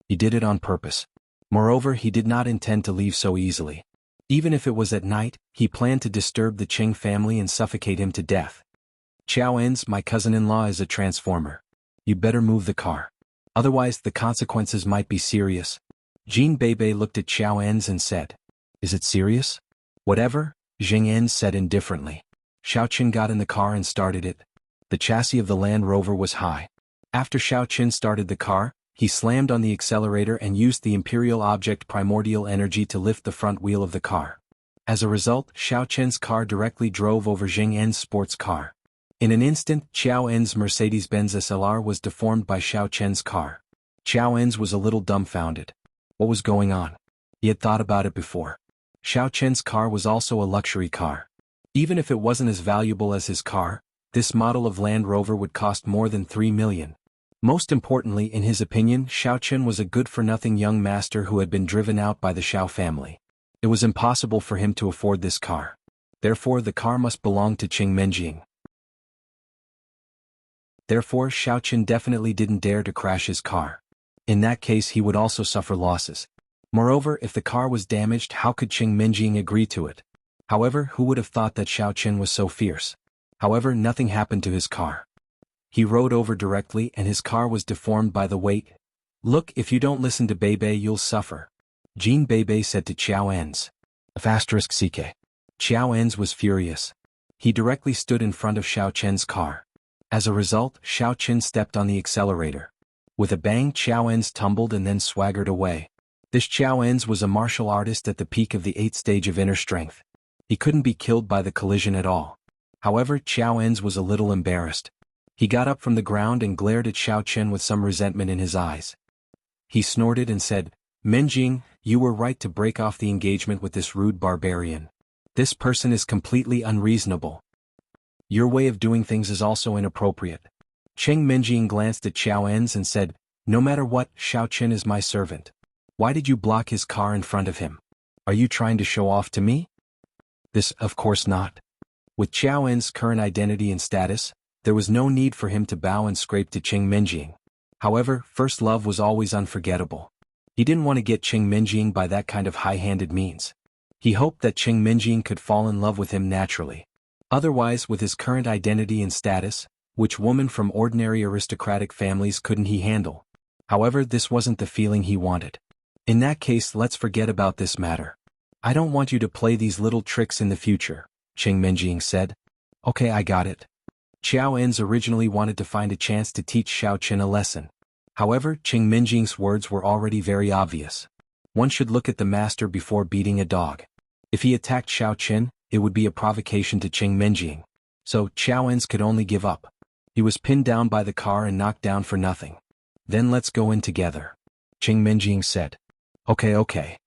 He did it on purpose. Moreover, he did not intend to leave so easily. Even if it was at night, he planned to disturb the Cheng family and suffocate him to death. "Xiao En's, my cousin-in-law is a transformer. You better move the car. Otherwise the consequences might be serious." Jean Bebe looked at Xiao En's and said, "Is it serious?" "Whatever," Zheng En said indifferently. Xiao Chen got in the car and started it. The chassis of the Land Rover was high. After Xiao Chen started the car, he slammed on the accelerator and used the Imperial Object Primordial Energy to lift the front wheel of the car. As a result, Xiao Chen's car directly drove over Zheng En's sports car. In an instant, Xiao En's Mercedes-Benz SLR was deformed by Xiao Chen's car. Xiao En's was a little dumbfounded. What was going on? He had thought about it before. Xiao Chen's car was also a luxury car. Even if it wasn't as valuable as his car, this model of Land Rover would cost more than 3 million. Most importantly, in his opinion, Xiao Chen was a good-for-nothing young master who had been driven out by the Xiao family. It was impossible for him to afford this car. Therefore, the car must belong to Cheng Minjing. Therefore, Xiao Chen definitely didn't dare to crash his car. In that case, he would also suffer losses. Moreover, if the car was damaged, how could Cheng Minjing agree to it? However, who would have thought that Xiao Chen was so fierce? However, nothing happened to his car. He rode over directly and his car was deformed by the weight. "Look, if you don't listen to Bebe, you'll suffer," Jean Bebe said to Xiao En's. *CK. Xiao En's was furious. He directly stood in front of Xiao Chen's car. As a result, Xiao Chen stepped on the accelerator. With a bang, Xiao En's tumbled and then swaggered away. This Xiao En's was a martial artist at the peak of the 8th stage of inner strength. He couldn't be killed by the collision at all. However, Xiao En's was a little embarrassed. He got up from the ground and glared at Xiao Chen with some resentment in his eyes. He snorted and said, "Minjing, you were right to break off the engagement with this rude barbarian. This person is completely unreasonable. Your way of doing things is also inappropriate." Cheng Minjing glanced at Xiao En's and said, "No matter what, Xiao Chen is my servant. Why did you block his car in front of him? Are you trying to show off to me?" "This, of course not." With Xiao En's current identity and status, There was no need for him to bow and scrape to Qing Minjing. However, first love was always unforgettable. He didn't want to get Qing Minjing by that kind of high-handed means. He hoped that Qing Minjing could fall in love with him naturally. Otherwise, with his current identity and status, which woman from ordinary aristocratic families couldn't he handle? However, this wasn't the feeling he wanted. In that case, let's forget about this matter. I don't want you to play these little tricks in the future, Qing Minjing said. Okay, I got it. Xiao En's originally wanted to find a chance to teach Xiao Qin a lesson. However, Qing Minjing's words were already very obvious. One should look at the master before beating a dog. If he attacked Xiao Qin, it would be a provocation to Qing Minjing. So, Xiao En's could only give up. He was pinned down by the car and knocked down for nothing. Then let's go in together, Qing Minjing said. Okay.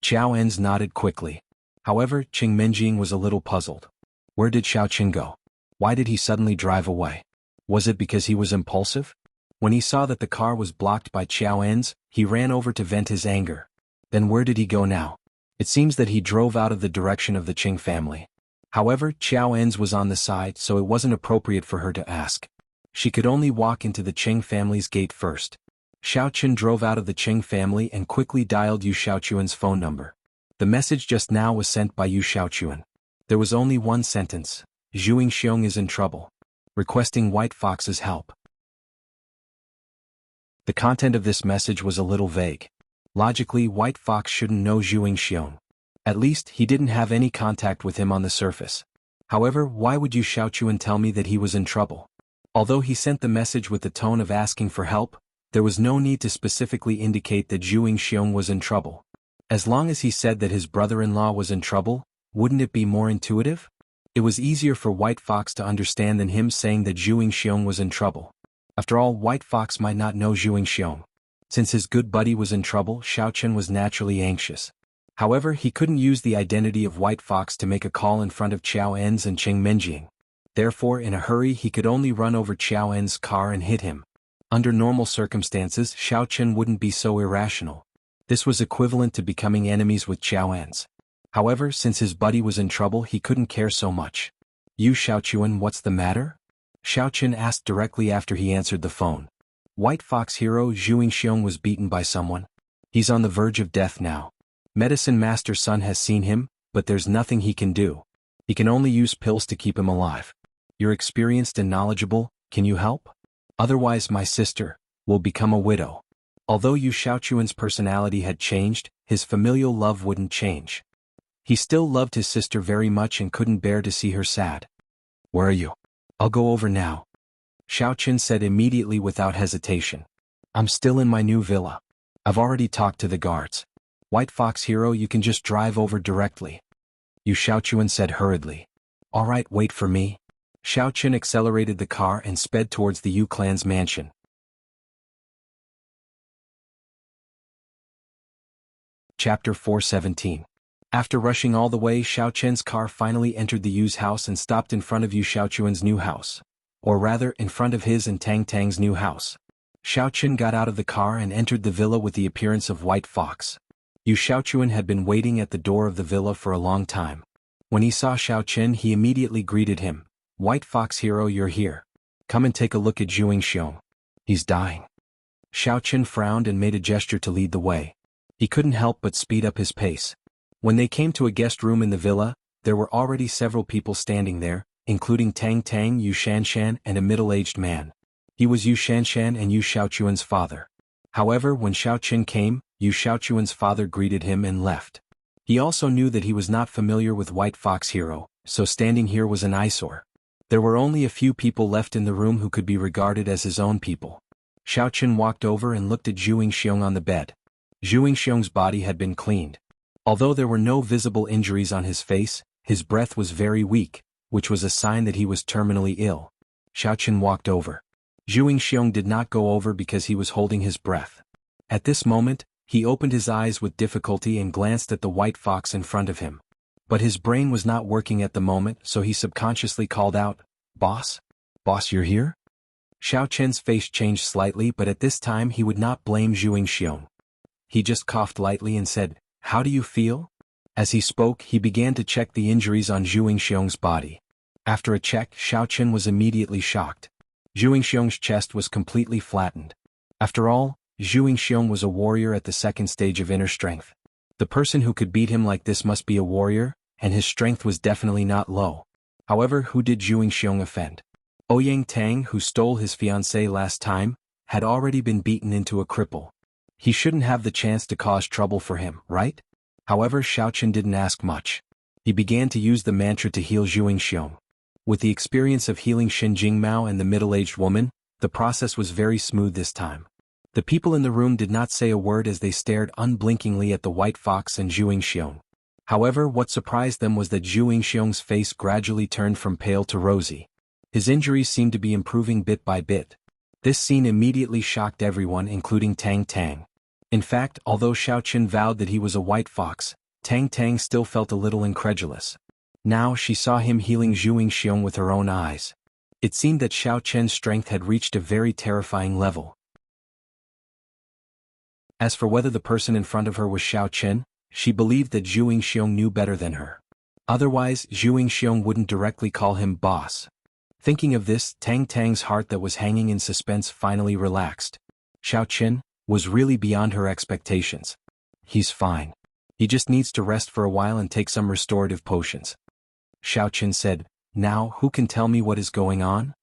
Xiao En's nodded quickly. However, Qing Minjing was a little puzzled. Where did Xiao Qin go? Why did he suddenly drive away? Was it because he was impulsive? When he saw that the car was blocked by Xiao En's, he ran over to vent his anger. Then where did he go now? It seems that he drove out of the direction of the Qing family. However, Xiao En's was on the side, so it wasn't appropriate for her to ask. She could only walk into the Qing family's gate first. Xiao Qin drove out of the Qing family and quickly dialed Yu Xiaochuan's phone number. The message just now was sent by Yu Xiaochuan. There was only one sentence. Zhuing Xiong is in trouble. Requesting White Fox's help. The content of this message was a little vague. Logically, White Fox shouldn't know Zhuing Xiong. At least, he didn't have any contact with him on the surface. However, why would Yu Xiaochuan tell me that he was in trouble? Although he sent the message with the tone of asking for help, there was no need to specifically indicate that Zhuing Xiong was in trouble. As long as he said that his brother-in-law was in trouble, wouldn't it be more intuitive? It was easier for White Fox to understand than him saying that Zhuing Xiong was in trouble. After all, White Fox might not know Zhuing Xiong. Since his good buddy was in trouble, Xiao Qin was naturally anxious. However, he couldn't use the identity of White Fox to make a call in front of Xiao En's and Qing Minjing. Therefore, in a hurry, he could only run over Xiao En's car and hit him. Under normal circumstances, Xiao Qin wouldn't be so irrational. This was equivalent to becoming enemies with Xiao En's. However, since his buddy was in trouble, he couldn't care so much. Yu Xiaochuan, what's the matter? Xiao Qin asked directly after he answered the phone. White Fox hero Zhuing Xiong was beaten by someone. He's on the verge of death now. Medicine Master's son has seen him, but there's nothing he can do. He can only use pills to keep him alive. You're experienced and knowledgeable, can you help? Otherwise my sister will become a widow. Although Yu Xiaochuan's personality had changed, his familial love wouldn't change. He still loved his sister very much and couldn't bear to see her sad. Where are you? I'll go over now, Xiao Qin said immediately without hesitation. I'm still in my new villa. I've already talked to the guards. White Fox hero, you can just drive over directly, Yu Xiaochuan said hurriedly. All right, wait for me. Xiao Qin accelerated the car and sped towards the Yu clan's mansion. Chapter 417. After rushing all the way, Xiao Qin's car finally entered the Yu's house and stopped in front of Yu Xiaochuan's new house. Or rather, in front of his and Tang Tang's new house. Xiao Qin got out of the car and entered the villa with the appearance of White Fox. Yu Xiaochuan had been waiting at the door of the villa for a long time. When he saw Xiao Qin, he immediately greeted him. White Fox hero, you're here. Come and take a look at Zhuing Xiong. He's dying. Xiao Qin frowned and made a gesture to lead the way. He couldn't help but speed up his pace. When they came to a guest room in the villa, there were already several people standing there, including Tang Tang, Yu Shanshan, and a middle-aged man. He was Yu Shanshan and Yu Xiaochuan's father. However, when Xiao Qin came, Yu Xiaochuan's father greeted him and left. He also knew that he was not familiar with White Fox hero, so standing here was an eyesore. There were only a few people left in the room who could be regarded as his own people. Xiao Qin walked over and looked at Zhuing Xiong on the bed. Zhuing Xiong's body had been cleaned. Although there were no visible injuries on his face, his breath was very weak, which was a sign that he was terminally ill. Xiao Qin walked over. Zhuing Xiong did not go over because he was holding his breath. At this moment, he opened his eyes with difficulty and glanced at the White Fox in front of him. But his brain was not working at the moment, so he subconsciously called out, Boss? Boss, you're here? Xiao Qin's face changed slightly, but at this time he would not blame Zhuing Xiong. He just coughed lightly and said, How do you feel? As he spoke, he began to check the injuries on Zhuing Xiong's body. After a check, Xiao Qin was immediately shocked. Zhu Yingxiong's chest was completely flattened. After all, Zhu Yingxiong was a warrior at the second stage of inner strength. The person who could beat him like this must be a warrior, and his strength was definitely not low. However, who did Zhu Yingxiong offend? Ouyang Tang, who stole his fiancée last time, had already been beaten into a cripple. He shouldn't have the chance to cause trouble for him, right? However, Xiao Qin didn't ask much. He began to use the mantra to heal Zhu Yingxiong. With the experience of healing Xin Jingmao and the middle-aged woman, the process was very smooth this time. The people in the room did not say a word as they stared unblinkingly at the white fox and Zhu Yingxiong. However, what surprised them was that Zhu Yingxiong's face gradually turned from pale to rosy. His injuries seemed to be improving bit by bit. This scene immediately shocked everyone, including Tang Tang. In fact, although Xiao Qin vowed that he was a white fox, Tang Tang still felt a little incredulous. Now she saw him healing Zhu Yingxiong with her own eyes. It seemed that Xiao Qin's strength had reached a very terrifying level. As for whether the person in front of her was Xiao Qin, she believed that Zhu Yingxiong knew better than her. Otherwise, Zhu Yingxiong wouldn't directly call him boss. Thinking of this, Tang Tang's heart that was hanging in suspense finally relaxed. Xiao Qin was really beyond her expectations. He's fine. He just needs to rest for a while and take some restorative potions. Xiao Qin said, "Now, who can tell me what is going on?"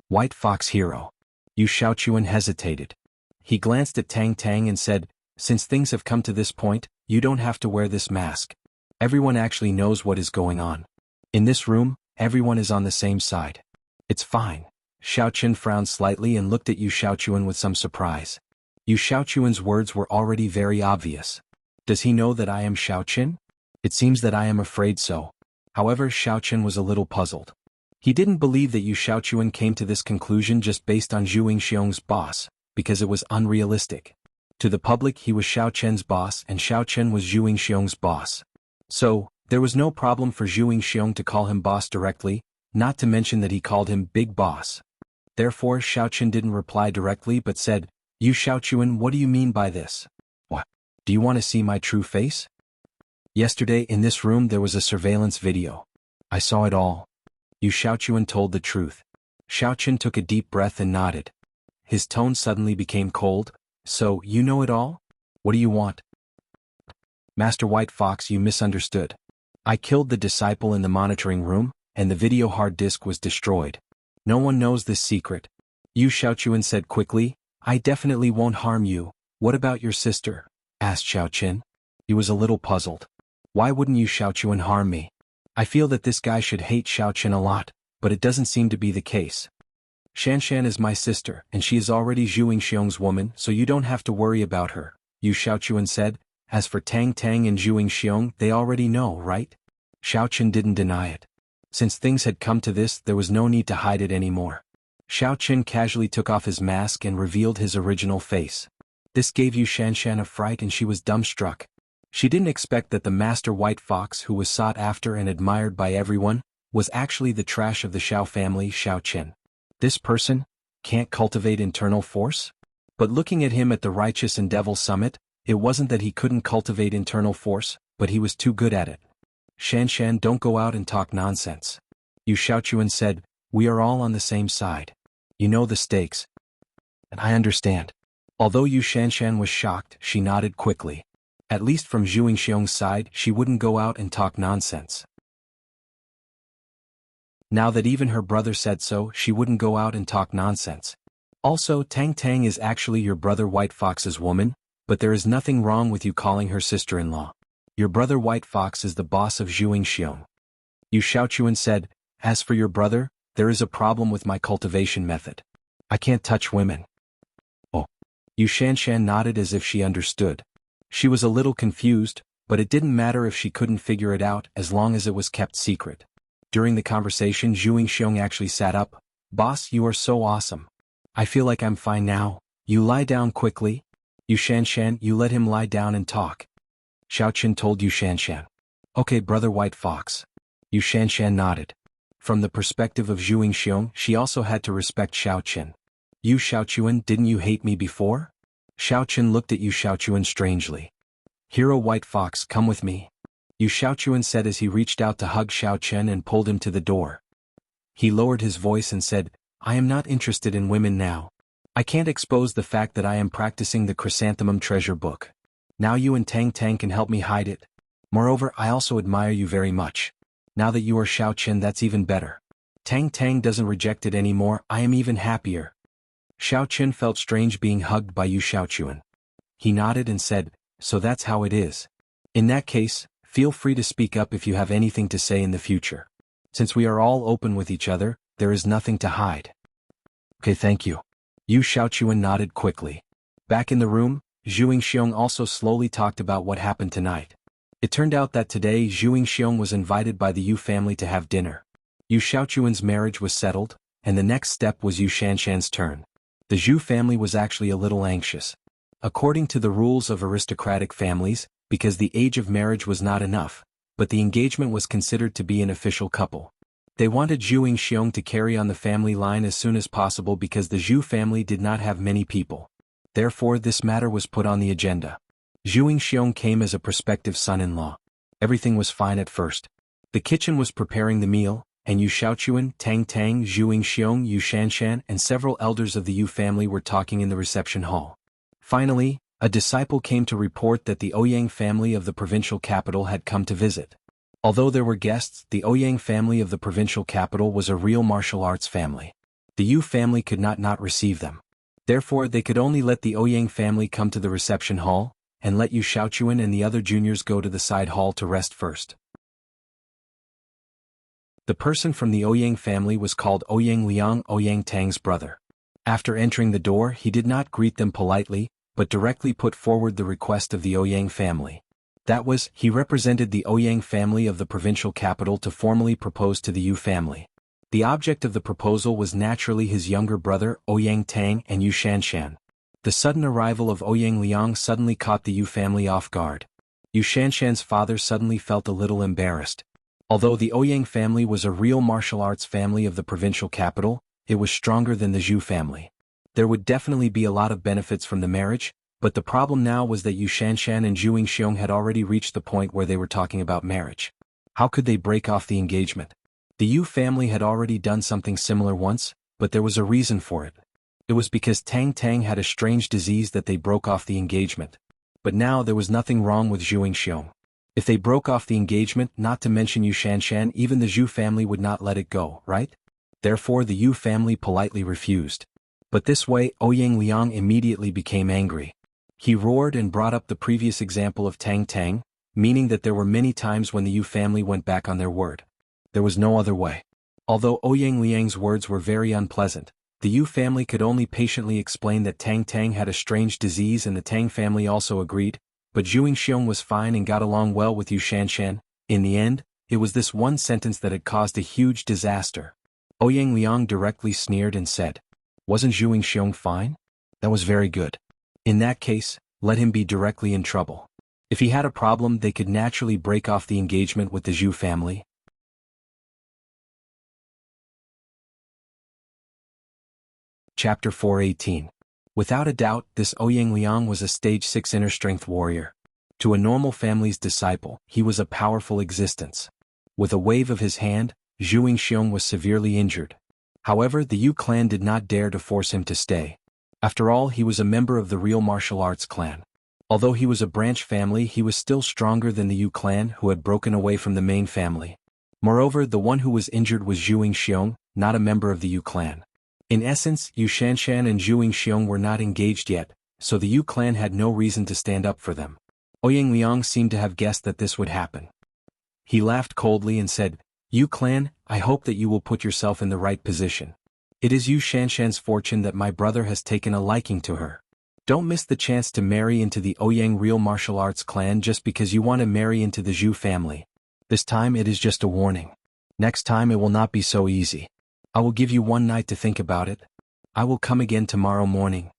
White Fox Hero. Yu Xiaochuan hesitated. He glanced at Tang Tang and said, "Since things have come to this point, you don't have to wear this mask. Everyone actually knows what is going on. In this room, everyone is on the same side. It's fine." Xiao Qin frowned slightly and looked at Yu Xiaochuan with some surprise. Yu Xiaochuan's words were already very obvious. Does he know that I am Xiao Qin? It seems that I am afraid so. However, Xiao Qin was a little puzzled. He didn't believe that Yu Xiaochuan came to this conclusion just based on Zhu Yingxiong's boss, because it was unrealistic. To the public, he was Xiao Qin's boss and Xiao Qin was Zhu Yingxiong's boss. So, there was no problem for Zhu Yingxiong to call him boss directly, not to mention that he called him Big Boss. Therefore, Xiao Qin didn't reply directly but said, "Yu Xiaochuan, what do you mean by this? What? Do you want to see my true face? Yesterday in this room there was a surveillance video. I saw it all." Yu Xiaochuan told the truth. Xiao Qin took a deep breath and nodded. His tone suddenly became cold. "So, you know it all? What do you want?" "Master White Fox, you misunderstood. I killed the disciple in the monitoring room, and the video hard disk was destroyed. No one knows this secret." Yu Xiaochuan said quickly, "I definitely won't harm you. What about your sister?" asked Xiao Qin. He was a little puzzled. Why wouldn't Yu Xiaochuan harm me? I feel that this guy should hate Xiao Qin a lot, but it doesn't seem to be the case. "Shanshan is my sister, and she is already Zhu Yingxiong's woman, so you don't have to worry about her," Yu Xiaochuan said. "As for Tang Tang and Zhu Yingxiong, they already know, right?" Xiao Qin didn't deny it. Since things had come to this, there was no need to hide it anymore. Xiao Qin casually took off his mask and revealed his original face. This gave Yu Shanshan a fright and she was dumbstruck. She didn't expect that the Master White Fox, who was sought after and admired by everyone, was actually the trash of the Xiao family, Xiao Qin. This person can't cultivate internal force? But looking at him at the Righteous and Devil Summit, it wasn't that he couldn't cultivate internal force, but he was too good at it. "Shanshan, don't go out and talk nonsense." Yu Xiaochuan said, "We are all on the same side. You know the stakes." "And I understand." Although Yu Shanshan was shocked, she nodded quickly. At least from Zhu Yingxiong's side, she wouldn't go out and talk nonsense. Now that even her brother said so, she wouldn't go out and talk nonsense. Also, Tang Tang is actually your brother White Fox's woman, but there is nothing wrong with you calling her sister-in-law. Your brother White Fox is the boss of Zhu Yingxiong. Yu Xiaochuan said, "As for your brother, there is a problem with my cultivation method. I can't touch women." Oh. Yu Shanshan nodded as if she understood. She was a little confused, but it didn't matter if she couldn't figure it out as long as it was kept secret. During the conversation, Zhu Yingxiong actually sat up. "Boss, you are so awesome. I feel like I'm fine now. You lie down quickly." Yu Shanshan, you let him lie down and talk. Xiao Qin told Yu Shanshan. "Okay, brother White Fox." Yu Shanshan nodded. From the perspective of Zhu Yingxiong, she also had to respect Xiao Qin. "Yu Xiaochuan, didn't you hate me before?" Xiao Qin looked at Yu Xiaochuan strangely. "Hero White Fox, come with me," Yu Xiaochuan said as he reached out to hug Xiao Qin and pulled him to the door. He lowered his voice and said, I am not interested in women now. I can't expose the fact that I am practicing the chrysanthemum treasure book. Now you and Tang Tang can help me hide it. Moreover, I also admire you very much. Now that you are Xiao Qin, that's even better. Tang Tang doesn't reject it anymore, I am even happier. Xiao Qin felt strange being hugged by Yu Xiaochuan. He nodded and said, so that's how it is. In that case, feel free to speak up if you have anything to say in the future. Since we are all open with each other, there is nothing to hide. Okay, thank you. Yu Xiaochuan nodded quickly. Back in the room, Zhu Yingxiong also slowly talked about what happened tonight. It turned out that today Zhu Yingxiong was invited by the Yu family to have dinner. Yu Xiaochuan's marriage was settled, and the next step was Yu Shanshan's turn. The Zhu family was actually a little anxious. According to the rules of aristocratic families, because the age of marriage was not enough, but the engagement was considered to be an official couple. They wanted Zhu Yingxiong to carry on the family line as soon as possible because the Zhu family did not have many people. Therefore, this matter was put on the agenda. Zhu Yingxiong came as a prospective son-in-law. Everything was fine at first. The kitchen was preparing the meal, and Yu Xiaochuan, Tang Tang, Zhu Yingxiong, Yu Shanshan, and several elders of the Yu family were talking in the reception hall. Finally, a disciple came to report that the Ouyang family of the provincial capital had come to visit. Although there were guests, the Ouyang family of the provincial capital was a real martial arts family. The Yu family could not receive them. Therefore, they could only let the Ouyang family come to the reception hall, and let Yu Xiaochuan and the other juniors go to the side hall to rest first. The person from the Ouyang family was called Ouyang Liang, Ouyang Tang's brother. After entering the door, he did not greet them politely, but directly put forward the request of the Ouyang family. That was, he represented the Ouyang family of the provincial capital to formally propose to the Yu family. The object of the proposal was naturally his younger brother, Ouyang Tang, and Yu Shanshan. The sudden arrival of Ouyang Liang suddenly caught the Yu family off guard. Yu Shanshan's father suddenly felt a little embarrassed. Although the Ouyang family was a real martial arts family of the provincial capital, it was stronger than the Zhu family. There would definitely be a lot of benefits from the marriage, but the problem now was that Yu Shanshan and Zhu Yingxiong had already reached the point where they were talking about marriage. How could they break off the engagement? The Yu family had already done something similar once, but there was a reason for it. It was because Tang Tang had a strange disease that they broke off the engagement. But now there was nothing wrong with Zhu Yingxiong. If they broke off the engagement, not to mention Yu Shanshan, even the Zhu family would not let it go, right? Therefore the Yu family politely refused. But this way Ouyang Liang immediately became angry. He roared and brought up the previous example of Tang Tang, meaning that there were many times when the Yu family went back on their word. There was no other way. Although Ouyang Liang's words were very unpleasant, the Yu family could only patiently explain that Tang Tang had a strange disease, and the Tang family also agreed, but Zhu Yingxiong was fine and got along well with Yu Shanshan. In the end, it was this one sentence that had caused a huge disaster. Ouyang Liang directly sneered and said, "Wasn't Zhu Yingxiong fine? That was very good. In that case, let him be directly in trouble. If he had a problem, they could naturally break off the engagement with the Zhu family." Chapter 418. Without a doubt, this Ouyang Liang was a stage 6 inner strength warrior. To a normal family's disciple, he was a powerful existence. With a wave of his hand, Zhu Yingxiong was severely injured. However, the Yu clan did not dare to force him to stay. After all, he was a member of the real martial arts clan. Although he was a branch family, he was still stronger than the Yu clan, who had broken away from the main family. Moreover, the one who was injured was Zhu Yingxiong, not a member of the Yu clan. In essence, Yu Shanshan and Zhu Yingxiong were not engaged yet, so the Yu clan had no reason to stand up for them. Ouyang Liang seemed to have guessed that this would happen. He laughed coldly and said, "Yu clan, I hope that you will put yourself in the right position. It is Yu Shanshan's fortune that my brother has taken a liking to her. Don't miss the chance to marry into the Ouyang real martial arts clan just because you want to marry into the Zhu family. This time it is just a warning. Next time it will not be so easy. I will give you one night to think about it. I will come again tomorrow morning."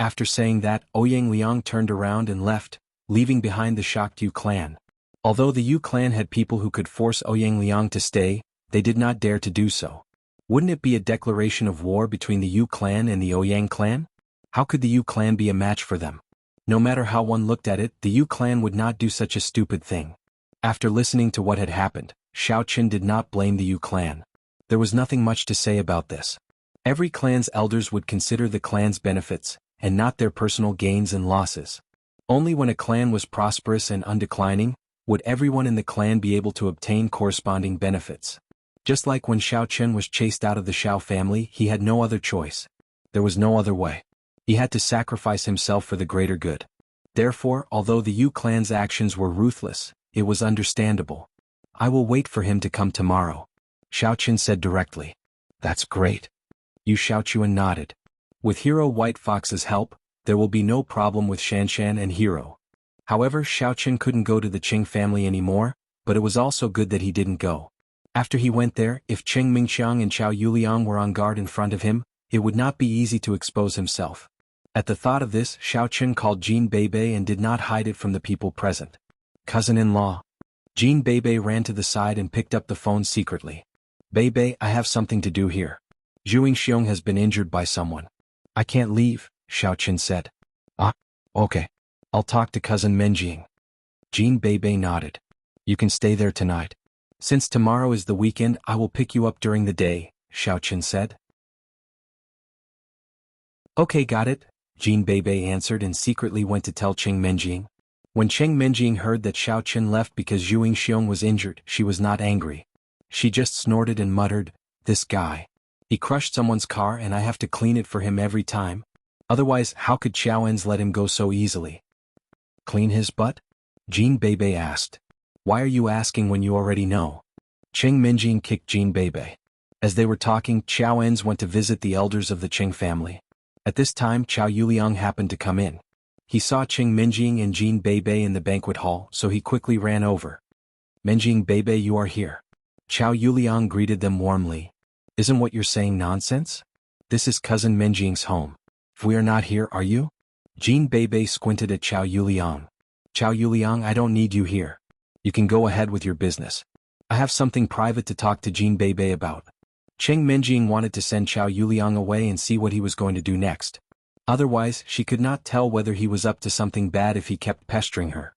After saying that, Ouyang Liang turned around and left, leaving behind the shocked Yu clan. Although the Yu clan had people who could force Ouyang Liang to stay, they did not dare to do so. Wouldn't it be a declaration of war between the Yu clan and the Ouyang clan? How could the Yu clan be a match for them? No matter how one looked at it, the Yu clan would not do such a stupid thing. After listening to what had happened, Xiao Qin did not blame the Yu clan. There was nothing much to say about this. Every clan's elders would consider the clan's benefits, and not their personal gains and losses. Only when a clan was prosperous and undeclining, would everyone in the clan be able to obtain corresponding benefits. Just like when Xiao Chen was chased out of the Xiao family, he had no other choice. There was no other way. He had to sacrifice himself for the greater good. Therefore, although the Yu clan's actions were ruthless, it was understandable. I will wait for him to come tomorrow, Xiao Chen said directly. That's great. Yu Xiaochuan nodded. With Hero White Fox's help, there will be no problem with Shanshan and Hero. However, Xiao Chen couldn't go to the Qing family anymore, but it was also good that he didn't go. After he went there, if Cheng Mingxiang and Chao Yuliang were on guard in front of him, it would not be easy to expose himself. At the thought of this, Xiao Chen called Jin Beibei and did not hide it from the people present. Cousin-in-law. Jin Beibei ran to the side and picked up the phone secretly. Beibei, I have something to do here. Zhuing Xiong has been injured by someone. I can't leave, Xiao Chen said. Ah, okay. I'll talk to cousin Menjing. Jin Beibei nodded. You can stay there tonight. Since tomorrow is the weekend, I will pick you up during the day, Xiao Chen said. Okay, got it, Jin Beibei answered and secretly went to tell Cheng Menjing. When Cheng Menjing heard that Xiao Chen left because Zhuing Xiong was injured, she was not angry. She just snorted and muttered, this guy. He crushed someone's car and I have to clean it for him every time. Otherwise, how could Xiao En's let him go so easily? Clean his butt? Jin Beibei asked. Why are you asking when you already know? Cheng Menjing kicked Jin Beibei. As they were talking, Xiao En's went to visit the elders of the Qing family. At this time, Chao Yuliang happened to come in. He saw Cheng Menjing and Jin Beibei in the banquet hall, so he quickly ran over. Menjing Beibei, you are here. Chao Yuliang greeted them warmly. Isn't what you're saying nonsense? This is cousin Menjing's home. If we are not here, are you? Jin Beibei squinted at Chao Yuliang. Chao Yuliang, I don't need you here. You can go ahead with your business. I have something private to talk to Jin Beibei about. Cheng Menjing wanted to send Chao Yuliang away and see what he was going to do next. Otherwise, she could not tell whether he was up to something bad if he kept pestering her.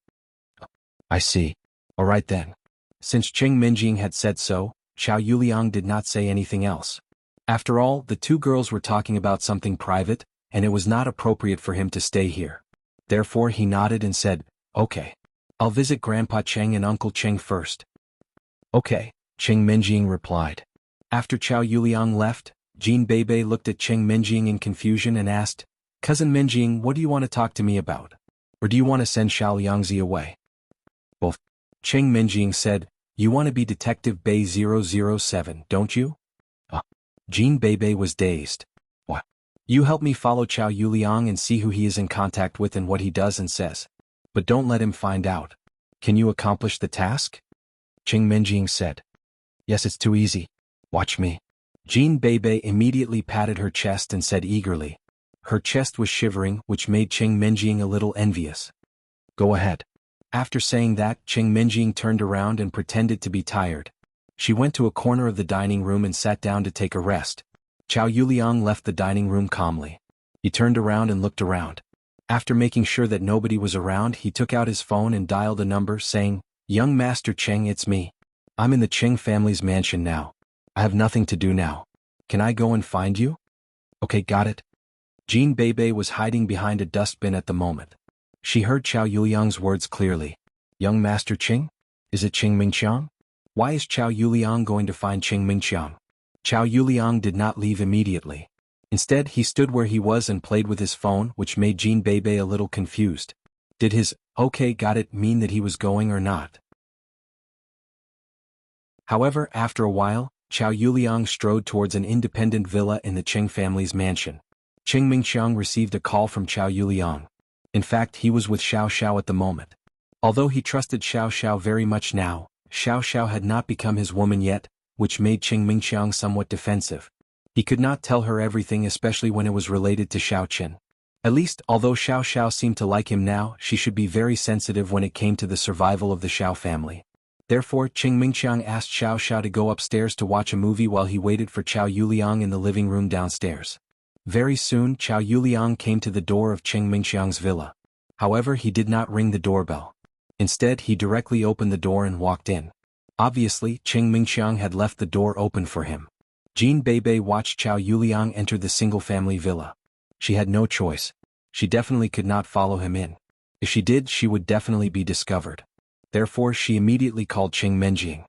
I see. All right then. Since Cheng Menjing had said so, Chao Yuliang did not say anything else. After all, the two girls were talking about something private, and it was not appropriate for him to stay here. Therefore he nodded and said, okay. I'll visit Grandpa Cheng and Uncle Cheng first. Okay, Cheng Menjing replied. After Chao Yuliang left, Jin Beibei looked at Cheng Menjing in confusion and asked, Cousin Menjing, what do you want to talk to me about? Or do you want to send Xiao Yangzi away? Both. Cheng Menjing said, you want to be Detective Bei 007, don't you? Jin Beibei was dazed. What? You help me follow Chao Yuliang and see who he is in contact with and what he does and says. But don't let him find out. Can you accomplish the task? Cheng Menjing said. Yes, it's too easy. Watch me. Jin Beibei immediately patted her chest and said eagerly. Her chest was shivering, which made Cheng Menjing a little envious. Go ahead. After saying that, Cheng Menjing turned around and pretended to be tired. She went to a corner of the dining room and sat down to take a rest. Chao Yuliang left the dining room calmly. He turned around and looked around. After making sure that nobody was around, he took out his phone and dialed a number, saying, Young Master Cheng, it's me. I'm in the Cheng family's mansion now. I have nothing to do now. Can I go and find you? Okay, got it. Jin Beibei was hiding behind a dustbin at the moment. She heard Chao Yuliang's words clearly. Young Master Cheng? Is it Cheng Mingxiang? Why is Chao Yuliang going to find Cheng Mingxiang? Chao Yuliang did not leave immediately. Instead, he stood where he was and played with his phone, which made Jin Beibei a little confused. Did his, okay, got it, mean that he was going or not? However, after a while, Chao Yuliang strode towards an independent villa in the Cheng family's mansion. Cheng Mingxiang received a call from Chao Yuliang. In fact, he was with Xiao Xiao at the moment. Although he trusted Xiao Xiao very much now, Xiao Xiao had not become his woman yet, which made Cheng Mingxiang somewhat defensive. He could not tell her everything, especially when it was related to Xiao Chen. At least, although Xiao Xiao seemed to like him now, she should be very sensitive when it came to the survival of the Xiao family. Therefore, Cheng Mingxiang asked Xiao Xiao to go upstairs to watch a movie while he waited for Chao Yuliang in the living room downstairs. Very soon, Chao Yuliang came to the door of Cheng Mingxiang's villa. However, he did not ring the doorbell. Instead, he directly opened the door and walked in. Obviously, Cheng Mingxiang had left the door open for him. Jean Beibei watched Chao Yuliang enter the single-family villa. She had no choice. She definitely could not follow him in. If she did, she would definitely be discovered. Therefore, she immediately called Cheng Menjing.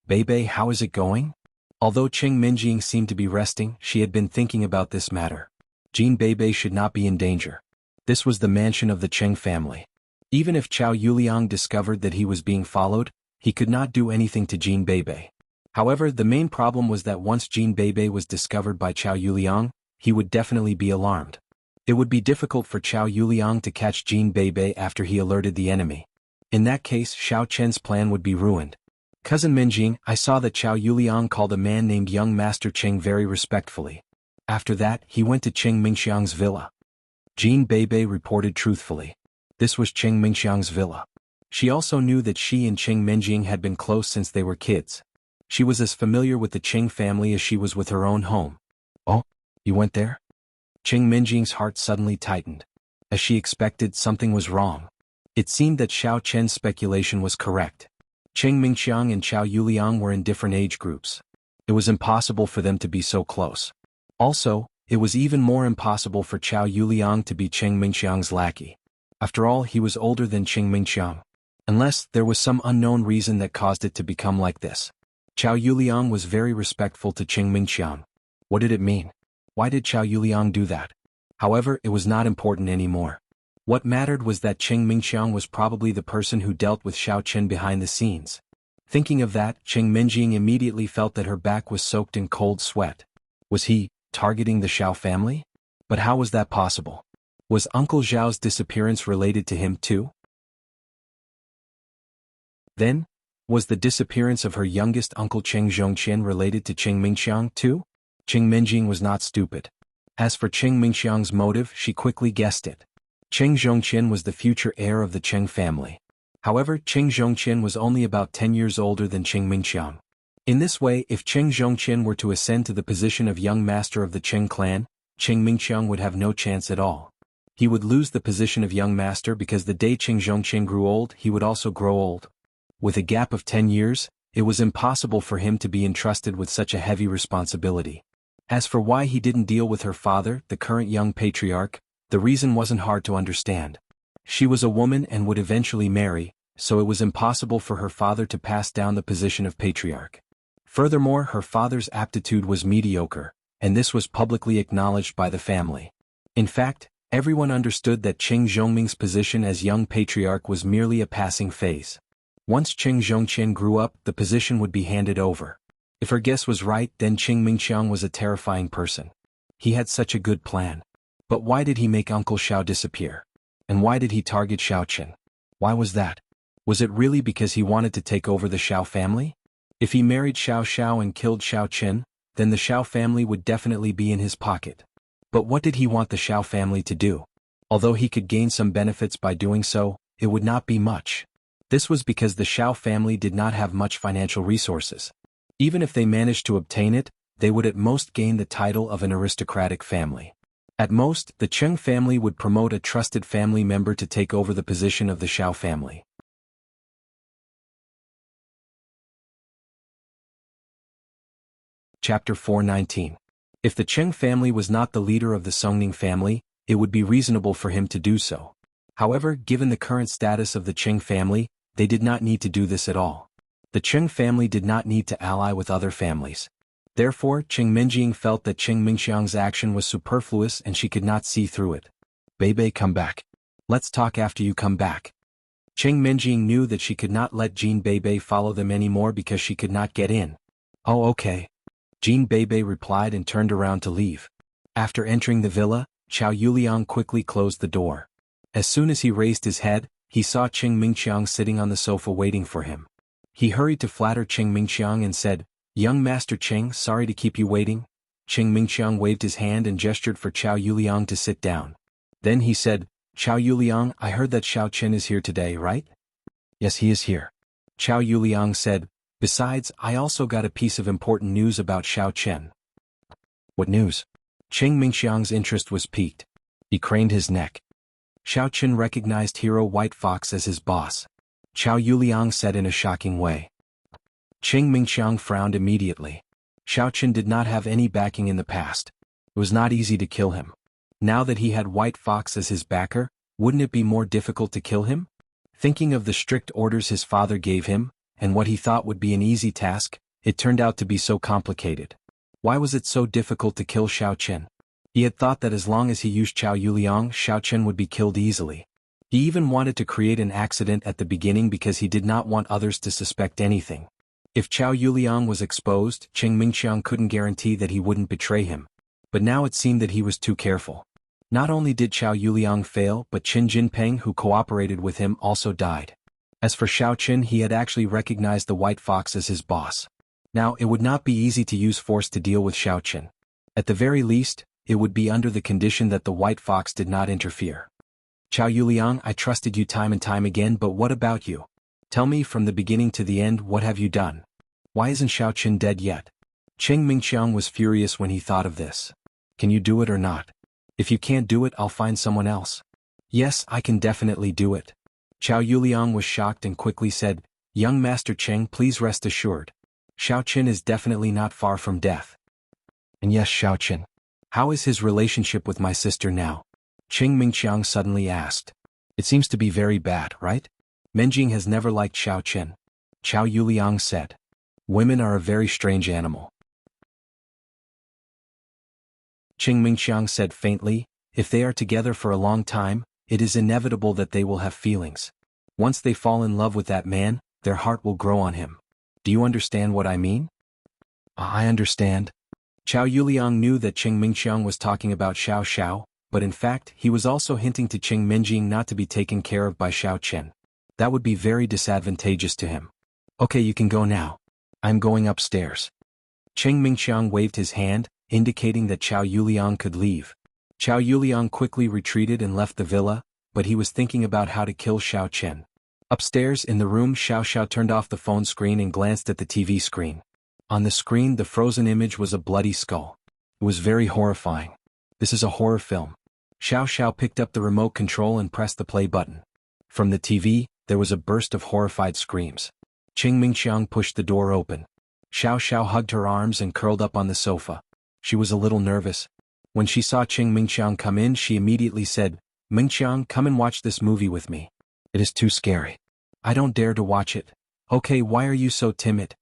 Beibei, how is it going? Although Cheng Menjing seemed to be resting, she had been thinking about this matter. Jean Beibei should not be in danger. This was the mansion of the Cheng family. Even if Chao Yuliang discovered that he was being followed, he could not do anything to Jean Beibei. However, the main problem was that once Jean Beibei was discovered by Chao Yuliang, he would definitely be alarmed. It would be difficult for Chao Yuliang to catch Jean Beibei after he alerted the enemy. In that case, Xiao Chen's plan would be ruined. Cousin Menjing, I saw that Chao Yuliang called a man named Young Master Cheng very respectfully. After that, he went to Cheng Mingxiang's villa. Jean Beibei reported truthfully. This was Cheng Mingxiang's villa. She also knew that she and Cheng Menjing had been close since they were kids. She was as familiar with the Cheng family as she was with her own home. Oh, you went there? Cheng Menjing's heart suddenly tightened. As she expected, something was wrong. It seemed that Xiao Chen's speculation was correct. Cheng Mingxiang and Chao Yuliang were in different age groups. It was impossible for them to be so close. Also, it was even more impossible for Chao Yuliang to be Cheng Mingxiang's lackey. After all, he was older than Cheng Mingxiang. Unless there was some unknown reason that caused it to become like this. Chao Yuliang was very respectful to Cheng Mingxiang. What did it mean? Why did Chao Yuliang do that? However, it was not important anymore. What mattered was that Cheng Mingxiang was probably the person who dealt with Xiao Chen behind the scenes. Thinking of that, Cheng Menjing immediately felt that her back was soaked in cold sweat. Was he targeting the Xiao family? But how was that possible? Was Uncle Zhao's disappearance related to him too? Then, was the disappearance of her youngest uncle Cheng Zhongqian related to Cheng Mingxiang too? Cheng Menjing was not stupid. As for Cheng Mingxiang's motive, she quickly guessed it. Cheng Zhongqian was the future heir of the Cheng family. However, Cheng Zhongqian was only about 10 years older than Cheng Mingxiang. In this way, if Cheng Zhongqian were to ascend to the position of young master of the Cheng clan, Cheng Mingxiang would have no chance at all. He would lose the position of young master because the day Cheng Zhongqian grew old, he would also grow old. With a gap of 10 years, it was impossible for him to be entrusted with such a heavy responsibility. As for why he didn't deal with her father, the current young patriarch, the reason wasn't hard to understand. She was a woman and would eventually marry, so it was impossible for her father to pass down the position of patriarch. Furthermore, her father's aptitude was mediocre, and this was publicly acknowledged by the family. In fact, everyone understood that Cheng Zhongming's position as young patriarch was merely a passing phase. Once Cheng Zhongqian grew up, the position would be handed over. If her guess was right, then Cheng Mingxiang was a terrifying person. He had such a good plan. But why did he make Uncle Xiao disappear? And why did he target Xiao Chen? Why was that? Was it really because he wanted to take over the Xiao family? If he married Xiao Xiao and killed Xiao Chen, then the Xiao family would definitely be in his pocket. But what did he want the Xiao family to do? Although he could gain some benefits by doing so, it would not be much. This was because the Xiao family did not have much financial resources. Even if they managed to obtain it, they would at most gain the title of an aristocratic family. At most, the Cheng family would promote a trusted family member to take over the position of the Xiao family. Chapter 419. If the Cheng family was not the leader of the Songning family, it would be reasonable for him to do so. However, given the current status of the Cheng family, they did not need to do this at all. The Cheng family did not need to ally with other families. Therefore, Cheng Menjing felt that Cheng Mingxiang's action was superfluous and she could not see through it. Beibei, come back. Let's talk after you come back. Cheng Menjing knew that she could not let Jean Beibei follow them anymore because she could not get in. Oh, okay. Jean Beibei replied and turned around to leave. After entering the villa, Chao Yuliang quickly closed the door. As soon as he raised his head, he saw Cheng Mingxiang sitting on the sofa waiting for him. He hurried to flatter Cheng Mingxiang and said, "Young Master Cheng, sorry to keep you waiting." Cheng Mingxiang waved his hand and gestured for Chao Yuliang to sit down. Then he said, "Chao Yuliang, I heard that Xiao Chen is here today, right?" "Yes, he is here." Chao Yuliang said, "Besides, I also got a piece of important news about Xiao Chen." "What news?" Cheng Mingxiang's interest was piqued. He craned his neck. Xiao Chen recognized Hero White Fox as his boss. Chao Yuliang said in a shocking way. Cheng Mingxiang frowned immediately. Xiao Chen did not have any backing in the past. It was not easy to kill him. Now that he had White Fox as his backer, wouldn't it be more difficult to kill him? Thinking of the strict orders his father gave him, and what he thought would be an easy task, it turned out to be so complicated. Why was it so difficult to kill Xiao Chen? He had thought that as long as he used Chao Yuliang, Xiao Chen would be killed easily. He even wanted to create an accident at the beginning because he did not want others to suspect anything. If Chao Yuliang was exposed, Qing Mingxiang couldn't guarantee that he wouldn't betray him. But now it seemed that he was too careful. Not only did Chao Yuliang fail, but Qin Jinpeng, who cooperated with him, also died. As for Xiao Chen, he had actually recognized the White Fox as his boss. Now, it would not be easy to use force to deal with Xiao Chen. At the very least, it would be under the condition that the White Fox did not interfere. Chao Yuliang, I trusted you time and time again, but what about you? Tell me from the beginning to the end, what have you done? Why isn't Xiao Chen dead yet? Qing Mingxiang was furious when he thought of this. Can you do it or not? If you can't do it, I'll find someone else. Yes, I can definitely do it. Chao Yuliang was shocked and quickly said, Young Master Cheng, please rest assured. Xiao Chen is definitely not far from death. And yes, Xiao Chen. How is his relationship with my sister now? Qing Mingxiang suddenly asked. It seems to be very bad, right? Menjing has never liked Xiao Chen. Chao Yuliang said. Women are a very strange animal. Qing Mingxiang said faintly, if they are together for a long time, it is inevitable that they will have feelings. Once they fall in love with that man, their heart will grow on him. Do you understand what I mean? I understand. Chao Yuliang knew that Qing Mingxiang was talking about Xiao Xiao, but in fact, he was also hinting to Qing Menjing not to be taken care of by Xiao Chen. That would be very disadvantageous to him. Okay, you can go now. I'm going upstairs. Qing Mingxiang waved his hand, indicating that Chao Yuliang could leave. Chao Yuliang quickly retreated and left the villa, but he was thinking about how to kill Xiao Chen. Upstairs in the room, Xiao Xiao turned off the phone screen and glanced at the TV screen. On the screen, the frozen image was a bloody skull. It was very horrifying. This is a horror film. Xiao Xiao picked up the remote control and pressed the play button. From the TV, there was a burst of horrified screams. Qing Mingxiang pushed the door open. Xiao Xiao hugged her arms and curled up on the sofa. She was a little nervous. When she saw Qing Mingxiang come in, she immediately said, Mingxiang, come and watch this movie with me. It is too scary. I don't dare to watch it. Okay, why are you so timid?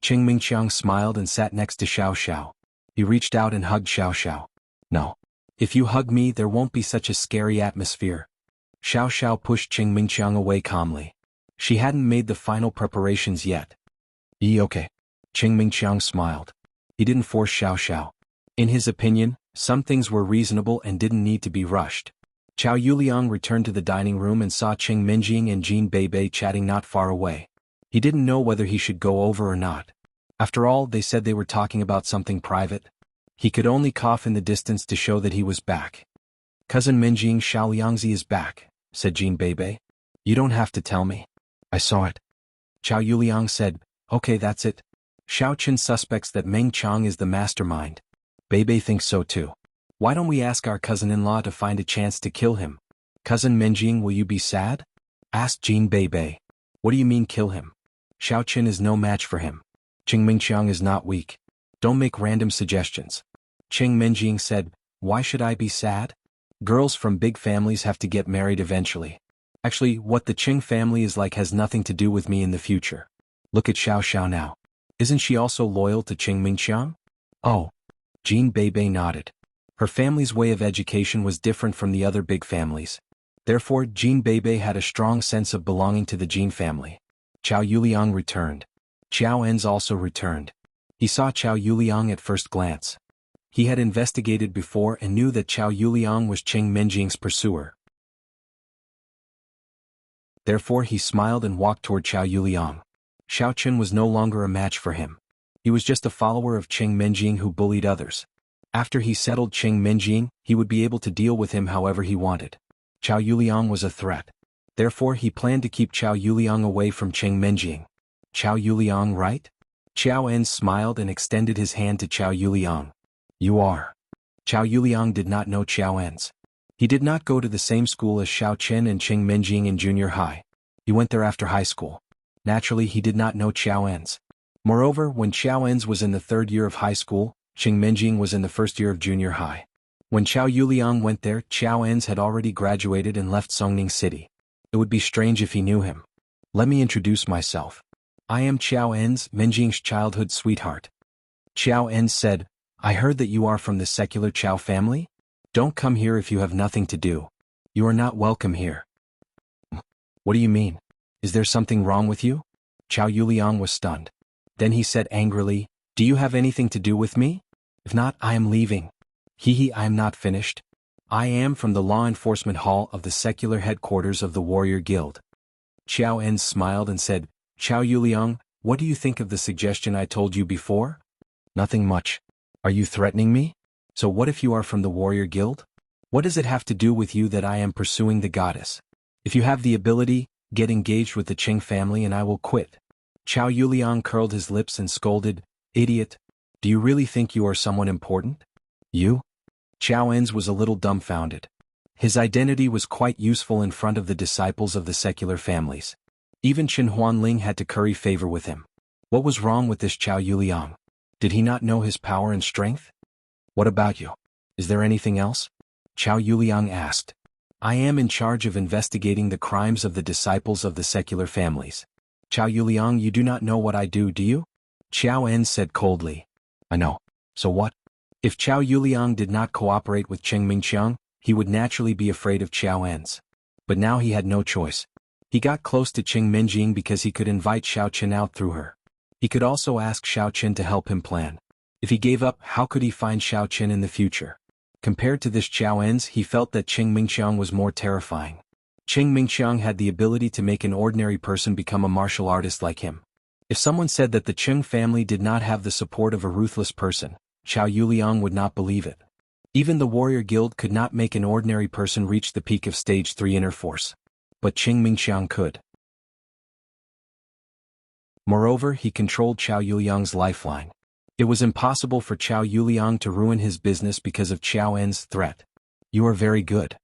Qing Mingxiang smiled and sat next to Xiao Xiao. He reached out and hugged Xiao Xiao. No. If you hug me, there won't be such a scary atmosphere. Xiao Xiao pushed Qing Mingxiang away calmly. She hadn't made the final preparations yet. Okay. Qing Mingxiang smiled. He didn't force Xiao Xiao. In his opinion, some things were reasonable and didn't need to be rushed. Chao Yuliang returned to the dining room and saw Qing Menjing and Jin Beibei chatting not far away. He didn't know whether he should go over or not. After all, they said they were talking about something private. He could only cough in the distance to show that he was back. Cousin Menjing, Xiao Liangzi is back, said Jin Beibei. You don't have to tell me. I saw it. Chao Yuliang said, okay, that's it. Xiao Chen suspects that Meng Chang is the mastermind. Beibei thinks so too. Why don't we ask our cousin-in-law to find a chance to kill him? Cousin Menjing, will you be sad? Asked Jin Beibei. What do you mean kill him? Xiao Chen is no match for him. Qing Mingxiang is not weak. Don't make random suggestions. Qing Menjing said, why should I be sad? Girls from big families have to get married eventually. Actually, what the Qing family is like has nothing to do with me in the future. Look at Xiao Xiao now. Isn't she also loyal to Qing Mingxiang? Oh. Jin Beibei nodded. Her family's way of education was different from the other big families. Therefore, Jin Beibei had a strong sense of belonging to the Jin family. Chao Yuliang returned. Qiao En's also returned. He saw Chao Yuliang at first glance. He had investigated before and knew that Chao Yuliang was Qing Menjing's pursuer. Therefore he smiled and walked toward Chao Yuliang. Xiao Chen was no longer a match for him. He was just a follower of Qing Menjing who bullied others. After he settled Qing Menjing, he would be able to deal with him however he wanted. Chao Yuliang was a threat. Therefore he planned to keep Chao Yuliang away from Qing Menjing. Chao Yuliang, right? Qiao En smiled and extended his hand to Chao Yuliang. You are. Chao Yuliang did not know Qiao En's. He did not go to the same school as Xiao Chen and Qing Menjing in junior high. He went there after high school. Naturally, he did not know Qiao En's. Moreover, when Qiao Enz was in the third year of high school, Qing Menjing was in the first year of junior high. When Qiao Yuliang went there, Qiao Enz had already graduated and left Songning City. It would be strange if he knew him. Let me introduce myself. I am Qiao Enz, Menjing's childhood sweetheart. Qiao Enz said, I heard that you are from the secular Qiao family? Don't come here if you have nothing to do. You are not welcome here. What do you mean? Is there something wrong with you? Qiao Yuliang was stunned. Then he said angrily, Do you have anything to do with me? If not, I am leaving. I am not finished. I am from the law enforcement hall of the secular headquarters of the warrior guild. Qiao Enz smiled and said, Qiao Yuliang, what do you think of the suggestion I told you before? Nothing much. Are you threatening me? So what if you are from the warrior guild? What does it have to do with you that I am pursuing the goddess? If you have the ability, get engaged with the Qing family and I will quit. Qiao Yuliang curled his lips and scolded, Idiot! Do you really think you are someone important? You? Qiao Enz was a little dumbfounded. His identity was quite useful in front of the disciples of the secular families. Even Chen Huanling had to curry favor with him. What was wrong with this Qiao Yuliang? Did he not know his power and strength? What about you? Is there anything else? Qiao Yuliang asked. I am in charge of investigating the crimes of the disciples of the secular families. Qiao Yuliang, you do not know what I do you? Qiao Enz said coldly. I know. So what? If Qiao Yuliang did not cooperate with Cheng Mingqiang, he would naturally be afraid of Qiao Enz. But now he had no choice. He got close to Qing Menjing because he could invite Xiao Qin out through her. He could also ask Xiao Qin to help him plan. If he gave up, how could he find Xiao Qin in the future? Compared to this Qiao Enz, he felt that Qing Mingqiang was more terrifying. Qing Mingqiang had the ability to make an ordinary person become a martial artist like him. If someone said that the Qing family did not have the support of a ruthless person, Qiao Yuliang would not believe it. Even the warrior guild could not make an ordinary person reach the peak of stage 3 inner force. But Qing Mingqiang could. Moreover, he controlled Qiao Yuliang's lifeline. It was impossible for Qiao Yuliang to ruin his business because of Qiao Enz's threat. You are very good.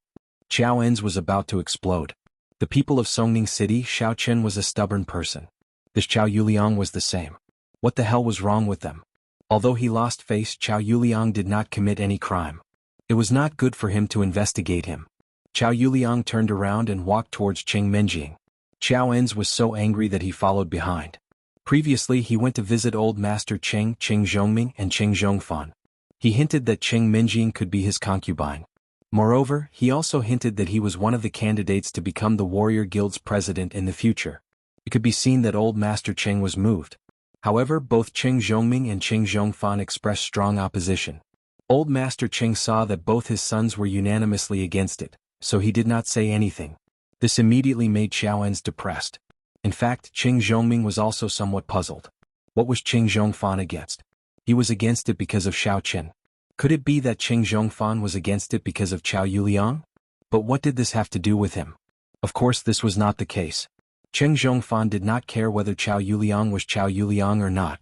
Qiao Enz was about to explode. The people of Songning City, Xiao Qin was a stubborn person. This Qiao Yuliang was the same. What the hell was wrong with them? Although he lost face, Qiao Yuliang did not commit any crime. It was not good for him to investigate him. Qiao Yuliang turned around and walked towards Qing Menjing. Qiao Enz was so angry that he followed behind. Previously he went to visit old master Qing Zhongming and Qing Zhongfan. He hinted that Qing Menjing could be his concubine. Moreover, he also hinted that he was one of the candidates to become the warrior guild's president in the future. It could be seen that old master Qing was moved. However, both Qing Zhongming and Qing Zhongfan expressed strong opposition. Old master Qing saw that both his sons were unanimously against it, so he did not say anything. This immediately made Qiao Enz depressed. In fact, Qing Zhongming was also somewhat puzzled. What was Qing Zhongfan against? He was against it because of Xiao Qin. Could it be that Qing Zhongfan was against it because of Qiao Yuliang? But what did this have to do with him? Of course this was not the case. Qing Zhongfan did not care whether Qiao Yuliang was Qiao Yuliang or not.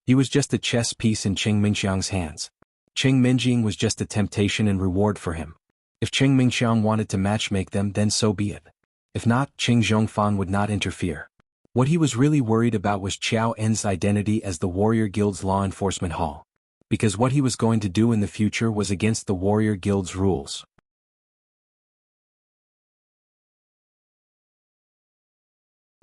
He was just a chess piece in Qing Mingqiang's hands. Qing Menjing was just a temptation and reward for him. If Qing Mingqiang wanted to matchmake them, then so be it. If not, Qing Zhongfan would not interfere. What he was really worried about was Qiao Enz's identity as the Warrior Guild's law enforcement hall. Because what he was going to do in the future was against the Warrior Guild's rules.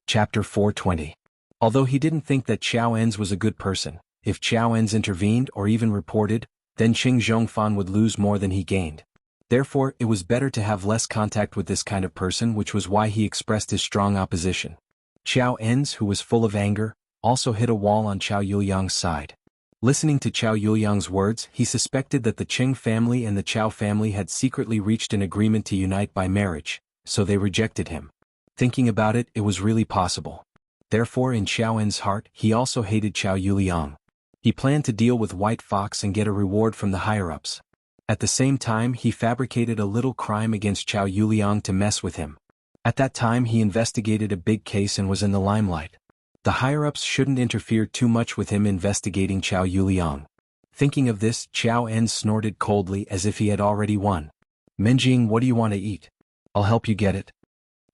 Chapter 420. Although he didn't think that Qiao Enz was a good person, if Qiao Enz intervened or even reported, then Qing Zhongfan would lose more than he gained. Therefore, it was better to have less contact with this kind of person, which was why he expressed his strong opposition. Qiao Enz, who was full of anger, also hit a wall on Qiao Yuliang's side. Listening to Qiao Yuliang's words, he suspected that the Qing family and the Qiao family had secretly reached an agreement to unite by marriage, so they rejected him. Thinking about it, it was really possible. Therefore, in Qiao Enz's heart, he also hated Qiao Yuliang. He planned to deal with White Fox and get a reward from the higher-ups. At the same time, he fabricated a little crime against Qiao Yuliang to mess with him. At that time, he investigated a big case and was in the limelight. The higher-ups shouldn't interfere too much with him investigating Qiao Yuliang. Thinking of this, Qiao Enz snorted coldly as if he had already won. Menjing, what do you want to eat? I'll help you get it.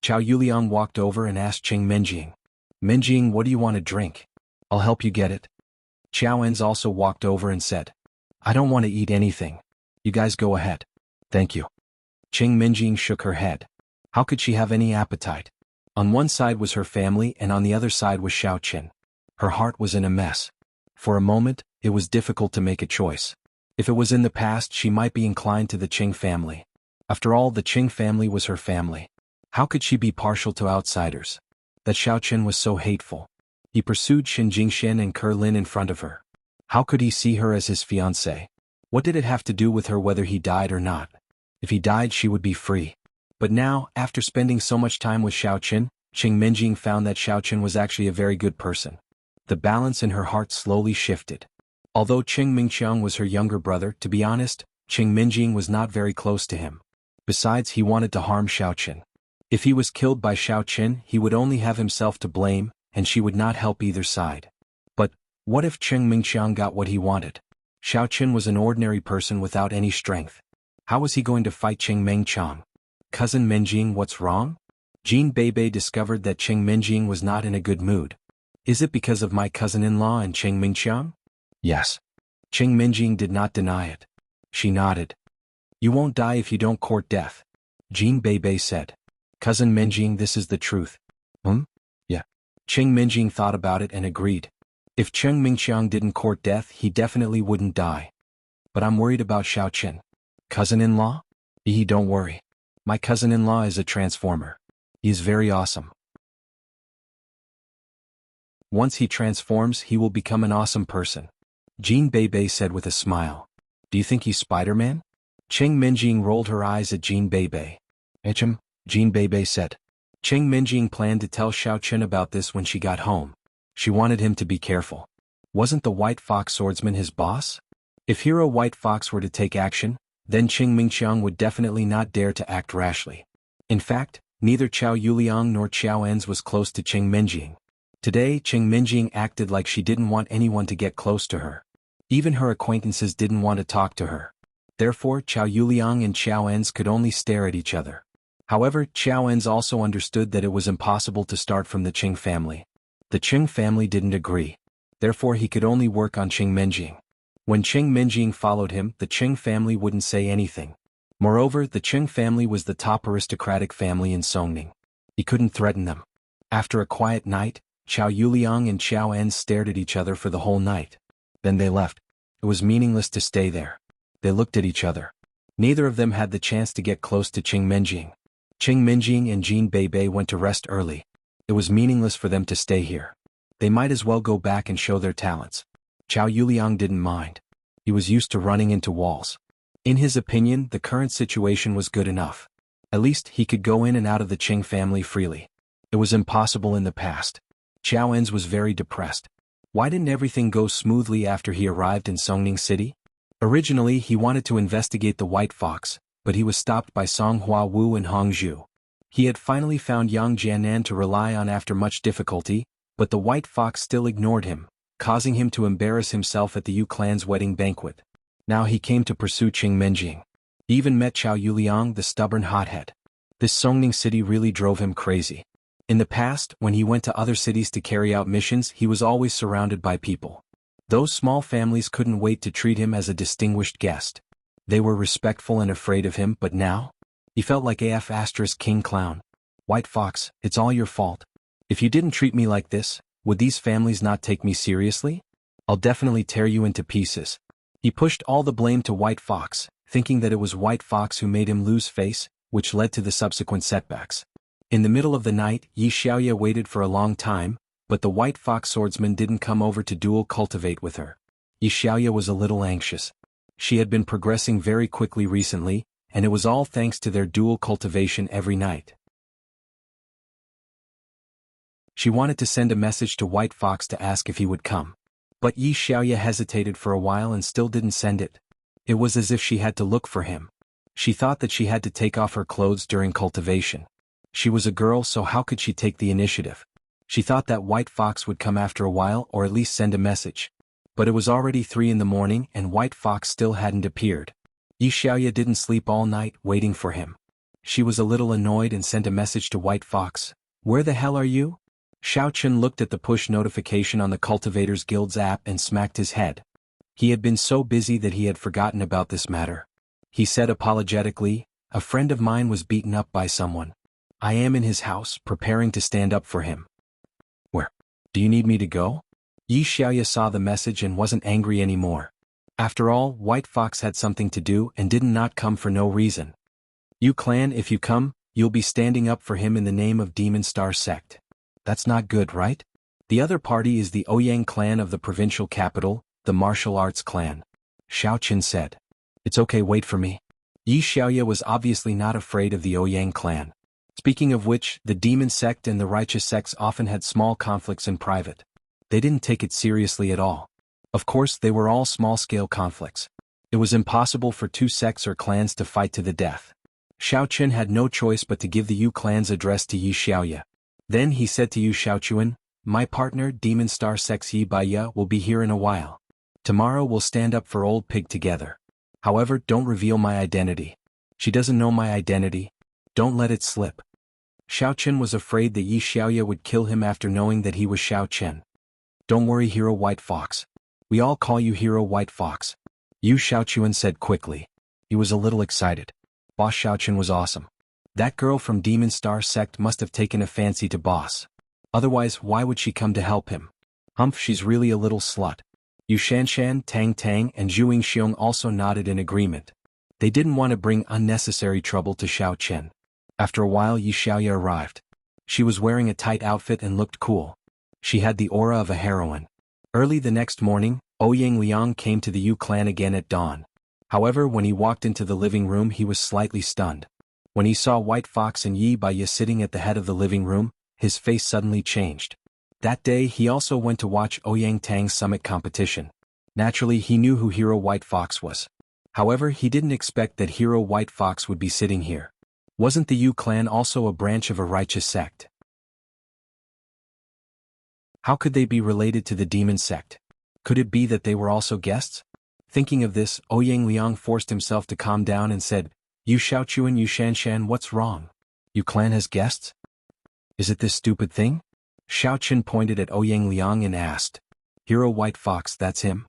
Qiao Yuliang walked over and asked Qing Menjing. Menjing, what do you want to drink? I'll help you get it. Xiao En's also walked over and said, I don't want to eat anything. You guys go ahead. Thank you. Qing Minjing shook her head. How could she have any appetite? On one side was her family and on the other side was Xiao Qin. Her heart was in a mess. For a moment, it was difficult to make a choice. If it was in the past, she might be inclined to the Qing family. After all, the Qing family was her family. How could she be partial to outsiders? That Xiao Qin was so hateful. He pursued Xin Jingshen and Ke Lin in front of her. How could he see her as his fiancée? What did it have to do with her whether he died or not? If he died, she would be free. But now, after spending so much time with Xiao Qin, Qing Minjing found that Xiao Qin was actually a very good person. The balance in her heart slowly shifted. Although Qing Mingqiang was her younger brother, to be honest, Qing Minjing was not very close to him. Besides, he wanted to harm Xiao Qin. If he was killed by Xiao Qin, he would only have himself to blame, and she would not help either side. But what if Qing Mingqiang got what he wanted? Xiao Qin was an ordinary person without any strength. How was he going to fight Qing Mingqiang? Cousin Minjing, what's wrong? Jean Bebe discovered that Qing Minjing was not in a good mood. Is it because of my cousin-in-law and Qing Mingqiang? Yes. Qing Minjing did not deny it. She nodded. You won't die if you don't court death. Jean Bebe said. Cousin Minjing, this is the truth. Yeah. Qing Minjing thought about it and agreed. If Qing Mingqiang didn't court death, he definitely wouldn't die. But I'm worried about Xiao Qin. Cousin-in-law? Don't worry. My cousin-in-law is a transformer. He is very awesome. Once he transforms, he will become an awesome person. Jean Bebe said with a smile. Do you think he's Spider-Man? Qing Minjing rolled her eyes at Jean Bebe. Jean Bebe said. Qing Minjing planned to tell Xiao Qin about this when she got home. She wanted him to be careful. Wasn't the White Fox swordsman his boss? If Hero White Fox were to take action, then Qing Mingqiang would definitely not dare to act rashly. In fact, neither Qiao Yuliang nor Xiao En's was close to Qing Minjing. Today, Qing Minjing acted like she didn't want anyone to get close to her. Even her acquaintances didn't want to talk to her. Therefore, Qiao Yuliang and Xiao En's could only stare at each other. However, Xiao En's also understood that it was impossible to start from the Qing family. The Qing family didn't agree. Therefore, he could only work on Qing Minjing. When Qing Minjing followed him, the Qing family wouldn't say anything. Moreover, the Qing family was the top aristocratic family in Songning. He couldn't threaten them. After a quiet night, Qiao Yuliang and Xiao En stared at each other for the whole night. Then they left. It was meaningless to stay there. They looked at each other. Neither of them had the chance to get close to Qing Minjing. Qing Minjing and Jean Bebe went to rest early. It was meaningless for them to stay here. They might as well go back and show their talents. Qiao Yuliang didn't mind. He was used to running into walls. In his opinion, the current situation was good enough. At least he could go in and out of the Qing family freely. It was impossible in the past. Xiao En's was very depressed. Why didn't everything go smoothly after he arrived in Songning City? Originally, he wanted to investigate the White Fox, but he was stopped by Song Hua Wu and Hong Zhu. He had finally found Yang Jianan to rely on after much difficulty, but the White Fox still ignored him, causing him to embarrass himself at the Yu clan's wedding banquet. Now he came to pursue Qing Minjing. He even met Qiao Yuliang, the stubborn hothead. This Songning City really drove him crazy. In the past, when he went to other cities to carry out missions, he was always surrounded by people. Those small families couldn't wait to treat him as a distinguished guest. They were respectful and afraid of him, but now? He felt like AF * King Clown. White Fox, it's all your fault. If you didn't treat me like this, would these families not take me seriously? I'll definitely tear you into pieces. He pushed all the blame to White Fox, thinking that it was White Fox who made him lose face, which led to the subsequent setbacks. In the middle of the night, Yi Xiaoya waited for a long time, but the White Fox swordsman didn't come over to dual cultivate with her. Yi Xiaoya was a little anxious. She had been progressing very quickly recently, and it was all thanks to their dual cultivation every night. She wanted to send a message to White Fox to ask if he would come. But Yi Xiaoya hesitated for a while and still didn't send it. It was as if she had to look for him. She thought that she had to take off her clothes during cultivation. She was a girl, so how could she take the initiative? She thought that White Fox would come after a while or at least send a message. But it was already 3 in the morning and White Fox still hadn't appeared. Yi Xiaoya didn't sleep all night waiting for him. She was a little annoyed and sent a message to White Fox. Where the hell are you? Xiao Chen looked at the push notification on the Cultivators Guild's app and smacked his head. He had been so busy that he had forgotten about this matter. He said apologetically, "A friend of mine was beaten up by someone. I am in his house, preparing to stand up for him." "Where? Do you need me to go?" Yi Xiaoya saw the message and wasn't angry anymore. After all, White Fox had something to do and did not come for no reason. "You clan, if you come, you'll be standing up for him in the name of Demon Star Sect. That's not good, right? The other party is the Ouyang clan of the provincial capital, the martial arts clan," Xiao Chen said. "It's okay, wait for me." Yi Xiaoya was obviously not afraid of the Ouyang clan. Speaking of which, the demon sect and the righteous sects often had small conflicts in private. They didn't take it seriously at all. Of course, they were all small-scale conflicts. It was impossible for two sects or clans to fight to the death. Xiao Chen had no choice but to give the Yu clan's address to Yi Xiaoya. Then he said to Yu Xiaochuan, "My partner, Demon Star Sect's Yi Baiya, will be here in a while. Tomorrow we'll stand up for Old Pig together. However, don't reveal my identity. She doesn't know my identity. Don't let it slip." Xiao Chen was afraid that Yi Xiaoya would kill him after knowing that he was Xiao Chen. "Don't worry, Hero White Fox. We all call you Hero White Fox," Yu Xiaochuan said quickly. He was a little excited. Boss Xiao Chen was awesome. That girl from Demon Star Sect must have taken a fancy to Boss. Otherwise, why would she come to help him? Humph, she's really a little slut. Yu Shanshan, Tang Tang, and Zhuing Xiong also nodded in agreement. They didn't want to bring unnecessary trouble to Xiao Chen. After a while, Yi Xiaoya arrived. She was wearing a tight outfit and looked cool. She had the aura of a heroine. Early the next morning, Ouyang Liang came to the Yu clan again at dawn. However, when he walked into the living room, he was slightly stunned. When he saw White Fox and Yi Baiya sitting at the head of the living room, his face suddenly changed. That day, he also went to watch Ouyang Tang's summit competition. Naturally, he knew who Hero White Fox was. However, he didn't expect that Hero White Fox would be sitting here. Wasn't the Yu clan also a branch of a righteous sect? How could they be related to the demon sect? Could it be that they were also guests? Thinking of this, Ouyang Liang forced himself to calm down and said, "Yu Xiaochuan, Yu Shanshan, what's wrong? Yu clan has guests? Is it this stupid thing?" Xiao Chen pointed at Ouyang Liang and asked. "Hero White Fox, that's him?"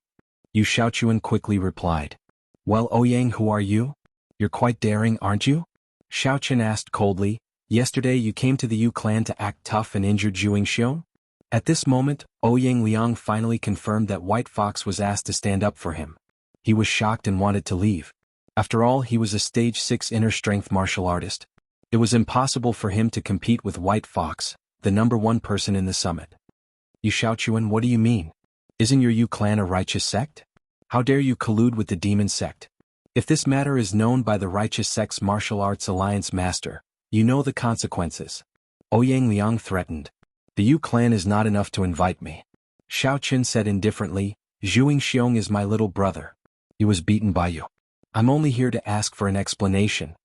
Yu Xiaochuan quickly replied. "Well, Ouyang, who are you? You're quite daring, aren't you?" Xiao Chen asked coldly. "Yesterday you came to the Yu clan to act tough and injured Zhuing Xiong?" At this moment, Ouyang Liang finally confirmed that White Fox was asked to stand up for him. He was shocked and wanted to leave. After all, he was a stage 6 inner strength martial artist. It was impossible for him to compete with White Fox, the #1 person in the summit. "Yu Xiaochuan, what do you mean? Isn't your Yu clan a righteous sect? How dare you collude with the demon sect? If this matter is known by the righteous sect's martial arts alliance master, you know the consequences." Ouyang Liang threatened. "The Yu clan is not enough to invite me." Xiao Chen said indifferently, "Zhuing Xiong is my little brother. He was beaten by you. I'm only here to ask for an explanation."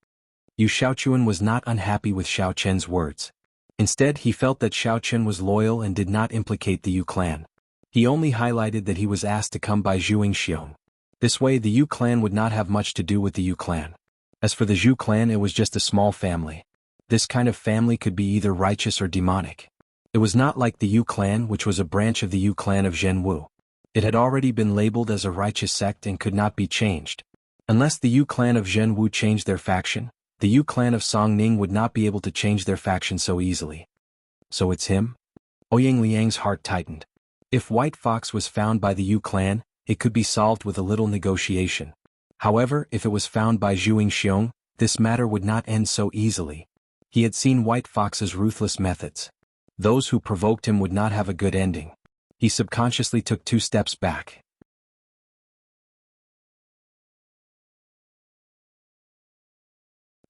Yu Xiaochuan was not unhappy with Xiao Chen's words. Instead, he felt that Xiao Chen was loyal and did not implicate the Yu clan. He only highlighted that he was asked to come by Zhuing Xiong. This way, the Yu clan would not have much to do with the Yu clan. As for the Zhu clan, it was just a small family. This kind of family could be either righteous or demonic. It was not like the Yu clan, which was a branch of the Yu clan of Zhenwu. It had already been labeled as a righteous sect and could not be changed. Unless the Yu clan of Zhenwu changed their faction, the Yu clan of Songning would not be able to change their faction so easily. So it's him? Ouyang Liang's heart tightened. If White Fox was found by the Yu clan, it could be solved with a little negotiation. However, if it was found by Zhuing Xiong, this matter would not end so easily. He had seen White Fox's ruthless methods. Those who provoked him would not have a good ending. He subconsciously took 2 steps back.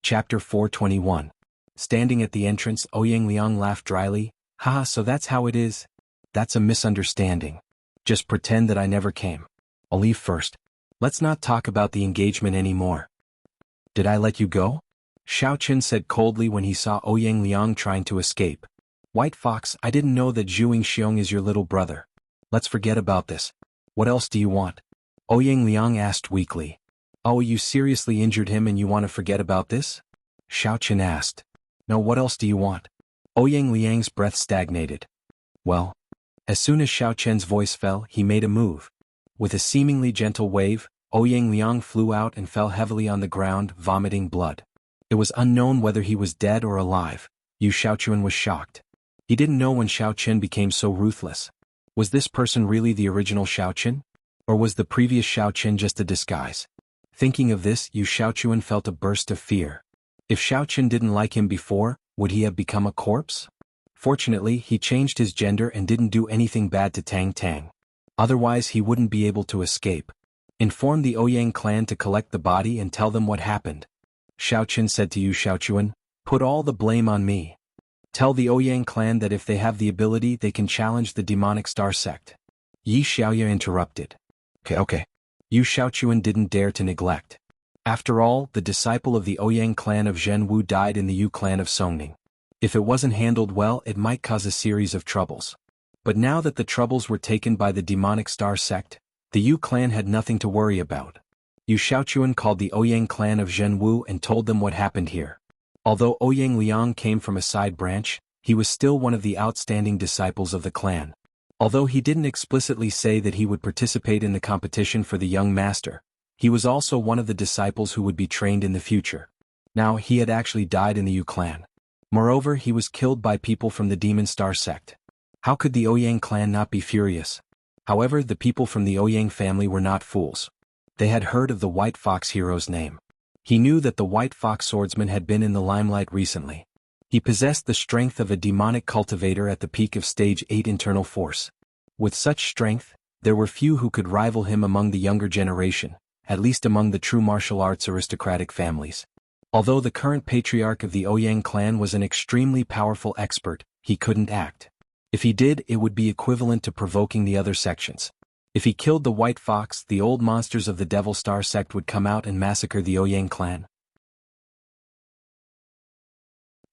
Chapter 421. Standing at the entrance, Ouyang Liang laughed dryly. "Haha, so that's how it is? That's a misunderstanding. Just pretend that I never came. I'll leave first. Let's not talk about the engagement anymore." "Did I let you go?" Xiao Chen said coldly when he saw Ouyang Liang trying to escape. "White Fox, I didn't know that Zhuing Xiong is your little brother. Let's forget about this. What else do you want?" Ouyang Liang asked weakly. "Oh, you seriously injured him and you want to forget about this?" Xiao Chen asked. "No, what else do you want?" Ouyang Liang's breath stagnated. Well, as soon as Xiao Chen's voice fell, he made a move. With a seemingly gentle wave, Ouyang Liang flew out and fell heavily on the ground, vomiting blood. It was unknown whether he was dead or alive. Yu Xiaochuan was shocked. He didn't know when Xiao Chen became so ruthless. Was this person really the original Xiao Chen? Or was the previous Xiao Chen just a disguise? Thinking of this, Yu Xiaochuan felt a burst of fear. If Xiao Chen didn't like him before, would he have become a corpse? Fortunately, he changed his gender and didn't do anything bad to Tang Tang. Otherwise he wouldn't be able to escape. Inform the Ouyang clan to collect the body and tell them what happened. Xiao Chen said to Yu Xiaochuan, put all the blame on me. Tell the Ouyang clan that if they have the ability they can challenge the demonic star sect. Yi Xiaoya interrupted. Okay. Yu Xiaochuan didn't dare to neglect. After all, the disciple of the Ouyang clan of Zhen Wu died in the Yu clan of Songning. If it wasn't handled well, it might cause a series of troubles. But now that the troubles were taken by the demonic star sect, the Yu clan had nothing to worry about. Yu Xiaochuan called the Ouyang clan of Zhen Wu and told them what happened here. Although Ouyang Liang came from a side branch, he was still one of the outstanding disciples of the clan. Although he didn't explicitly say that he would participate in the competition for the young master, he was also one of the disciples who would be trained in the future. Now he had actually died in the Yu clan. Moreover, he was killed by people from the Demon Star sect. How could the Ouyang clan not be furious? However, the people from the Ouyang family were not fools. They had heard of the White Fox hero's name. He knew that the White Fox swordsman had been in the limelight recently. He possessed the strength of a demonic cultivator at the peak of Stage 8 internal force. With such strength, there were few who could rival him among the younger generation, at least among the true martial arts aristocratic families. Although the current patriarch of the Ouyang clan was an extremely powerful expert, he couldn't act. If he did, it would be equivalent to provoking the other sections. If he killed the White Fox, the old monsters of the Devil Star sect would come out and massacre the Ouyang clan.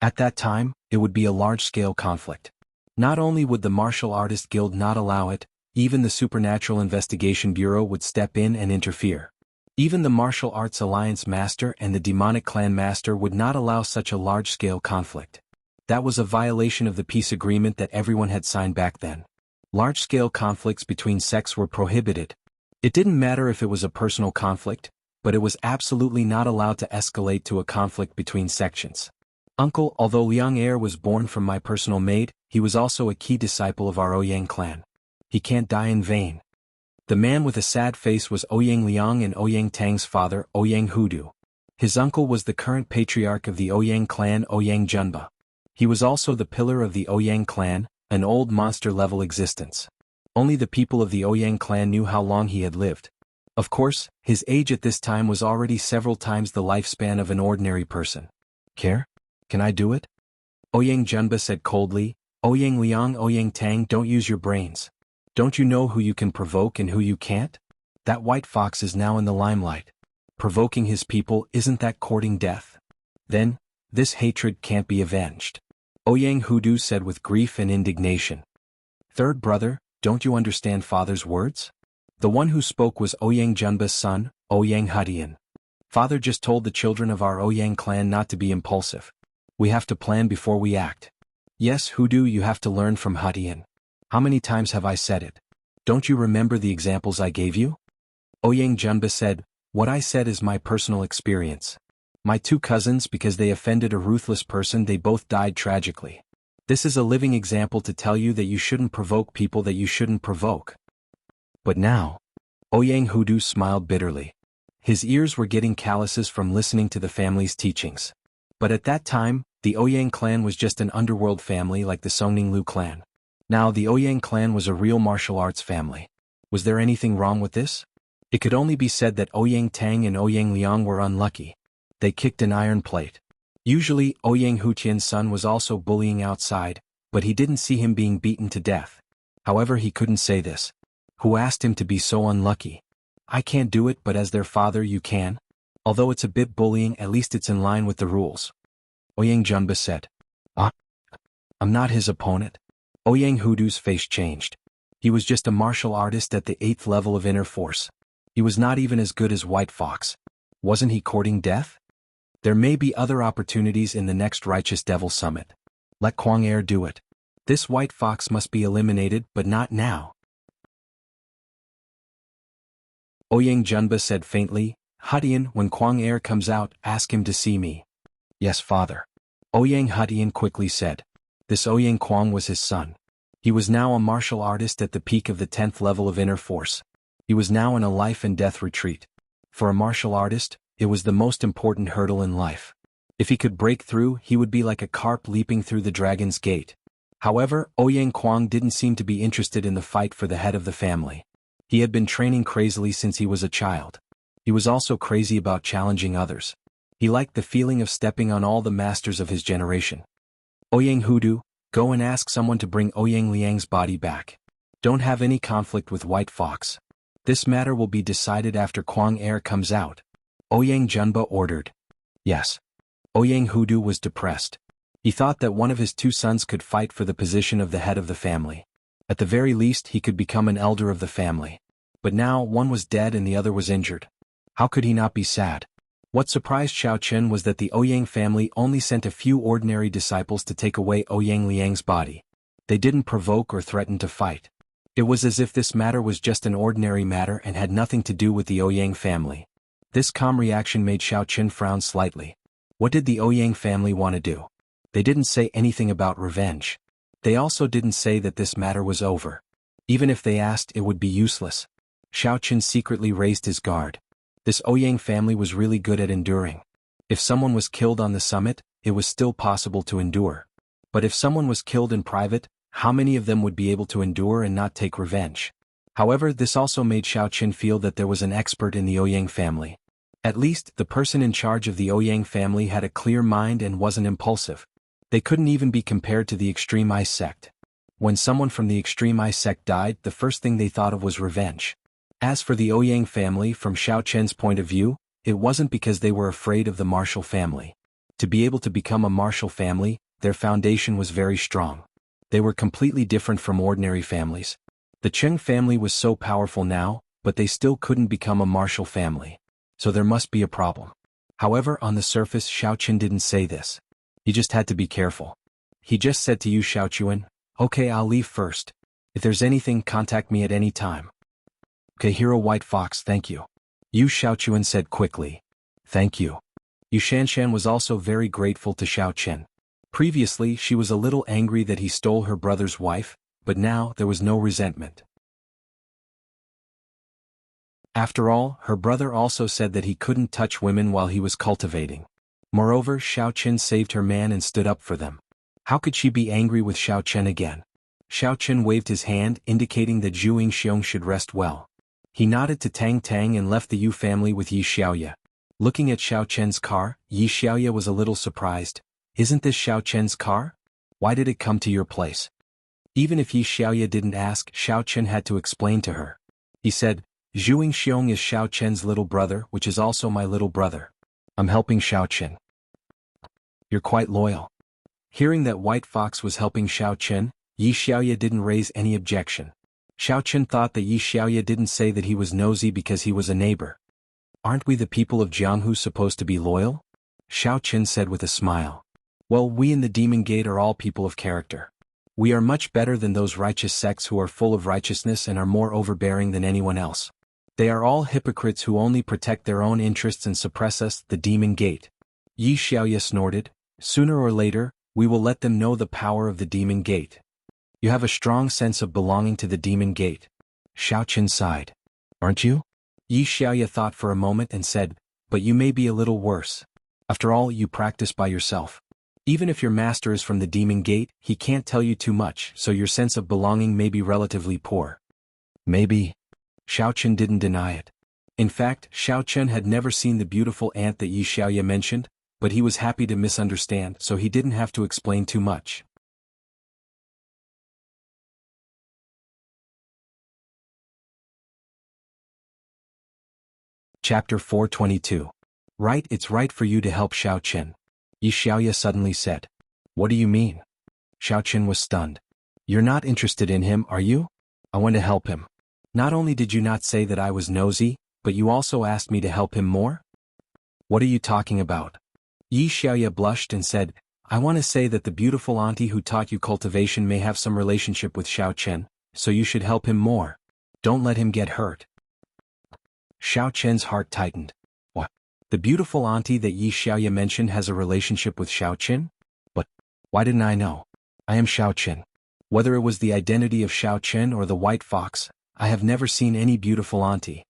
At that time, it would be a large-scale conflict. Not only would the Martial Artist Guild not allow it, even the Supernatural Investigation Bureau would step in and interfere. Even the Martial Arts Alliance Master and the Demonic Clan Master would not allow such a large-scale conflict. That was a violation of the peace agreement that everyone had signed back then. Large-scale conflicts between sects were prohibited. It didn't matter if it was a personal conflict, but it was absolutely not allowed to escalate to a conflict between sections. Uncle, although Liang Heir was born from my personal maid, he was also a key disciple of our Ouyang clan. He can't die in vain. The man with a sad face was Ouyang Liang and Ouyang Tang's father, Ouyang Hudu. His uncle was the current patriarch of the Ouyang clan, Ouyang Junba. He was also the pillar of the Ouyang clan, an old monster-level existence. Only the people of the Ouyang clan knew how long he had lived. Of course, his age at this time was already several times the lifespan of an ordinary person. Care? Can I do it? Ouyang Junba said coldly. Ouyang Liang, Ouyang Tang, don't use your brains. Don't you know who you can provoke and who you can't? That White Fox is now in the limelight. Provoking his people, isn't that courting death? Then, this hatred can't be avenged. Ouyang Hudu said with grief and indignation. Third brother, don't you understand father's words? The one who spoke was Ouyang Junba's son, Ouyang Hudian. Father just told the children of our Ouyang clan not to be impulsive. We have to plan before we act. Yes, Hudu, you have to learn from Hudian. How many times have I said it? Don't you remember the examples I gave you? Ouyang Junba said, what I said is my personal experience. My two cousins, because they offended a ruthless person, they both died tragically. This is a living example to tell you that you shouldn't provoke people that you shouldn't provoke. But now, Ouyang Hudu smiled bitterly. His ears were getting calluses from listening to the family's teachings. But at that time, the Ouyang clan was just an underworld family like the Songning Lu clan. Now the Ouyang clan was a real martial arts family. Was there anything wrong with this? It could only be said that Ouyang Tang and Ouyang Liang were unlucky. They kicked an iron plate. Usually, Ouyang Hutian's son was also bullying outside, but he didn't see him being beaten to death. However, he couldn't say this. Who asked him to be so unlucky? I can't do it, but as their father you can. Although it's a bit bullying, at least it's in line with the rules. Ouyang Junba said. I'm not his opponent. Ouyang Hudu's face changed. He was just a martial artist at the 8th level of inner force. He was not even as good as White Fox. Wasn't he courting death? There may be other opportunities in the next Righteous Devil Summit. Let Kuang Er do it. This white fox must be eliminated, but not now. Ouyang Junba said faintly, Hutian, when Kwang Er comes out, ask him to see me. Yes, father. Ouyang Hutian quickly said. This Ouyang Kwang was his son. He was now a martial artist at the peak of the 10th level of inner force. He was now in a life and death retreat. For a martial artist, it was the most important hurdle in life. If he could break through, he would be like a carp leaping through the dragon's gate. However, Ouyang Kwang didn't seem to be interested in the fight for the head of the family. He had been training crazily since he was a child. He was also crazy about challenging others. He liked the feeling of stepping on all the masters of his generation. Ouyang Hudu, go and ask someone to bring Ouyang Liang's body back. Don't have any conflict with White Fox. This matter will be decided after Kwang Er comes out. Ouyang Junba ordered. Yes. Ouyang Hudu was depressed. He thought that one of his two sons could fight for the position of the head of the family. At the very least he could become an elder of the family. But now one was dead and the other was injured. How could he not be sad? What surprised Xiao Chen was that the Ouyang family only sent a few ordinary disciples to take away Ouyang Liang's body. They didn't provoke or threaten to fight. It was as if this matter was just an ordinary matter and had nothing to do with the Ouyang family. This calm reaction made Xiao Chen frown slightly. What did the Ouyang family want to do? They didn't say anything about revenge. They also didn't say that this matter was over. Even if they asked, it would be useless. Xiao Chen secretly raised his guard. This Ouyang family was really good at enduring. If someone was killed on the summit, it was still possible to endure. But if someone was killed in private, how many of them would be able to endure and not take revenge? However, this also made Xiao Chen feel that there was an expert in the Ouyang family. At least, the person in charge of the Ouyang family had a clear mind and wasn't impulsive. They couldn't even be compared to the Extreme Ice sect. When someone from the Extreme Ice sect died, the first thing they thought of was revenge. As for the Ouyang family, from Xiao Chen's point of view, it wasn't because they were afraid of the martial family. To be able to become a martial family, their foundation was very strong. They were completely different from ordinary families. The Cheng family was so powerful now, but they still couldn't become a martial family. So there must be a problem. However, on the surface, Xiao Chen didn't say this. He just had to be careful. He just said to Yu Xiaochuan, okay, I'll leave first. If there's anything, contact me at any time. Okay, Hero White Fox, thank you. Yu Xiaochuan said quickly. Thank you. Yu Shanshan was also very grateful to Xiao Chen. Previously, she was a little angry that he stole her brother's wife, but now there was no resentment. After all, her brother also said that he couldn't touch women while he was cultivating. Moreover, Xiao Chen saved her man and stood up for them. How could she be angry with Xiao Chen again? Xiao Chen waved his hand, indicating that Zhu Yingxiong should rest well. He nodded to Tang Tang and left the Yu family with Yi Xiaoya. Looking at Xiao Chen's car, Yi Xiaoya was a little surprised. Isn't this Xiao Chen's car? Why did it come to your place? Even if Yi Xiaoya didn't ask, Xiao Chen had to explain to her. He said, Zhu Yingxiong is Xiao Chen's little brother, which is also my little brother. I'm helping Xiao Chen. You're quite loyal. Hearing that White Fox was helping Xiao Chen, Yi Xiaoya didn't raise any objection. Xiao Chen thought that Yi Xiaoya didn't say that he was nosy because he was a neighbor. Aren't we the people of Jianghu supposed to be loyal? Xiao Chen said with a smile. Well, we in the Demon Gate are all people of character. We are much better than those righteous sects who are full of righteousness and are more overbearing than anyone else. They are all hypocrites who only protect their own interests and suppress us, the Demon Gate. Yi Xiaoya snorted. Sooner or later, we will let them know the power of the Demon Gate. You have a strong sense of belonging to the Demon Gate. Xiao Chen sighed. Aren't you? Yi Xiaoya thought for a moment and said, but you may be a little worse. After all, you practice by yourself. Even if your master is from the Demon Gate, he can't tell you too much, so your sense of belonging may be relatively poor. Maybe. Xiao Chen didn't deny it. In fact, Xiao Chen had never seen the beautiful ant that Yi Xiaoya mentioned, but he was happy to misunderstand, so he didn't have to explain too much. Chapter 422. Right, it's right for you to help Xiao Chen. Yi Xiaoya suddenly said. What do you mean? Xiao Chen was stunned. You're not interested in him, are you? I want to help him. Not only did you not say that I was nosy, but you also asked me to help him more? What are you talking about? Yi Xiaoya blushed and said, I want to say that the beautiful auntie who taught you cultivation may have some relationship with Xiao Chen, so you should help him more. Don't let him get hurt. Xiao Chen's heart tightened. What? The beautiful auntie that Yi Xiaoya mentioned has a relationship with Xiao Chen? But why didn't I know? I am Xiao Chen. Whether it was the identity of Xiao Chen or the white fox, I have never seen any beautiful auntie.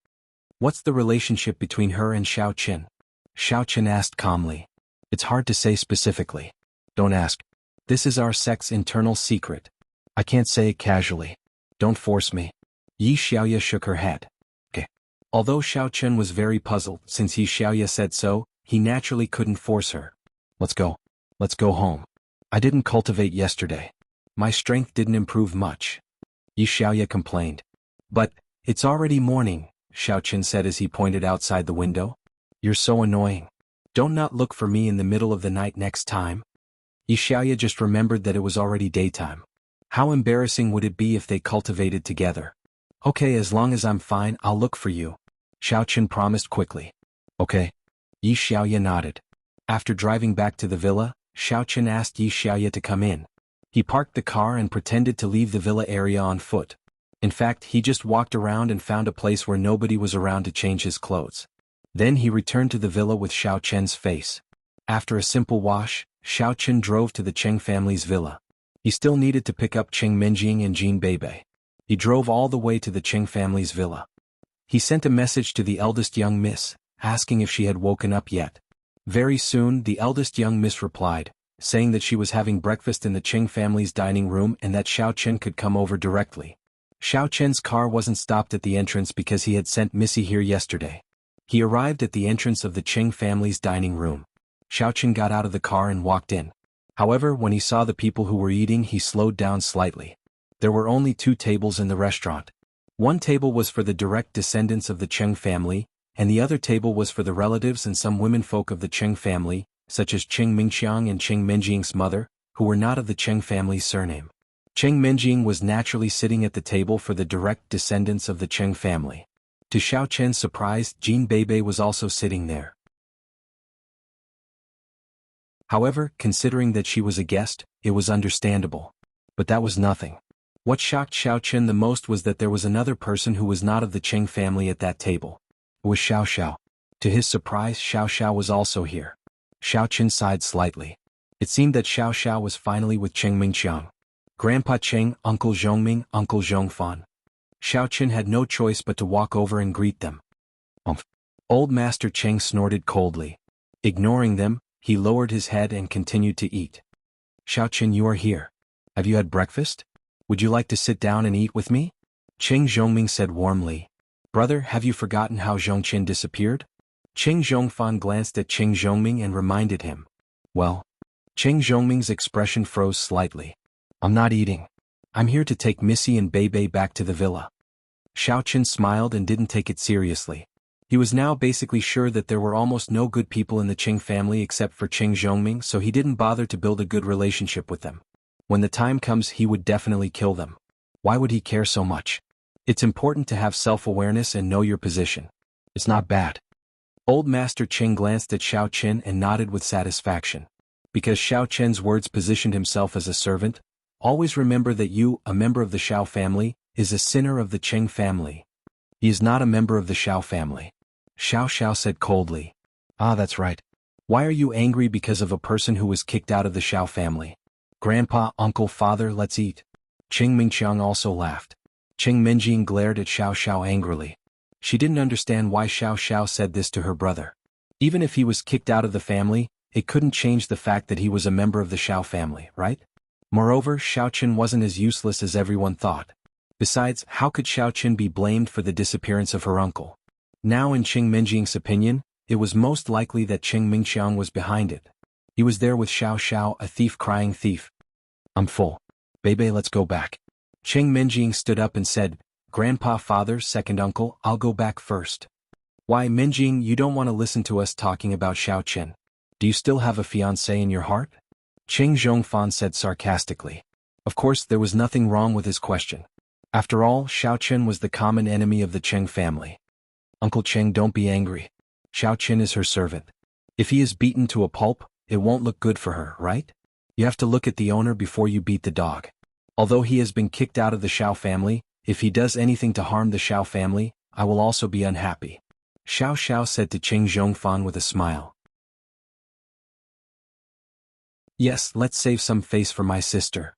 What's the relationship between her and Xiao Chen? Xiao Chen asked calmly. It's hard to say specifically. Don't ask. This is our sect's internal secret. I can't say it casually. Don't force me. Yi Xiaoya shook her head. Okay. Although Xiao Chen was very puzzled since Yi Xiaoya said so, he naturally couldn't force her. Let's go. Let's go home. I didn't cultivate yesterday. My strength didn't improve much. Yi Xiaoya complained. But, it's already morning, Xiao Chen said as he pointed outside the window. You're so annoying. Don't not look for me in the middle of the night next time. Yi Xiaoya just remembered that it was already daytime. How embarrassing would it be if they cultivated together? Okay, as long as I'm fine, I'll look for you. Xiao Chen promised quickly. Okay. Yi Xiaoya nodded. After driving back to the villa, Xiao Chen asked Yi Xiaoya to come in. He parked the car and pretended to leave the villa area on foot. In fact, he just walked around and found a place where nobody was around to change his clothes. Then he returned to the villa with Xiao Chen's face. After a simple wash, Xiao Chen drove to the Cheng family's villa. He still needed to pick up Cheng Menjing and Jean Beibei. He drove all the way to the Cheng family's villa. He sent a message to the eldest young miss, asking if she had woken up yet. Very soon, the eldest young miss replied, saying that she was having breakfast in the Cheng family's dining room and that Xiao Chen could come over directly. Xiao Chen's car wasn't stopped at the entrance because he had sent Missy here yesterday. He arrived at the entrance of the Cheng family's dining room. Xiao Chen got out of the car and walked in. However, when he saw the people who were eating, he slowed down slightly. There were only 2 tables in the restaurant. One table was for the direct descendants of the Cheng family, and the other table was for the relatives and some womenfolk of the Cheng family, such as Cheng Mingxiang and Cheng Menjing's mother, who were not of the Cheng family's surname. Cheng Menjing was naturally sitting at the table for the direct descendants of the Cheng family. To Xiao Chen's surprise, Jean Beibei was also sitting there. However, considering that she was a guest, it was understandable. But that was nothing. What shocked Xiao Chen the most was that there was another person who was not of the Cheng family at that table. It was Xiao Xiao. To his surprise, Xiao Xiao was also here. Xiao Chen sighed slightly. It seemed that Xiao Xiao was finally with Cheng Mingqiang. Grandpa Cheng, Uncle Zhongming, Uncle Zhongfan. Xiao Chen had no choice but to walk over and greet them. Old Master Cheng snorted coldly. Ignoring them, he lowered his head and continued to eat. Xiao Chen, you are here. Have you had breakfast? Would you like to sit down and eat with me? Cheng Zhongming said warmly. Brother, have you forgotten how Zhongqin disappeared? Cheng Zhongfan glanced at Cheng Zhongming and reminded him. Well, Cheng Zhongming's expression froze slightly. I'm not eating. I'm here to take Missy and Beibei back to the villa. Xiao Chen smiled and didn't take it seriously. He was now basically sure that there were almost no good people in the Cheng family except for Cheng Zhongming, so he didn't bother to build a good relationship with them. When the time comes, he would definitely kill them. Why would he care so much? It's important to have self-awareness and know your position. It's not bad. Old Master Cheng glanced at Xiao Chen and nodded with satisfaction. Because Xiao Chen's words positioned himself as a servant, always remember that you, a member of the Xiao family, is a sinner of the Cheng family. He is not a member of the Xiao family. Xiao Xiao said coldly. Ah, that's right. Why are you angry because of a person who was kicked out of the Xiao family? Grandpa, uncle, father, let's eat. Cheng Mingqiang also laughed. Cheng Menjing glared at Xiao Xiao angrily. She didn't understand why Xiao Xiao said this to her brother. Even if he was kicked out of the family, it couldn't change the fact that he was a member of the Xiao family, right? Moreover, Xiao Chen wasn't as useless as everyone thought. Besides, how could Xiao Chen be blamed for the disappearance of her uncle? Now in Cheng Menjing's opinion, it was most likely that Cheng Mingqiang was behind it. He was there with Xiao Xiao, a thief crying thief. I'm full. Beibei, let's go back. Cheng Menjing stood up and said, Grandpa, father, second uncle, I'll go back first. Why, Menjing, you don't want to listen to us talking about Xiao Chen. Do you still have a fiancé in your heart? Cheng Zhongfan said sarcastically. Of course, there was nothing wrong with his question. After all, Xiao Chen was the common enemy of the Cheng family. Uncle Cheng, don't be angry. Xiao Chen is her servant. If he is beaten to a pulp, it won't look good for her, right? You have to look at the owner before you beat the dog. Although he has been kicked out of the Xiao family, if he does anything to harm the Xiao family, I will also be unhappy. Xiao Xiao said to Qing Zhongfan with a smile. Yes, let's save some face for my sister.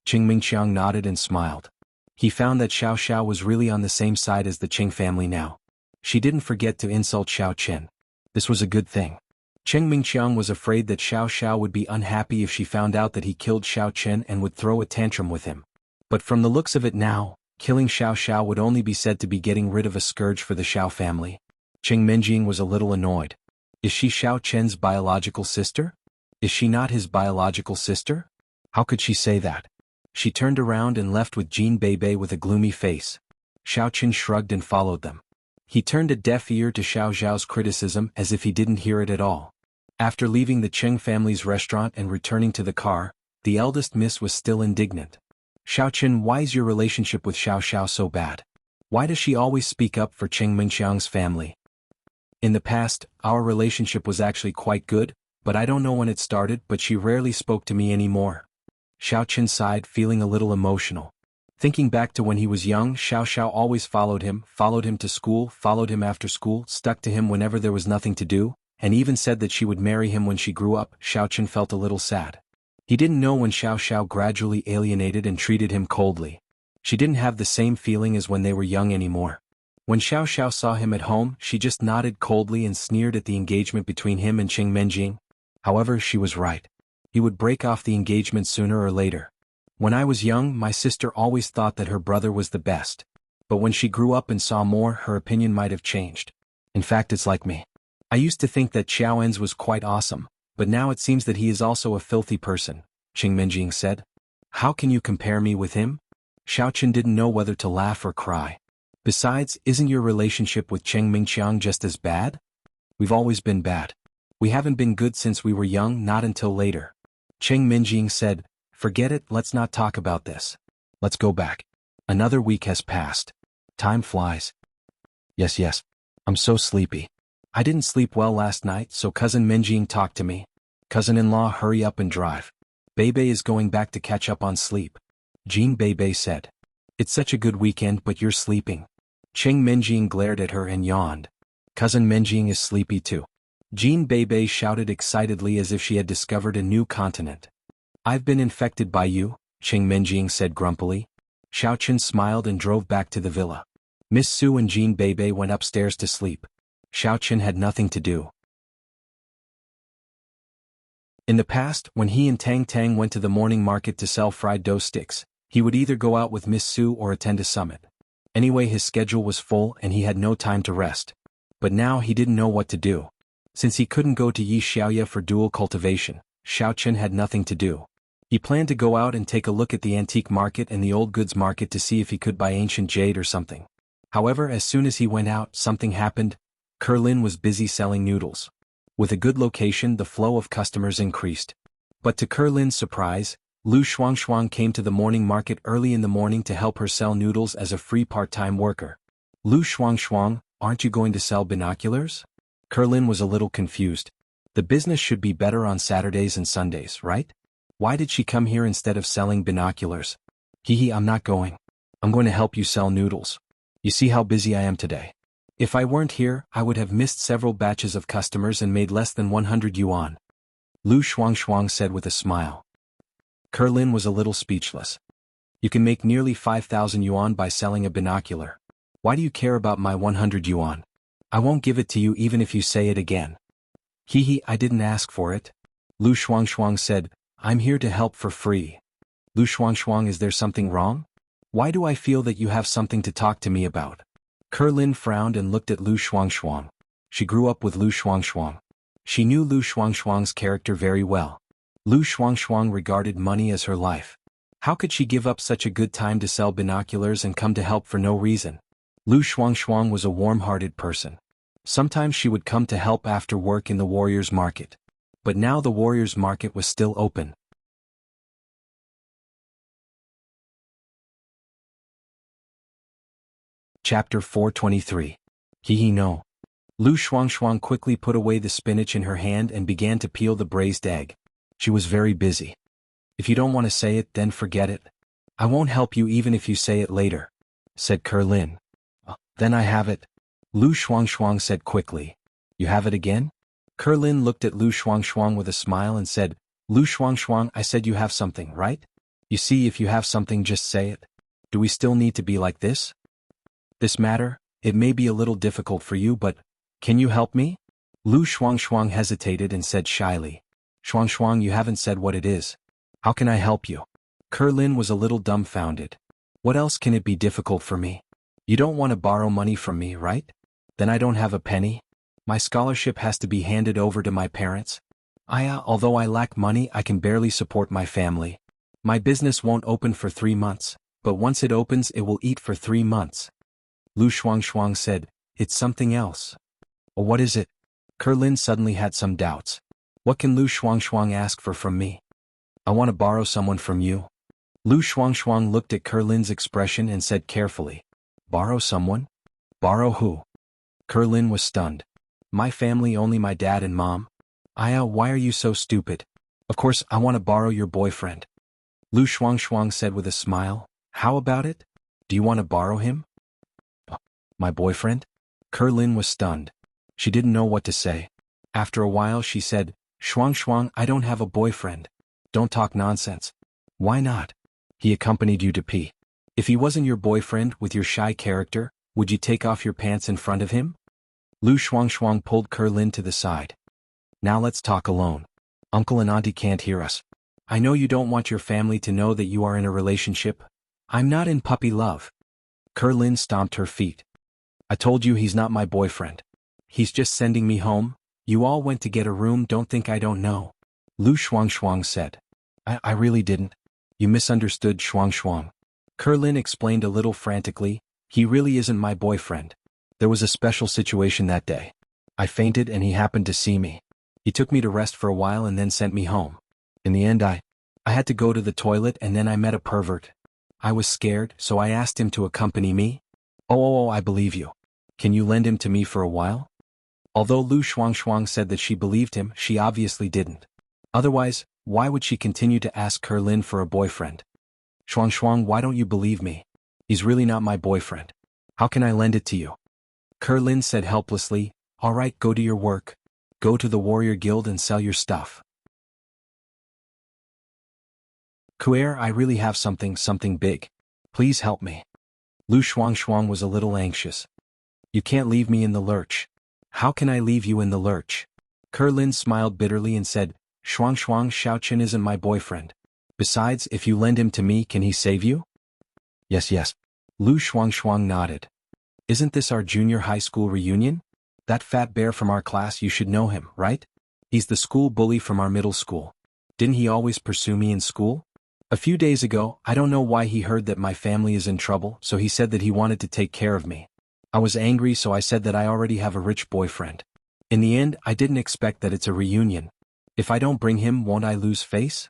Qing Mingqiang nodded and smiled. He found that Xiao Xiao was really on the same side as the Qing family now. She didn't forget to insult Xiao Qian. This was a good thing. Qing Mingqiang was afraid that Xiao Xiao would be unhappy if she found out that he killed Xiao Qian and would throw a tantrum with him. But from the looks of it now, killing Xiao Xiao would only be said to be getting rid of a scourge for the Xiao family. Qing Minjing was a little annoyed. Is she Xiao Qian's biological sister? Is she not his biological sister? How could she say that? She turned around and left with Jin Beibei with a gloomy face. Xiao Qian shrugged and followed them. He turned a deaf ear to Xiao Zhao's criticism as if he didn't hear it at all. After leaving the Cheng family's restaurant and returning to the car, the eldest miss was still indignant. Xiao Qian, why is your relationship with Xiao Xiao so bad? Why does she always speak up for Qing Mingqiang's family? In the past, our relationship was actually quite good, but I don't know when it started, but she rarely spoke to me anymore. Xiao Qian sighed, feeling a little emotional. Thinking back to when he was young, Xiao Xiao always followed him to school, followed him after school, stuck to him whenever there was nothing to do, and even said that she would marry him when she grew up. Xiao Qian felt a little sad. He didn't know when Xiao Xiao gradually alienated and treated him coldly. She didn't have the same feeling as when they were young anymore. When Xiao Xiao saw him at home, she just nodded coldly and sneered at the engagement between him and Qing Menjing. However, she was right. He would break off the engagement sooner or later. When I was young, my sister always thought that her brother was the best. But when she grew up and saw more, her opinion might have changed. In fact, it's like me. I used to think that Xiao En's was quite awesome, but now it seems that he is also a filthy person, Qing Menjing said. How can you compare me with him? Xiao Qian didn't know whether to laugh or cry. Besides, isn't your relationship with Qing Mingqiang just as bad? We've always been bad. We haven't been good since we were young, not until later. Qing Minjing said, forget it, let's not talk about this. Let's go back. Another week has passed. Time flies. Yes. I'm so sleepy. I didn't sleep well last night, so cousin Minjing talked to me. Cousin-in-law, hurry up and drive. Beibei is going back to catch up on sleep. Jean Beibei said. It's such a good weekend, but you're sleeping. Qing Minjing glared at her and yawned. Cousin Minjing is sleepy too. Jean Beibei shouted excitedly as if she had discovered a new continent. I've been infected by you, Qing Minjing said grumpily. Xiao Qian smiled and drove back to the villa. Miss Su and Jean Beibei went upstairs to sleep. Xiao Qian had nothing to do. In the past, when he and Tang Tang went to the morning market to sell fried dough sticks, he would either go out with Miss Su or attend a summit. Anyway, his schedule was full and he had no time to rest. But now he didn't know what to do. Since he couldn't go to Yi Xiaoya for dual cultivation, Xiao Qian had nothing to do. He planned to go out and take a look at the antique market and the old goods market to see if he could buy ancient jade or something. However, as soon as he went out, something happened. Kerlin was busy selling noodles. With a good location, the flow of customers increased. But to Kerlin's surprise, Lu Shuangshuang came to the morning market early in the morning to help her sell noodles as a free part-time worker. Lu Shuangshuang, aren't you going to sell binoculars? Kerlin was a little confused. The business should be better on Saturdays and Sundays, right? Why did she come here instead of selling binoculars? I'm not going. I'm going to help you sell noodles. You see how busy I am today. If I weren't here, I would have missed several batches of customers and made less than 100 yuan. Lu Shuangshuang said with a smile. Kerlin was a little speechless. You can make nearly 5,000 yuan by selling a binocular. Why do you care about my 100 yuan? I won't give it to you even if you say it again. I didn't ask for it. Lu Shuangshuang said, I'm here to help for free. Lu Shuangshuang, is there something wrong? Why do I feel that you have something to talk to me about? Kerlin frowned and looked at Lu Shuangshuang. She grew up with Lu Shuangshuang. She knew Lu Shuangshuang's character very well. Lu Shuangshuang regarded money as her life. How could she give up such a good time to sell binoculars and come to help for no reason? Lu Shuangshuang was a warm-hearted person. Sometimes she would come to help after work in the warriors' market. But now the warriors' market was still open. Chapter 423. No. Lu Shuangshuang quickly put away the spinach in her hand and began to peel the braised egg. She was very busy. If you don't want to say it, then forget it. I won't help you even if you say it later, said Kerlin. Then I have it, Lu Shuangshuang said quickly. You have it again? Kerlin looked at Lu Shuangshuang with a smile and said, Lu Shuangshuang, I said you have something, right? You see, if you have something, just say it. Do we still need to be like this? This matter, it may be a little difficult for you, but can you help me? Lu Shuangshuang hesitated and said shyly, Shuangshuang, you haven't said what it is. How can I help you? Kerlin was a little dumbfounded. What else can it be difficult for me? You don't want to borrow money from me, right? Then I don't have a penny. My scholarship has to be handed over to my parents. Although I lack money, I can barely support my family. My business won't open for 3 months, but once it opens, it will eat for 3 months. Lu Shuangshuang said, It's something else. What is it? Kerlin suddenly had some doubts. What can Lu Shuangshuang ask for from me? I want to borrow someone from you. Lu Shuangshuang looked at Kerlin's expression and said carefully, Borrow someone? Borrow who? Kerlin was stunned. My family, only my dad and mom. Why are you so stupid? Of course, I want to borrow your boyfriend. Lu Shuangshuang said with a smile, How about it? Do you want to borrow him? My boyfriend? Kerlin was stunned. She didn't know what to say. After a while she said, Shuangshuang, I don't have a boyfriend. Don't talk nonsense. Why not? He accompanied you to pee. If he wasn't your boyfriend with your shy character, would you take off your pants in front of him? Lu Shuangshuang pulled Kerlin to the side. Now let's talk alone. Uncle and Auntie can't hear us. I know you don't want your family to know that you are in a relationship. I'm not in puppy love. Kerlin stomped her feet. I told you he's not my boyfriend. He's just sending me home. You all went to get a room, don't think I don't know. Lu Shuangshuang said. I really didn't. You misunderstood, Shuangshuang. Kerlin explained a little frantically, He really isn't my boyfriend. There was a special situation that day. I fainted and he happened to see me. He took me to rest for a while and then sent me home. In the end I had to go to the toilet and then I met a pervert. I was scared, so I asked him to accompany me. I believe you. Can you lend him to me for a while? Although Lu Shuangshuang said that she believed him, she obviously didn't. Otherwise, why would she continue to ask Kerlin for a boyfriend? Shuangshuang, why don't you believe me? He's really not my boyfriend. How can I lend it to you? Kerlin said helplessly, All right, go to your work. Go to the warrior guild and sell your stuff. Kuer, I really have something big. Please help me. Lu Shuangshuang was a little anxious. You can't leave me in the lurch. How can I leave you in the lurch? Kerlin smiled bitterly and said, Shuangshuang, Xiaoqin isn't my boyfriend. Besides, if you lend him to me, can he save you? Yes. Lu Shuangshuang nodded. Isn't this our junior high school reunion? That fat bear from our class, you should know him, right? He's the school bully from our middle school. Didn't he always pursue me in school? A few days ago, I don't know why he heard that my family is in trouble, so he said that he wanted to take care of me. I was angry, so I said that I already have a rich boyfriend. In the end, I didn't expect that it's a reunion. If I don't bring him, won't I lose face?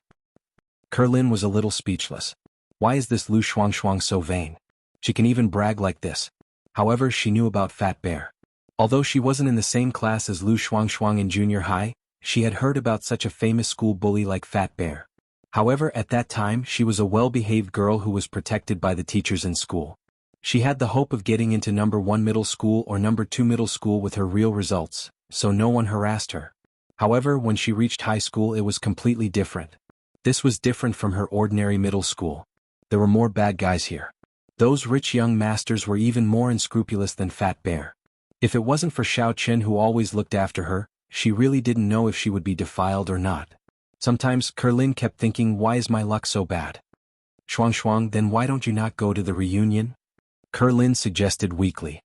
Kerlin was a little speechless. Why is this Lu Shuangshuang so vain? She can even brag like this. However, she knew about Fat Bear. Although she wasn't in the same class as Lu Shuangshuang in junior high, she had heard about such a famous school bully like Fat Bear. However, at that time, she was a well-behaved girl who was protected by the teachers in school. She had the hope of getting into number 1 middle school or number 2 middle school with her real results, so no one harassed her. However, when she reached high school, it was completely different. This was different from her ordinary middle school. There were more bad guys here. Those rich young masters were even more unscrupulous than Fat Bear. If it wasn't for Xiaoqin who always looked after her, she really didn't know if she would be defiled or not. Sometimes, Kerlin kept thinking, why is my luck so bad? Shuangshuang, then why don't you not go to the reunion? Kerlin suggested weakly.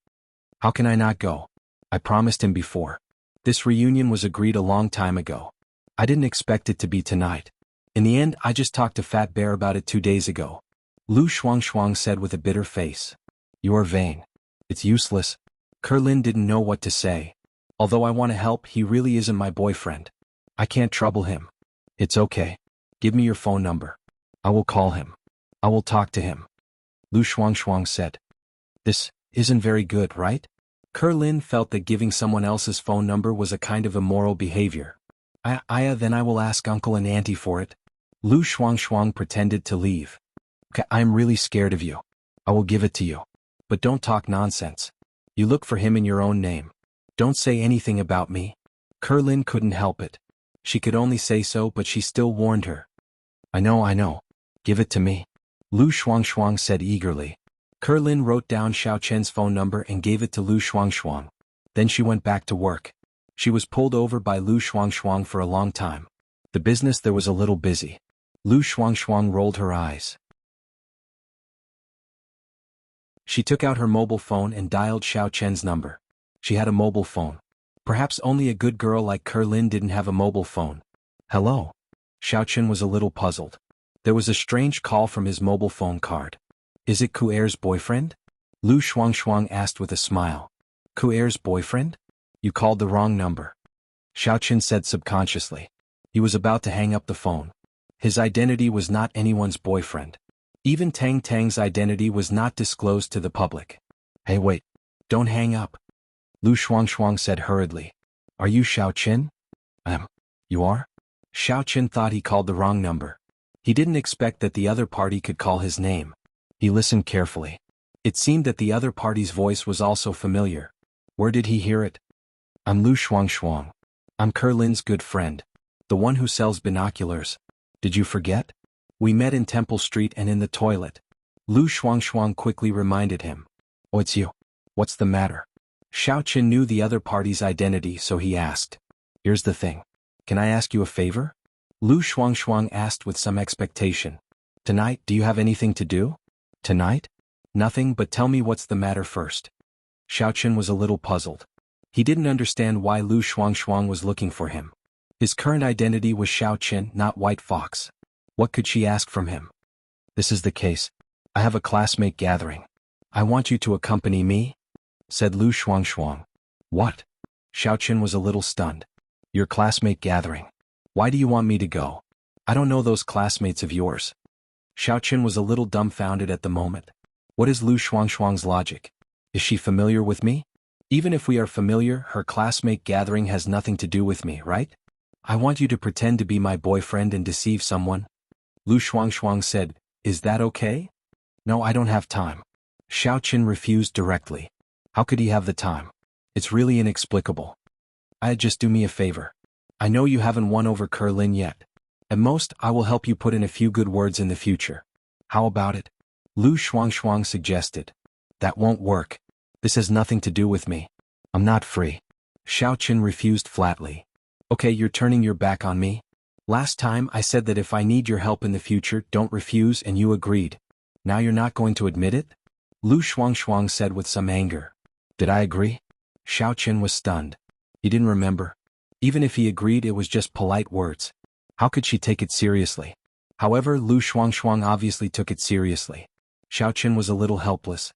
How can I not go? I promised him before. This reunion was agreed a long time ago. I didn't expect it to be tonight. In the end, I just talked to Fat Bear about it 2 days ago. Lu Shuangshuang said with a bitter face. You are vain. It's useless. Kerlin didn't know what to say. Although I want to help, he really isn't my boyfriend. I can't trouble him. It's okay. Give me your phone number. I will call him. I will talk to him. Lu Shuangshuang said. This isn't very good, right? Kerlin felt that giving someone else's phone number was a kind of immoral behavior. Then I will ask Uncle and Auntie for it. Lu Shuangshuang pretended to leave. Okay, I'm really scared of you. I will give it to you. But don't talk nonsense. You look for him in your own name. Don't say anything about me. Kerlin couldn't help it. She could only say so, but she still warned her. I know. Give it to me. Lu Shuangshuang said eagerly. Kerlin wrote down Xiao Chen's phone number and gave it to Lu Shuangshuang. Then she went back to work. She was pulled over by Lu Shuangshuang for a long time. The business there was a little busy. Lu Shuangshuang rolled her eyes. She took out her mobile phone and dialed Xiao Chen's number. She had a mobile phone. Perhaps only a good girl like Kerlin didn't have a mobile phone. Hello? Xiao Chen was a little puzzled. There was a strange call from his mobile phone card. Is it Kuer's boyfriend? Lu Shuangshuang asked with a smile. Kuer's boyfriend? You called the wrong number. Xiao Chen said subconsciously. He was about to hang up the phone. His identity was not anyone's boyfriend. Even Tang Tang's identity was not disclosed to the public. Hey wait, don't hang up. Lu Shuangshuang said hurriedly. Are you Xiao Chen? You are? Xiao Chen thought he called the wrong number. He didn't expect that the other party could call his name. He listened carefully. It seemed that the other party's voice was also familiar. Where did he hear it? I'm Lu Shuangshuang. I'm Kerlin's good friend. The one who sells binoculars. Did you forget? We met in Temple Street and in the toilet. Lu Shuangshuang quickly reminded him. Oh, it's you. What's the matter? Xiao Chen knew the other party's identity, so he asked. Here's the thing. Can I ask you a favor? Lu Shuangshuang asked with some expectation. Tonight, do you have anything to do? Tonight? Nothing, but tell me what's the matter first. Xiao Chen was a little puzzled. He didn't understand why Lu Shuangshuang was looking for him. His current identity was Xiao Chen, not White Fox. What could she ask from him? This is the case. I have a classmate gathering. I want you to accompany me, said Lu Shuangshuang. What? Xiao Chen was a little stunned. Your classmate gathering. Why do you want me to go? I don't know those classmates of yours. Xiao Chen was a little dumbfounded at the moment. What is Lu Shuangshuang's logic? Is she familiar with me? Even if we are familiar, her classmate gathering has nothing to do with me, right? I want you to pretend to be my boyfriend and deceive someone. Lu Shuangshuang said, Is that okay? No, I don't have time. Xiao Chen refused directly. How could he have the time? It's really inexplicable. Just do me a favor. I know you haven't won over Kerlin yet. At most, I will help you put in a few good words in the future. How about it? Lu Shuangshuang suggested. That won't work. This has nothing to do with me. I'm not free. Xiao Chen refused flatly. Okay, you're turning your back on me? Last time I said that if I need your help in the future, don't refuse, and you agreed. Now you're not going to admit it? Lu Shuangshuang said with some anger. Did I agree? Xiao Chen was stunned. He didn't remember. Even if he agreed, it was just polite words. How could she take it seriously? However, Lu Shuangshuang obviously took it seriously. Xiao Chen was a little helpless.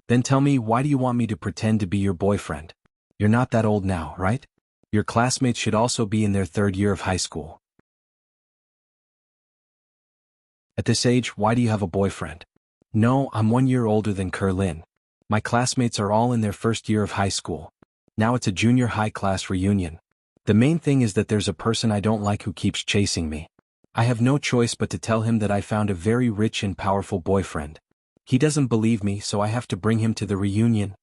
Then tell me, why do you want me to pretend to be your boyfriend? You're not that old now, right? Your classmates should also be in their third year of high school. At this age, why do you have a boyfriend? No, I'm 1 year older than Kerlin. My classmates are all in their first year of high school. Now it's a junior high class reunion. The main thing is that there's a person I don't like who keeps chasing me. I have no choice but to tell him that I found a very rich and powerful boyfriend. He doesn't believe me, so I have to bring him to the reunion.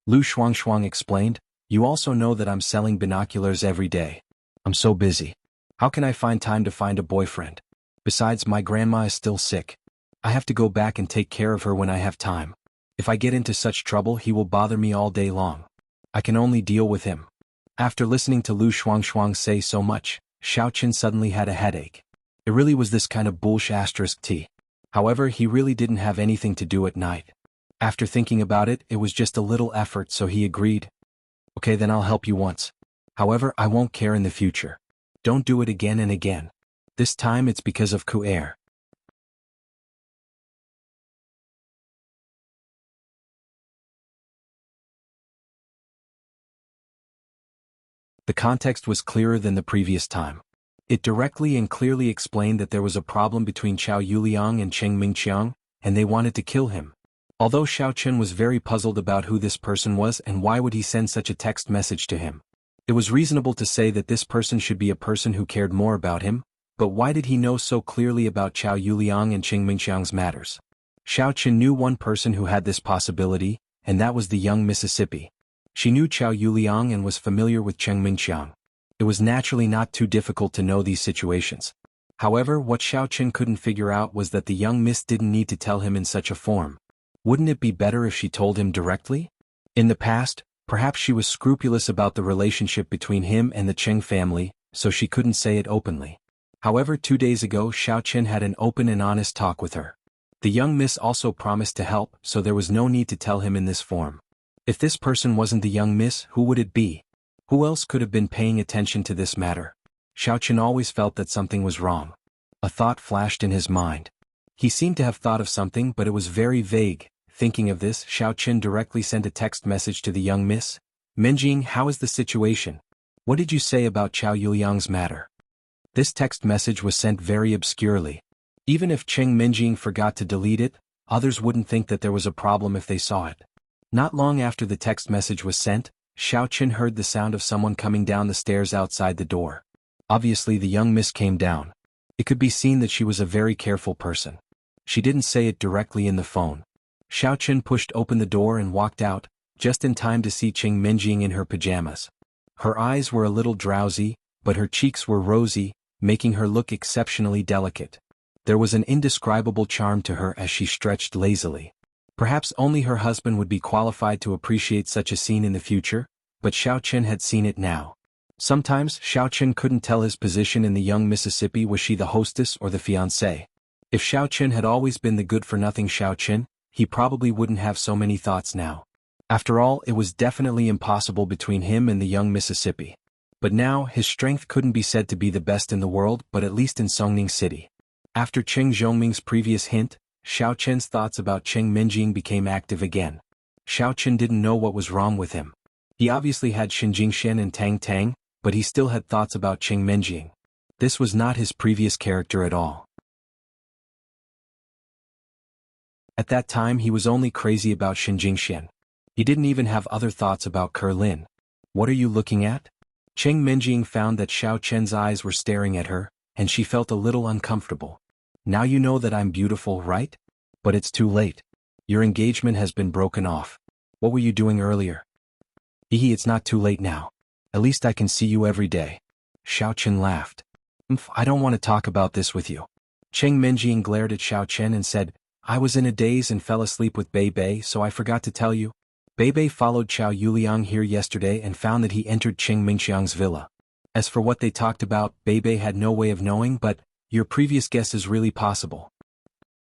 Lu Shuangshuang explained. You also know that I'm selling binoculars every day. I'm so busy. How can I find time to find a boyfriend? Besides, my grandma is still sick. I have to go back and take care of her when I have time. If I get into such trouble, he will bother me all day long. I can only deal with him. After listening to Lu Shuangshuang say so much, Xiao Chen suddenly had a headache. It really was this kind of bullshit. However, he really didn't have anything to do at night. After thinking about it, it was just a little effort, so he agreed. Okay, then I'll help you once. However, I won't care in the future. Don't do it again and again. This time it's because of Kuer. The context was clearer than the previous time. It directly and clearly explained that there was a problem between Chao Yuliang and Cheng Mingqiang, and they wanted to kill him. Although Xiao Chen was very puzzled about who this person was and why would he send such a text message to him. It was reasonable to say that this person should be a person who cared more about him, But why did he know so clearly about Qiao Yuliang and Qing Mingxiang's matters? Xiao Qin knew one person who had this possibility, and that was the young Mississippi. She knew Qiao Yuliang and was familiar with Qing Mingxiang. It was naturally not too difficult to know these situations. However, what Xiao Qin couldn't figure out was that the young miss didn't need to tell him in such a form. Wouldn't it be better if she told him directly? In the past, perhaps she was scrupulous about the relationship between him and the Qing family, so she couldn't say it openly. However, 2 days ago Xiao Qin had an open and honest talk with her. The young miss also promised to help, so there was no need to tell him in this form. If this person wasn't the young miss, who would it be? Who else could have been paying attention to this matter? Xiao Qin always felt that something was wrong. A thought flashed in his mind. He seemed to have thought of something, but it was very vague. Thinking of this, Xiao Qin directly sent a text message to the young miss. Menjing, how is the situation? What did you say about Qiao Yuliang's matter? This text message was sent very obscurely. Even if Qing Menjing forgot to delete it, others wouldn't think that there was a problem if they saw it. Not long after the text message was sent, Xiao Qin heard the sound of someone coming down the stairs outside the door. Obviously the young miss came down. It could be seen that she was a very careful person. She didn't say it directly in the phone. Xiao Qin pushed open the door and walked out, just in time to see Qing Menjing in her pajamas. Her eyes were a little drowsy, but her cheeks were rosy, making her look exceptionally delicate. There was an indescribable charm to her as she stretched lazily. Perhaps only her husband would be qualified to appreciate such a scene in the future, but Xiao Qin had seen it now. Sometimes Xiao Qin couldn't tell his position in the young Mississippi. Was she the hostess or the fiancée? If Xiao Qin had always been the good-for-nothing Xiao Qin, he probably wouldn't have so many thoughts now. After all, it was definitely impossible between him and the young Mississippi. But now, his strength couldn't be said to be the best in the world, but at least in Songning City. After Qing Zhongming's previous hint, Xiao Qin's thoughts about Qing Menjing became active again. Xiao Qin didn't know what was wrong with him. He obviously had Xin Jingxian and Tang Tang, but he still had thoughts about Qing Menjing. This was not his previous character at all. At that time he was only crazy about Xin Jingxian. He didn't even have other thoughts about Kerlin. What are you looking at? Qing Menjing found that Xiao Qin's eyes were staring at her, and she felt a little uncomfortable. Now you know that I'm beautiful, right? But it's too late. Your engagement has been broken off. What were you doing earlier? It's not too late now. At least I can see you every day. Xiao Qin laughed. I don't want to talk about this with you. Qing Menjing glared at Xiao Qin and said, I was in a daze and fell asleep with Bei Bei, so I forgot to tell you. Bei Bei followed Qiao Yuliang here yesterday and found that he entered Qing Mingxiang's villa. As for what they talked about, Bei Bei had no way of knowing, but your previous guess is really possible.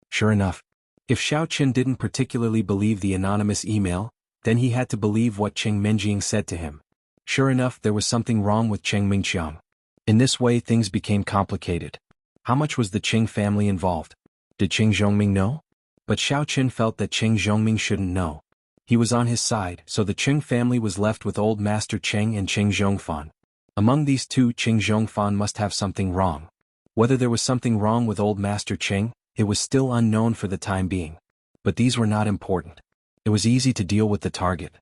Sure enough. If Xiao Qin didn't particularly believe the anonymous email, then he had to believe what Qing Menjing said to him. Sure enough, there was something wrong with Qing Mingxiang. In this way things became complicated. How much was the Qing family involved? Did Qing Zhongming know? But Xiao Qin felt that Qing Zhongming shouldn't know. He was on his side, so the Qing family was left with Old Master Qing and Qing Zhongfan. Among these two, Qing Zhongfan must have something wrong. Whether there was something wrong with Old Master Qing, it was still unknown for the time being. But these were not important. It was easy to deal with the target.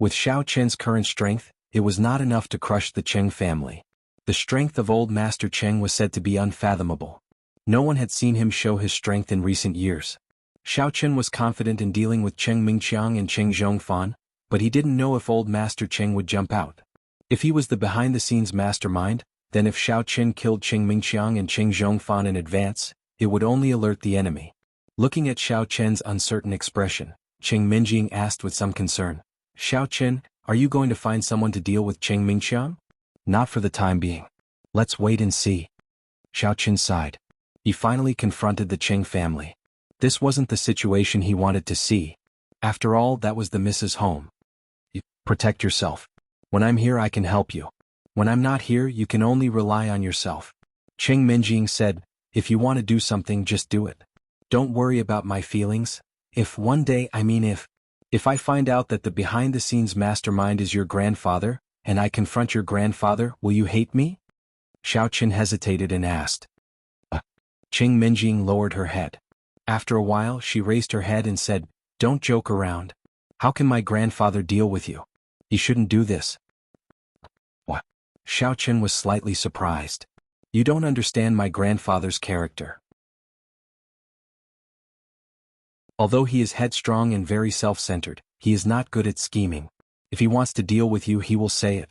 With Xiao Qin's current strength, it was not enough to crush the Qing family. The strength of Old Master Qing was said to be unfathomable. No one had seen him show his strength in recent years. Xiao Qin was confident in dealing with Qing Mingxiang and Qing Zhongfan, but he didn't know if Old Master Qing would jump out. If he was the behind-the-scenes mastermind, then if Xiao Qin killed Qing Mingxiang and Qing Zhongfan in advance, it would only alert the enemy. Looking at Xiao Qin's uncertain expression, Qing Menjing asked with some concern, Xiao Qin, are you going to find someone to deal with Qing Mingxiang? Not for the time being. Let's wait and see. Xiao Qin sighed. He finally confronted the Qing family. This wasn't the situation he wanted to see. After all, that was the Mrs. home. Protect yourself. When I'm here I can help you. When I'm not here you can only rely on yourself. Qing Menjing said, if you want to do something just do it. Don't worry about my feelings. If one day, if I find out that the behind-the-scenes mastermind is your grandfather, and I confront your grandfather, will you hate me? Xiao Qin hesitated and asked. Qing Menjing lowered her head. After a while she raised her head and said, don't joke around. How can my grandfather deal with you? He shouldn't do this. What? Xiao Qin was slightly surprised. You don't understand my grandfather's character. Although he is headstrong and very self-centered, he is not good at scheming. If he wants to deal with you, he will say it.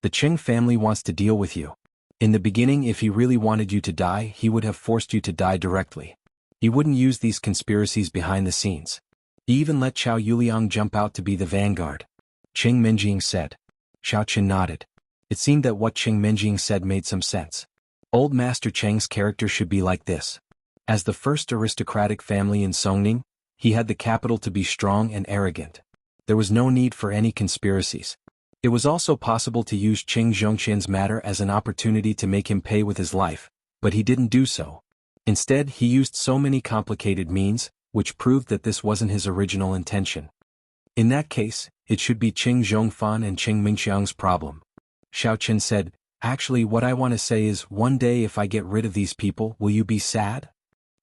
The Qing family wants to deal with you. In the beginning, if he really wanted you to die, he would have forced you to die directly. He wouldn't use these conspiracies behind the scenes. He even let Qiao Yuliang jump out to be the vanguard. Qing Minjing said. Xiao Qin nodded. It seemed that what Qing Minjing said made some sense. Old Master Cheng's character should be like this. As the first aristocratic family in Songning, he had the capital to be strong and arrogant. There was no need for any conspiracies. It was also possible to use Qing Zhongqian's matter as an opportunity to make him pay with his life, but he didn't do so. Instead, he used so many complicated means, which proved that this wasn't his original intention. In that case, it should be Qing Zhongfan and Qing Mingxiang's problem. Xiao Qin said, actually what I want to say is, one day if I get rid of these people, will you be sad?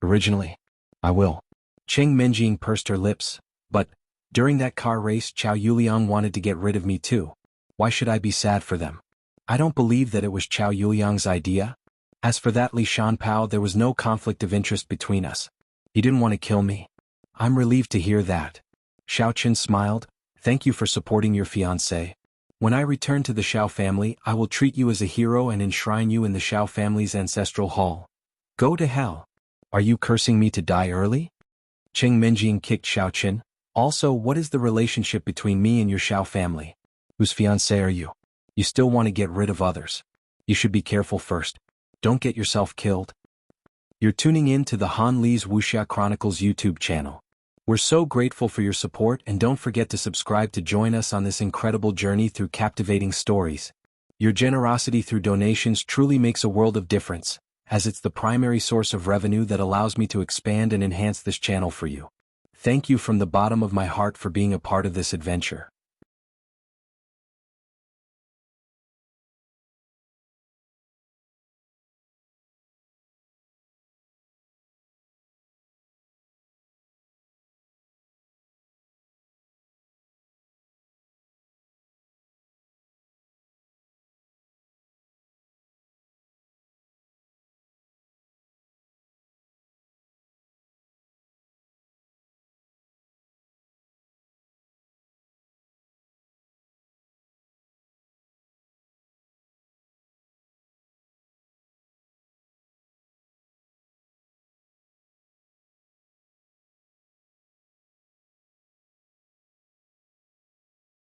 Originally, I will. Qing Minjing pursed her lips, but, during that car race Qiao Yuliang wanted to get rid of me too. Why should I be sad for them? I don't believe that it was Qiao Yuliang's idea. As for that Li Shanpao, there was no conflict of interest between us. He didn't want to kill me. I'm relieved to hear that. Xiao Qin smiled, thank you for supporting your fiancé. When I return to the Xiao family, I will treat you as a hero and enshrine you in the Xiao family's ancestral hall. Go to hell. Are you cursing me to die early? Qing Minjing kicked Xiao Qin. Also, what is the relationship between me and your Xiao family? Whose fiancé are you? You still want to get rid of others. You should be careful first. Don't get yourself killed. You're tuning in to the Han Li's Wuxia Chronicles YouTube channel. We're so grateful for your support, and don't forget to subscribe to join us on this incredible journey through captivating stories. Your generosity through donations truly makes a world of difference, as it's the primary source of revenue that allows me to expand and enhance this channel for you. Thank you from the bottom of my heart for being a part of this adventure.